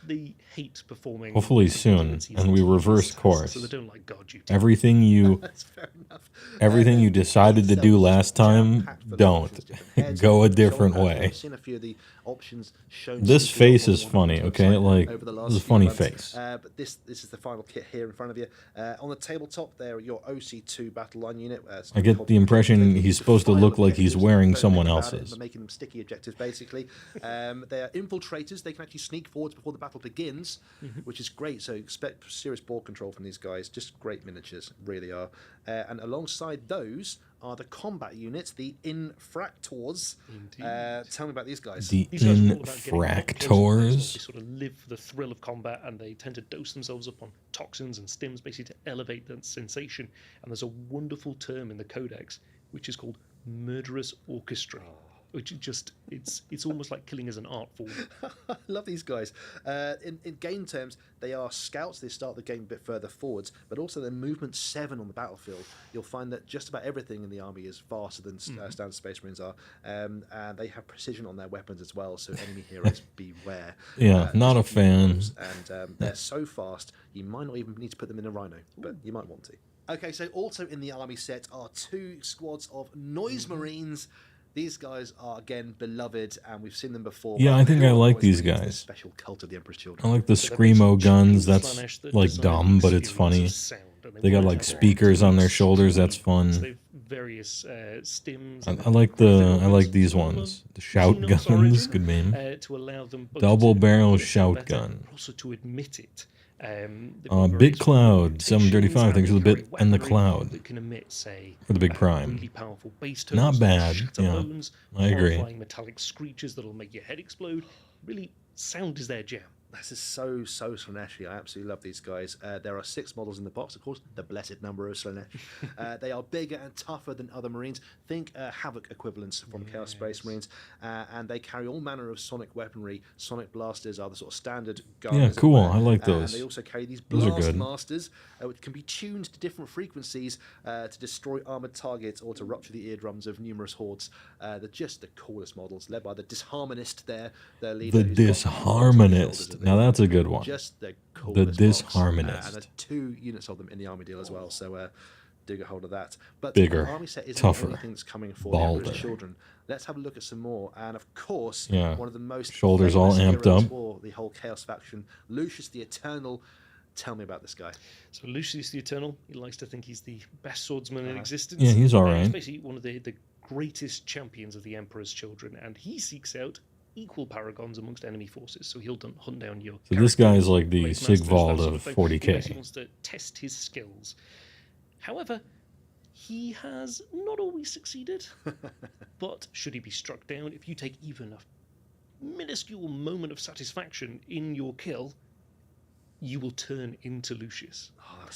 Speaker 6: They hate performing.
Speaker 1: Hopefully soon,
Speaker 6: activities
Speaker 1: and we
Speaker 6: tedious
Speaker 1: reverse
Speaker 6: tasks,
Speaker 1: course.
Speaker 6: So they don't like guard duty.
Speaker 1: Everything you
Speaker 5: That's fair enough.
Speaker 1: everything you decided to do last time,
Speaker 5: Jam-packed full of
Speaker 1: don't.
Speaker 5: options, different heads,
Speaker 1: Go a
Speaker 5: shoulder
Speaker 1: different
Speaker 5: pads.
Speaker 1: way.
Speaker 5: I've seen a few of the options shown.
Speaker 1: This
Speaker 5: simply on
Speaker 1: face
Speaker 5: more
Speaker 1: is
Speaker 5: than one
Speaker 1: funny,
Speaker 5: website
Speaker 1: okay? Like,
Speaker 5: over the
Speaker 1: this
Speaker 5: last
Speaker 1: is a
Speaker 5: few
Speaker 1: funny
Speaker 5: months.
Speaker 1: face.
Speaker 5: But this is the final kit here in front of you. On the tabletop, there your OC2 battle line unit.
Speaker 1: I get the impression he's supposed to look like he's wearing someone else's.
Speaker 5: They're making them sticky objectives, basically. They are infiltrators. They can actually sneak forwards before the battle begins, which is great. So expect serious ball control from these guys. Just great miniatures, really are. And alongside those are the combat units, the Infractors. Tell me about these guys.
Speaker 1: The
Speaker 6: These guys are all about getting up close and personal. They
Speaker 1: Infractors.
Speaker 6: sort of live for the thrill of combat, and they tend to dose themselves up on toxins and stims, basically to elevate that sensation. And there's a wonderful term in the Codex which is called murderous orchestra, which is just it's almost like killing as an art form.
Speaker 5: I love these guys. In game terms, they are scouts. They start the game a bit further forwards, but also they're movement 7 on the battlefield. You'll find that just about everything in the army is faster than standard Space Marines are, and they have precision on their weapons as well. So enemy heroes beware.
Speaker 1: Yeah, not a
Speaker 5: just keep
Speaker 1: fan.
Speaker 5: moves, and they're so fast you might not even need to put them in a Rhino, but you might want to. Okay, so also in the army set are 2 squads of Noise Marines. These guys are, again, beloved, and we've seen them before.
Speaker 1: Yeah,
Speaker 5: but
Speaker 1: I think
Speaker 5: who
Speaker 1: I like
Speaker 5: always
Speaker 1: these
Speaker 5: brings this
Speaker 1: guys.
Speaker 5: Special cult of the Emperor's
Speaker 1: I
Speaker 5: Children.
Speaker 1: like the
Speaker 6: So they're
Speaker 1: Screamo
Speaker 6: basically
Speaker 1: guns.
Speaker 6: champions
Speaker 1: That's
Speaker 6: Slaanesh that
Speaker 1: like
Speaker 6: design
Speaker 1: dumb, but it's
Speaker 6: experience
Speaker 1: funny.
Speaker 6: of sound, and
Speaker 1: They got
Speaker 6: want
Speaker 1: like
Speaker 6: to have
Speaker 1: speakers on their
Speaker 6: various
Speaker 1: shoulders. That's
Speaker 6: So
Speaker 1: fun.
Speaker 6: they have various stims.
Speaker 1: I like these ones. The shout guns. Good name.
Speaker 6: To allow them both
Speaker 1: Double
Speaker 6: to
Speaker 1: barrel
Speaker 6: understand
Speaker 1: shout
Speaker 6: better,
Speaker 1: gun.
Speaker 6: but also to admit it. They've got various
Speaker 1: Bit Cloud
Speaker 6: mutations
Speaker 1: 735. Thanks for the
Speaker 6: carry
Speaker 1: bit and the
Speaker 6: weaponry
Speaker 1: cloud
Speaker 6: that can emit, say,
Speaker 1: for the big prime.
Speaker 6: really powerful bass tones,
Speaker 1: Not bad.
Speaker 6: shatter
Speaker 1: Yeah,
Speaker 6: bones,
Speaker 1: I agree.
Speaker 6: horrifying metallic screeches that'll make your head explode. Really, sound is their jam.
Speaker 5: This is so Slaaneshi. I absolutely love these guys. There are 6 models in the box, of course, the blessed number of Slaanesh. They are bigger and tougher than other Marines. Think Havoc equivalents from Chaos Space Marines. And they carry all manner of sonic weaponry. Sonic blasters are the sort of standard guns.
Speaker 1: Yeah, cool. I like those.
Speaker 5: And they also carry these
Speaker 1: Those are
Speaker 5: blast
Speaker 1: good.
Speaker 5: masters, which can be tuned to different frequencies to destroy armored targets or to rupture the eardrums of numerous hordes. They're just the coolest models, led by the Disharmonist there, their leader.
Speaker 1: The
Speaker 5: who's got multiple shoulders
Speaker 1: Disharmonist.
Speaker 5: of
Speaker 1: Now
Speaker 5: it.
Speaker 1: that's a good one.
Speaker 5: Just the coolest
Speaker 1: The
Speaker 5: box.
Speaker 1: Disharmonist.
Speaker 5: And there's 2 units of them in the army deal as well, so do get hold of that. But
Speaker 1: Bigger,
Speaker 5: the army set isn't
Speaker 1: tougher,
Speaker 5: the only thing that's coming for
Speaker 1: balder.
Speaker 5: the Emperor's Children. Let's have a look at some more. And of course,
Speaker 1: Yeah.
Speaker 5: one of the most
Speaker 1: Shoulders all
Speaker 5: famous
Speaker 1: amped
Speaker 5: heroes
Speaker 1: up.
Speaker 5: for the whole Chaos faction, Lucius the Eternal. Tell me about this guy.
Speaker 6: So Lucius the Eternal, he likes to think he's the best swordsman in existence.
Speaker 1: Yeah, he's all right.
Speaker 6: He's basically one of the greatest champions of the Emperor's Children, and he seeks out equal paragons amongst enemy forces. So he'll hunt down your.
Speaker 1: So this
Speaker 6: character,
Speaker 1: guy's like the
Speaker 6: race masters,
Speaker 1: Sigvald
Speaker 6: that sort
Speaker 1: of
Speaker 6: thing.
Speaker 1: 40K.
Speaker 6: He basically wants to test his skills. However, he has not always succeeded. But should he be struck down, if you take even a minuscule moment of satisfaction in your kill, you will turn into Lucius,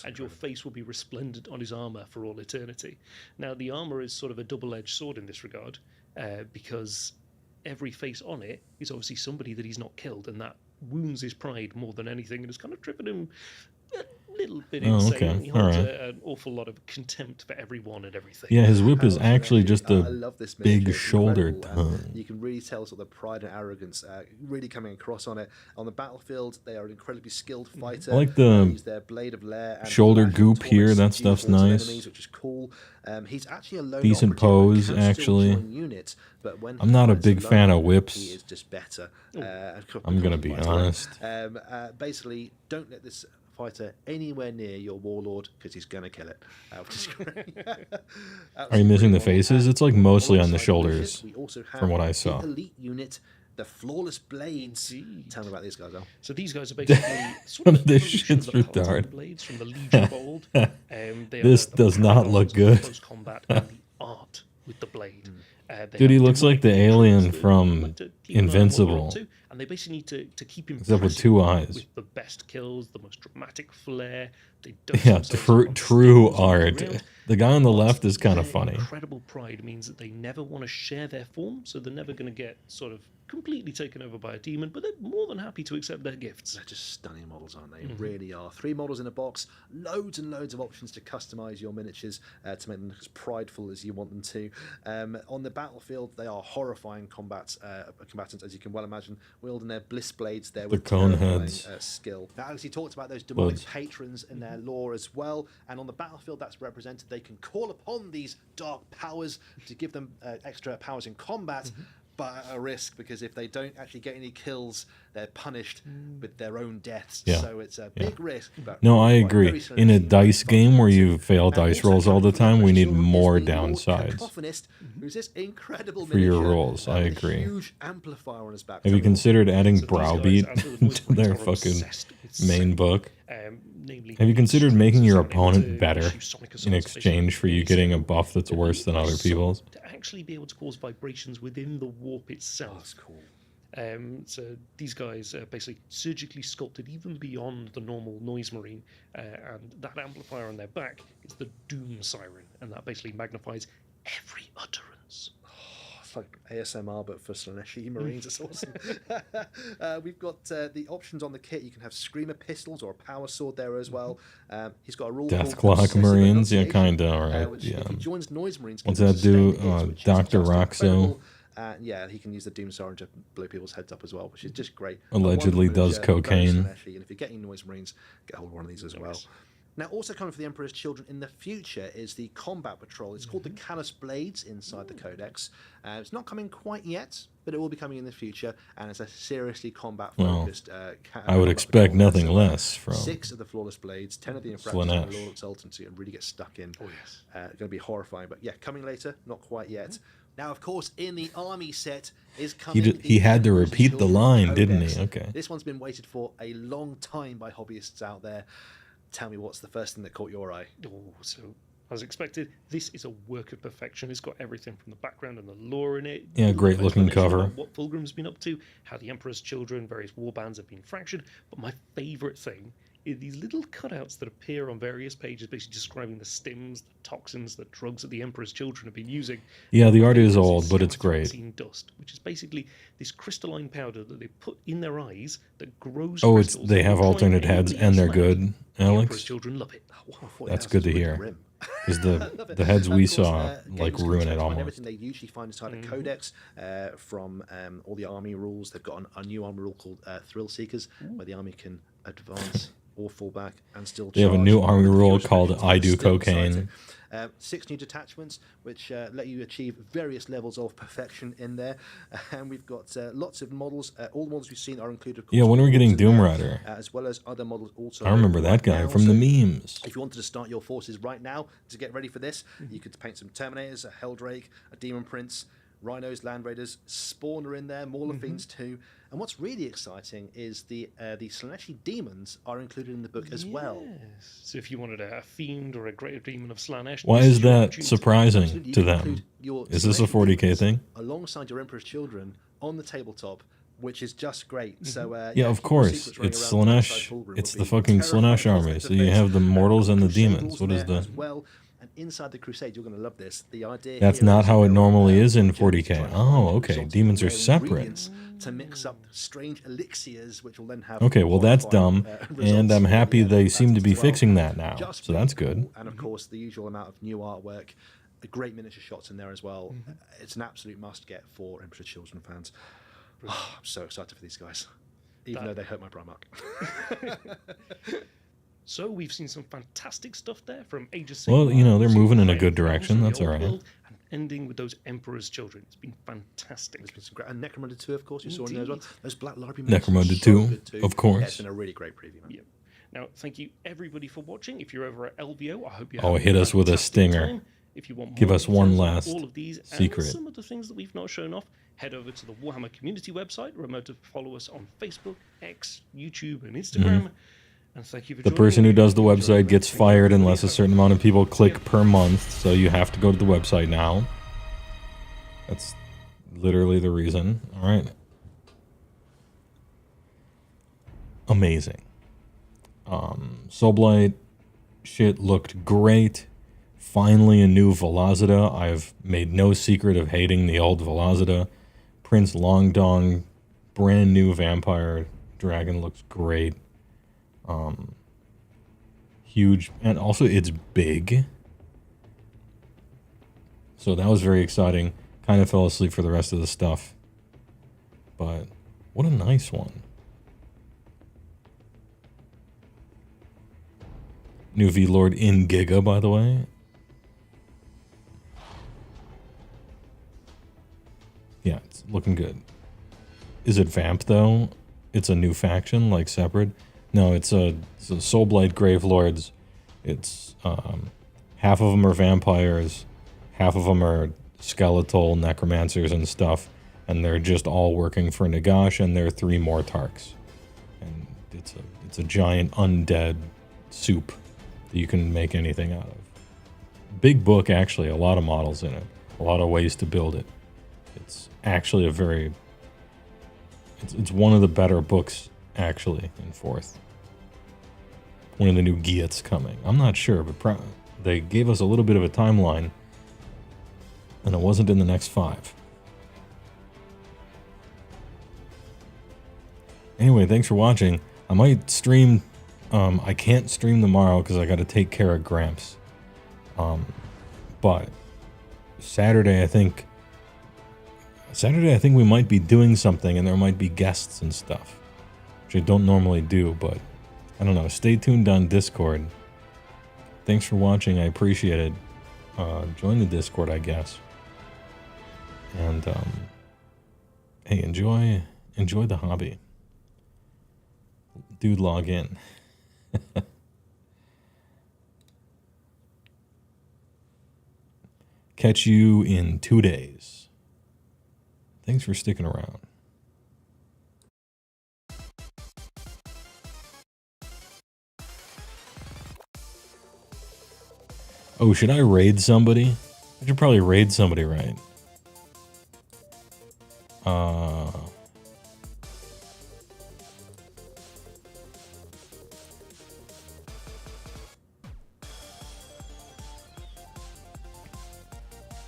Speaker 6: and your face will be resplendent on his armor for all eternity. Now, the armor is sort of a double-edged sword in this regard, because every face on it is obviously somebody that he's not killed, and that wounds his pride more than anything, and has kind of driven him a little bit
Speaker 1: Oh,
Speaker 6: insane.
Speaker 1: okay.
Speaker 6: He holds
Speaker 1: Alright.
Speaker 6: an awful lot of contempt for everyone and everything.
Speaker 1: Yeah, his whip is
Speaker 5: How
Speaker 1: actually
Speaker 5: Slaaneshi.
Speaker 1: just
Speaker 5: I
Speaker 1: a
Speaker 5: love this
Speaker 1: big
Speaker 5: miniature. It's
Speaker 1: shoulder
Speaker 5: incredible, and
Speaker 1: tongue.
Speaker 5: You can really tell sort of the pride and arrogance really coming across on it. On the battlefield, they are an incredibly skilled fighter.
Speaker 1: I like
Speaker 5: They
Speaker 1: the
Speaker 5: use their blade of lair and
Speaker 1: shoulder
Speaker 5: flash
Speaker 1: goop
Speaker 5: and
Speaker 1: here.
Speaker 5: taunts
Speaker 1: That
Speaker 5: to
Speaker 1: stuff's
Speaker 5: force
Speaker 1: nice.
Speaker 5: enemies, which is cool. He's actually a lone
Speaker 1: Decent
Speaker 5: operative, but
Speaker 1: pose,
Speaker 5: can still
Speaker 1: actually.
Speaker 5: join units, but when
Speaker 1: I'm
Speaker 5: he
Speaker 1: not a
Speaker 5: fights
Speaker 1: big fan
Speaker 5: alone,
Speaker 1: of whips.
Speaker 5: He is just better.
Speaker 1: I'm gonna be honest.
Speaker 5: Basically, don't let this fighter anywhere near your warlord because he's gonna kill it. Which is great.
Speaker 1: Are you missing the faces? It's like mostly on the
Speaker 5: Alongside
Speaker 1: shoulders,
Speaker 5: Lucius, we also have
Speaker 1: from what I
Speaker 5: the
Speaker 1: saw.
Speaker 5: elite unit, the Flawless Blades.
Speaker 6: Indeed.
Speaker 5: Tell me about these guys, Al.
Speaker 6: So these guys are basically sort of
Speaker 1: This
Speaker 6: evolution of
Speaker 1: shit's
Speaker 6: the Paladin
Speaker 1: retarded.
Speaker 6: Blades from the Legion of old. They
Speaker 1: This
Speaker 6: are
Speaker 1: does not
Speaker 6: paragons
Speaker 1: look
Speaker 6: of
Speaker 1: good.
Speaker 6: Close combat and the art with the blade. They
Speaker 1: Dude, he
Speaker 6: have
Speaker 1: looks like the
Speaker 6: demonic
Speaker 1: alien
Speaker 6: controls that
Speaker 1: from
Speaker 6: like to keep an eye on what you're
Speaker 1: Invincible.
Speaker 6: up to, and they basically need to keep him
Speaker 1: Except with 2 eyes.
Speaker 6: with the best kills, the most dramatic flair. They dose
Speaker 1: Yeah,
Speaker 6: themselves up on
Speaker 1: true
Speaker 6: skills all
Speaker 1: art.
Speaker 6: around.
Speaker 1: The guy on the
Speaker 6: But
Speaker 1: left is kind of
Speaker 6: their
Speaker 1: funny.
Speaker 6: Incredible pride means that they never want to share their form, so they're never going to get sort of completely taken over by a demon, but they're more than happy to accept their gifts.
Speaker 5: They're just stunning models, aren't they? Really are. 3 models in a box, loads and loads of options to customize your miniatures to make them look as prideful as you want them to. On the battlefield, they are horrifying combatants, as you can well imagine, wielding their bliss blades there with
Speaker 1: cone
Speaker 5: terrifying,
Speaker 1: heads.
Speaker 5: skill. Now, Alex, you talked about those demonic
Speaker 1: Bloods.
Speaker 5: patrons in their lore as well, and on the battlefield, that's represented. They can call upon these dark powers to give them extra powers in combat. But at a risk, because if they don't actually get any kills, they're punished with their own deaths.
Speaker 1: Yeah.
Speaker 5: So it's a big risk. But
Speaker 1: No, I
Speaker 5: very
Speaker 1: agree.
Speaker 5: Slaanesh,
Speaker 1: In a
Speaker 5: very
Speaker 1: dice
Speaker 5: fun
Speaker 1: game where
Speaker 5: to
Speaker 1: you fail
Speaker 5: and
Speaker 1: dice
Speaker 5: also
Speaker 1: rolls all the
Speaker 5: coming from
Speaker 1: time, we
Speaker 5: Emperor's
Speaker 1: need
Speaker 5: Children
Speaker 1: more
Speaker 5: is the Lord
Speaker 1: downsides.
Speaker 5: Cacophonist, who's this incredible
Speaker 1: For your
Speaker 5: miniature,
Speaker 1: rolls, I
Speaker 5: with a
Speaker 1: agree.
Speaker 5: huge amplifier on his back.
Speaker 1: Have you considered adding
Speaker 6: So these guys,
Speaker 1: browbeat
Speaker 6: as the voice
Speaker 1: to their
Speaker 6: actors, are
Speaker 1: fucking
Speaker 6: obsessed with
Speaker 1: main
Speaker 6: sound.
Speaker 1: book?
Speaker 6: Namely,
Speaker 1: Have you considered making your
Speaker 6: sound able
Speaker 1: opponent
Speaker 6: to
Speaker 1: better
Speaker 6: issue sonic
Speaker 1: in
Speaker 6: assaults,
Speaker 1: exchange for you
Speaker 6: basically,
Speaker 1: getting a buff that's worse than other
Speaker 6: so
Speaker 1: people's?
Speaker 6: to actually be able to cause vibrations within the warp itself.
Speaker 5: Oh, that's cool.
Speaker 6: So these guys are basically surgically sculpted even beyond the normal noise marine, and that amplifier on their back is the doom siren, and that basically magnifies every utterance.
Speaker 5: It's like ASMR, but for Slaaneshi Marines. It's awesome. We've got the options on the kit. You can have Screamer pistols or a power sword there as well. He's got a rule
Speaker 1: Death
Speaker 5: called
Speaker 1: Clock
Speaker 5: Obsessive
Speaker 1: Marines? Yeah,
Speaker 5: Enunciation,
Speaker 1: kinda, alright,
Speaker 5: which
Speaker 1: yeah.
Speaker 5: if he joins Noise Marines,
Speaker 1: What's
Speaker 5: can
Speaker 1: that do?
Speaker 5: sustain hits, which is
Speaker 1: Dr.
Speaker 5: just
Speaker 1: Roxo?
Speaker 5: incredible. Yeah, he can use the Doom Siren to blow people's heads up as well, which is just great. A
Speaker 1: Allegedly
Speaker 5: wonderful
Speaker 1: does
Speaker 5: miniature, very
Speaker 1: cocaine.
Speaker 5: Slaaneshi, and if you're getting Noise Marines, get hold of one of these as well. Now, also coming for the Emperor's Children in the future is the Combat Patrol. It's called the Callous Blades inside the Codex. It's not coming quite yet, but it will be coming in the future, and it's a seriously combat-focused...
Speaker 1: I would expect nothing less from
Speaker 5: 6 of the Flawless Blades, 10 of the Infractors, and the Lord Exultancy, and really get stuck in. Oh, yes. Going to be horrifying, but yeah, coming later, not quite yet. Now, of course, in the army set is coming...
Speaker 1: He had to repeat the line, didn't he? Okay.
Speaker 5: This one's been waited for a long time by hobbyists out there. Tell me, what's the first thing that caught your eye?
Speaker 6: Oh, so as expected, this is a work of perfection. It's got everything from the background and the lore in it.
Speaker 1: Yeah, great looking cover.
Speaker 6: What Fulgrim's been up to, how the Emperor's Children, various war bands have been fractured. But my favourite thing is these little cutouts that appear on various pages, basically describing the stims, the toxins, the drugs that the Emperor's Children have been using.
Speaker 1: Yeah, the art is old, but it's great.
Speaker 6: Dust, which is basically this crystalline powder that they put in their eyes that grows.
Speaker 1: Oh, they have alternate heads, and they're good, Alex.
Speaker 6: Emperor's Children love it.
Speaker 1: That's good to hear. Because the heads we saw like ruin it almost.
Speaker 5: Everything they usually find inside a Codex, from all the army rules. They've got a new army rule called Thrill Seekers, where the army can advance or fall back and still charge.
Speaker 1: They have a new army rule called I Do Cocaine.
Speaker 5: 6 new detachments, which let you achieve various levels of perfection in there. And we've got lots of models. All the models we've seen are included. Of course,
Speaker 1: yeah, when are we getting Doom Rider?
Speaker 5: As well as other models also.
Speaker 1: I remember that guy from the memes.
Speaker 5: If you wanted to start your forces right now to get ready for this, you could paint some Terminators, a Helldrake, a Demon Prince, Rhinos, Land Raiders, Spawn are in there, Mauler Fiends too. And what's really exciting is the Slaneshi demons are included in the book as well.
Speaker 6: So if you wanted a fiend or a greater demon of Slanesh,
Speaker 1: why is that surprising to them? Is this a 40k thing?
Speaker 5: Alongside your Emperor's Children on the tabletop, which is just great. So
Speaker 1: yeah, of course, it's Slanesh. It's the fucking Slanesh army. So you have the mortals and the demons. What is the?
Speaker 5: Well, and inside the Crusade, you're going to love this. The idea.
Speaker 1: That's not how it normally is in 40k. Oh, okay. Demons are separate.
Speaker 5: To mix up strange elixirs, which will then have.
Speaker 1: Okay, well that's dumb, and I'm happy they seem to be fixing that now. So that's good.
Speaker 5: And of course, the usual amount of new artwork, great miniature shots in there as well. It's an absolute must-get for Emperor's Children fans. Oh, I'm so excited for these guys, even though they hurt my Primarch.
Speaker 6: So we've seen some fantastic stuff there from Age of Sigmar.
Speaker 1: Well, you know, they're moving in a good direction. That's all right.
Speaker 6: Ending with those Emperor's Children. It's been fantastic.
Speaker 5: It's been some great. And Necromunda 2, of course, you saw in there as well. Those Black Library
Speaker 1: Necromunda 2, of course.
Speaker 5: Yeah, it's been a really great preview, man.
Speaker 6: Yeah. Now, thank you everybody for watching. If you're over at LVO, I hope you
Speaker 1: hit us with a stinger.
Speaker 6: If you want
Speaker 1: give us one last
Speaker 6: all of these
Speaker 1: secret.
Speaker 6: And some of the things that we've not shown off, head over to the Warhammer community website. Remember to follow us on Facebook, X, YouTube, and Instagram. And thank you for
Speaker 1: the person who does the website gets fired unless a certain amount of people click per month. So you have to go to the website now. That's literally the reason. All right. Amazing. Soulblight shit looked great. Finally a new Velocita. I've made no secret of hating the old Velocita. Prince Longdong, brand new vampire dragon, looks great. Huge, and also it's big. So that was very exciting. Kind of fell asleep for the rest of the stuff. But what a nice one. New V-Lord in Giga, by the way. Yeah, it's looking good. Is it Vamp, though? It's a new faction, like separate? No, it's a Soulblight Gravelords. It's half of them are vampires, half of them are skeletal necromancers and stuff, and they're just all working for Nagash, and there are 3 more Tarks. And it's a giant undead soup that you can make anything out of. Big book, actually, a lot of models in it, a lot of ways to build it. It's actually a very... It's one of the better books, actually, in 4th. One of the new Giats coming. I'm not sure, but they gave us a little bit of a timeline, and it wasn't in the next 5. Anyway, thanks for watching. I might stream... I can't stream tomorrow because I got to take care of Gramps. But Saturday, I think we might be doing something, and there might be guests and stuff, which I don't normally do, but I don't know. Stay tuned on Discord, thanks for watching. I appreciate it. Join the Discord, I guess. And hey, enjoy the hobby. Dude, log in. Catch you in 2 days. Thanks for sticking around. Oh, should I raid somebody? I should probably raid somebody, right?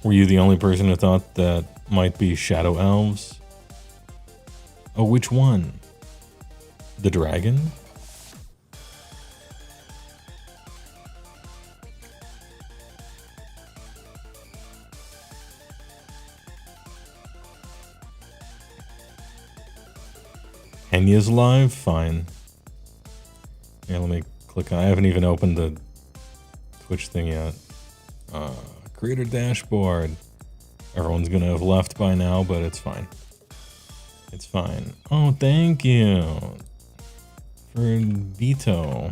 Speaker 1: Were you the only person who thought that might be Shadow Elves? Oh, which one? The dragon? Henya's live? Fine. Yeah, let me click on. I haven't even opened the Twitch thing yet. Creator dashboard. Everyone's gonna have left by now, but it's fine. It's fine. Oh, thank you for Vito.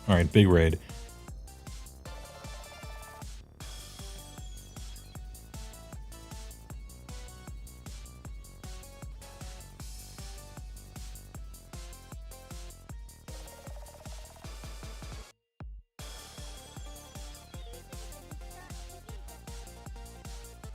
Speaker 1: All right, big raid.